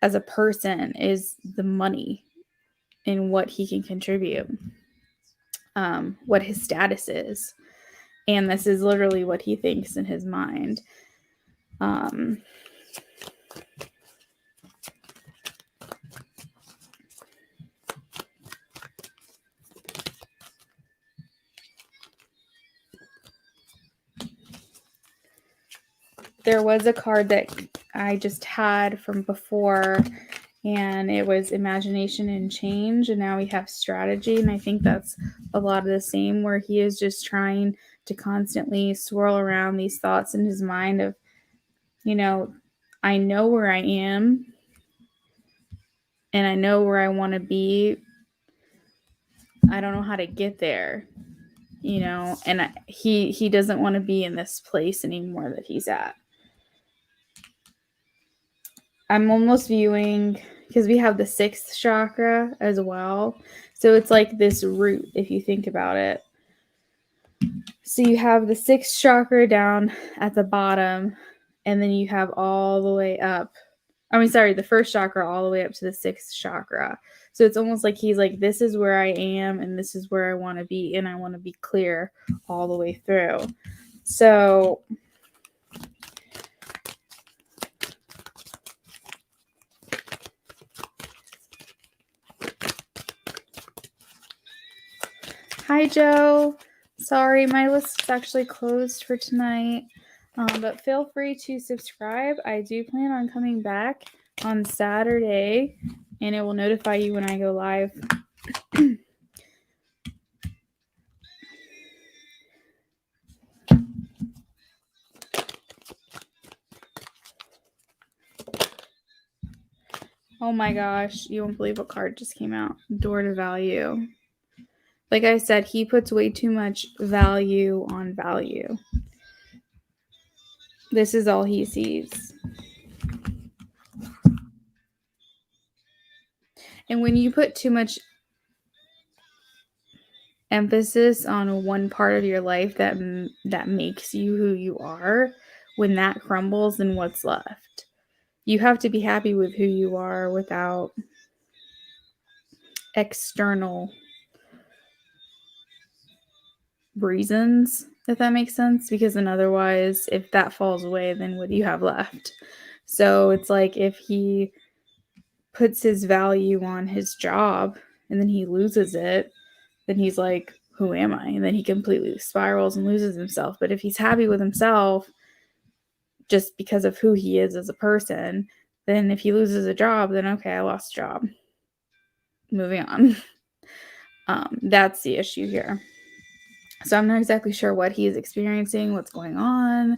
as a person is the money and what he can contribute, what his status is. And this is literally what he thinks in his mind. There was a card that I just had from before, and it was imagination and change, and now we have strategy, and I think that's a lot of the same, where he is just trying to constantly swirl around these thoughts in his mind of, you know, I know where I am, and I know where I want to be. I don't know how to get there, you know, and he doesn't want to be in this place anymore that he's at. I'm almost viewing, because we have the 6th chakra as well. So it's like this root, if you think about it. So you have the 6th chakra down at the bottom, and then you have all the way up. I mean, sorry, the 1st chakra all the way up to the 6th chakra. So it's almost like he's like, this is where I am, and this is where I want to be, and I want to be clear all the way through. So hi, Joe. Sorry, my list is actually closed for tonight, but feel free to subscribe. I do plan on coming back on Saturday, and it will notify you when I go live. Oh my gosh, you won't believe what card just came out. Door to value. Like I said, he puts way too much value on value. This is all he sees. And when you put too much emphasis on one part of your life that makes you who you are, when that crumbles, then what's left? You have to be happy with who you are without external reasons, if that makes sense. Because then otherwise, if that falls away, then what do you have left? So it's like if he puts his value on his job and then he loses it, then he's like, who am I? And then he completely spirals and loses himself. But if he's happy with himself just because of who he is as a person, then if he loses a job, then okay, I lost a job. Moving on. That's the issue here. So I'm not exactly sure what he is experiencing, what's going on.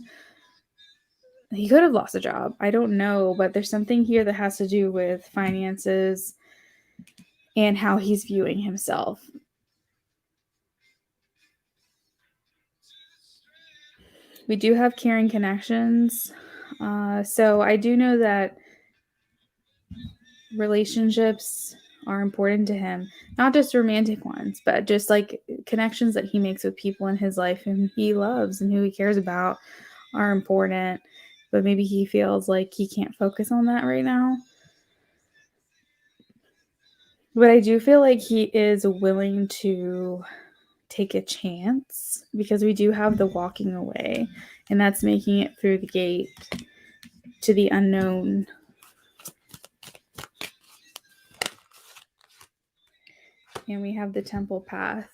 He could have lost a job. I don't know, but there's something here that has to do with finances and how he's viewing himself. We do have caring connections. So I do know that relationships are important to him, not just romantic ones, but just like connections that he makes with people in his life and he loves and who he cares about are important. But maybe he feels like he can't focus on that right now. But I do feel like he is willing to take a chance, because we do have the walking away, and that's making it through the gate to the unknown. And we have the temple path.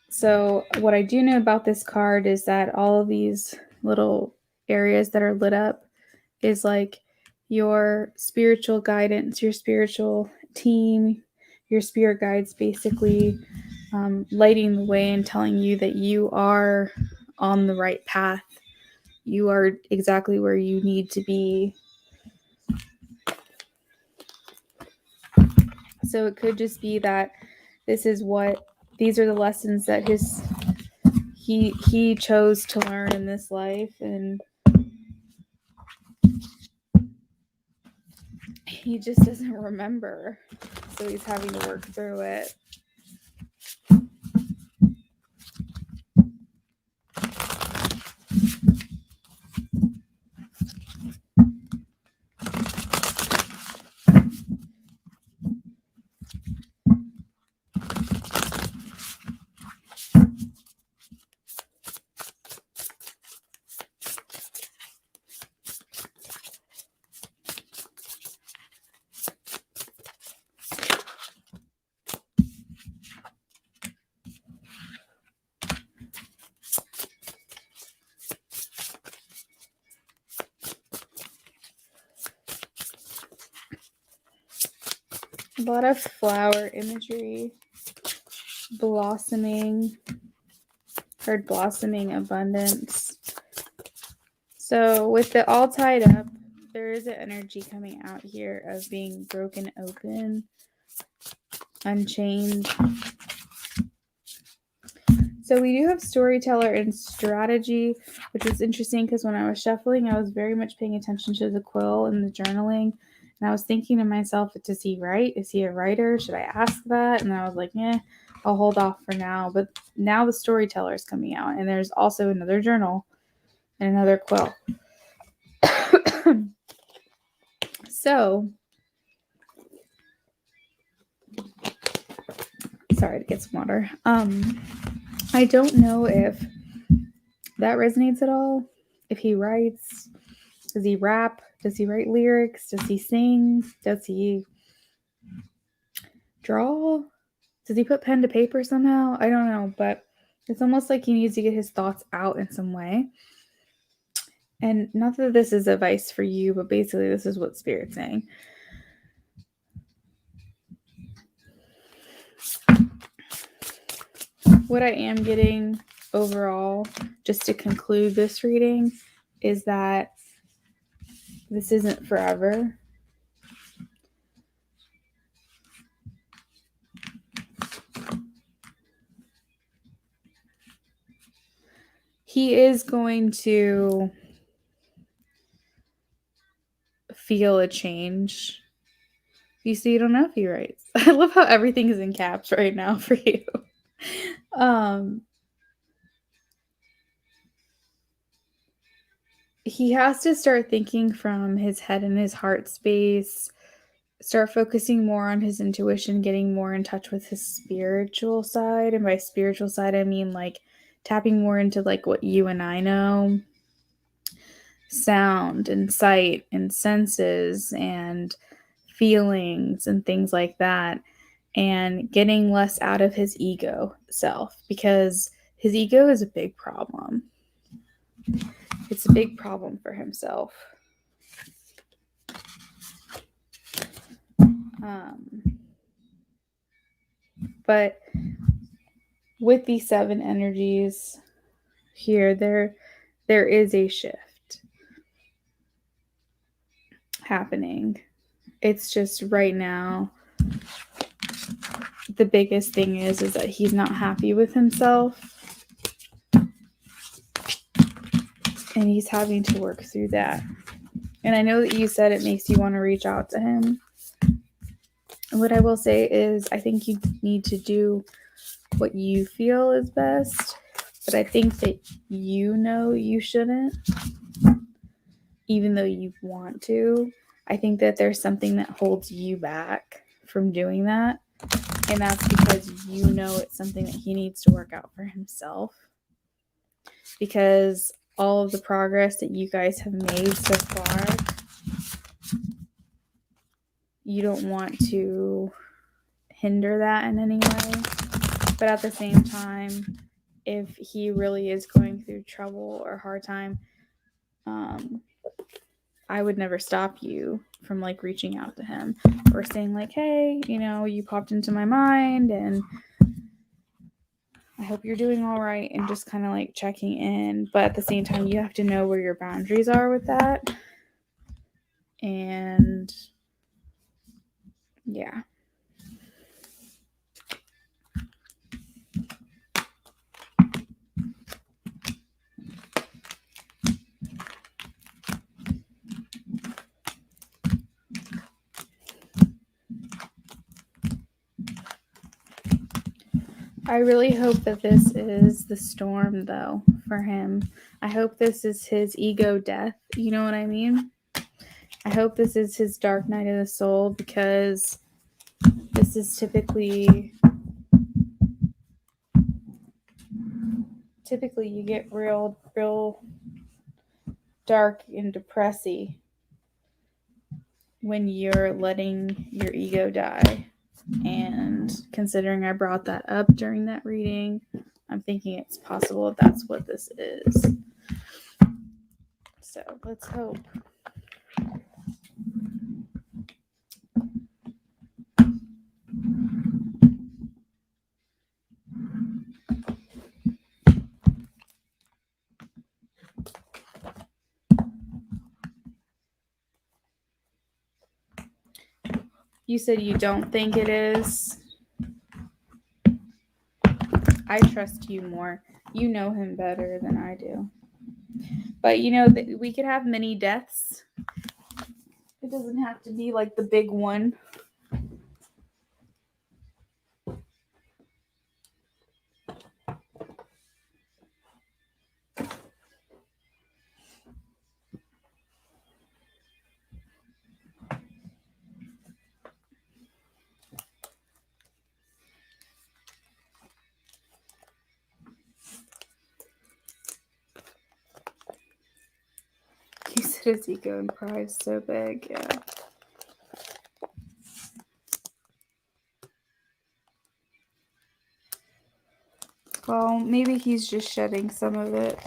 So what I do know about this card is that all of these little areas that are lit up is like your spiritual guidance, your spiritual team, your spirit guides, basically lighting the way and telling you that you are on the right path. You are exactly where you need to be. So it could just be that these are the lessons that he chose to learn in this life, and he just doesn't remember. So he's having to work through it. A lot of flower imagery, blossoming, heard blossoming abundance. So with it all tied up, there is an energy coming out here of being broken open, unchained. So we do have storyteller and strategy, which is interesting because when I was shuffling, I was very much paying attention to the quill and the journaling. And I was thinking to myself, does he write? Is he a writer? Should I ask that? And I was like, I'll hold off for now. But now the storyteller is coming out. And there's also another journal and another quill. So, sorry to get some water. I don't know if that resonates at all. If he writes, does he rap? Does he write lyrics? Does he sing? Does he draw? Does he put pen to paper somehow? I don't know, but it's almost like he needs to get his thoughts out in some way. And not that this is advice for you, but basically this is what Spirit's saying. What I am getting overall, just to conclude this reading, is that this isn't forever. He is going to feel a change. You see, you don't know if he writes. I love how everything is in caps right now for you. He has to start thinking from his head and his heart space, start focusing more on his intuition, getting more in touch with his spiritual side. And by spiritual side, I mean like tapping more into like what you and I know, sound and sight and senses and feelings and things like that, and getting less out of his ego self, because his ego is a big problem. It's a big problem for himself. But with these 7 energies here, there is a shift happening. It's just right now, the biggest thing is that he's not happy with himself, and he's having to work through that. And I know that you said it makes you want to reach out to him. And what I will say is, I think you need to do what you feel is best, but I think that you shouldn't, even though you want to. I think that there's something that holds you back from doing that, and that's because it's something that he needs to work out for himself, because all of the progress that you guys have made so far, you don't want to hinder that in any way. But at the same time, if he really is going through trouble or hard time, I would never stop you from like reaching out to him or saying like, hey, you popped into my mind and I hope you're doing all right, and just kind of like checking in. But at the same time, you have to know where your boundaries are with that. And yeah. I really hope that this is the storm, though, for him. I hope this is his ego death. You know what I mean? I hope this is his dark night of the soul, because this is typically you get real dark and depressy when you're letting your ego die. And considering I brought that up during that reading, I'm thinking it's possible that's what this is. So let's hope. You said you don't think it is. I trust you more. You know him better than I do. But we could have many deaths. It doesn't have to be like the big one. He said his ego and pride is so big, yeah. Well, maybe he's just shedding some of it.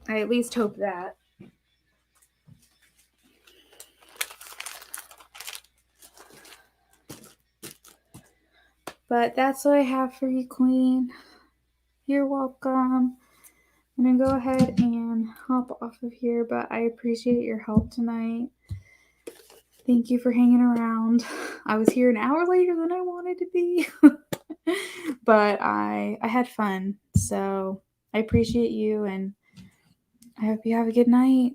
I at least hope that. But that's what I have for you, Queen. You're welcome. I'm going to go ahead and hop off of here, but I appreciate your help tonight. Thank you for hanging around. I was here an hour later than I wanted to be, but I had fun. So I appreciate you, and I hope you have a good night.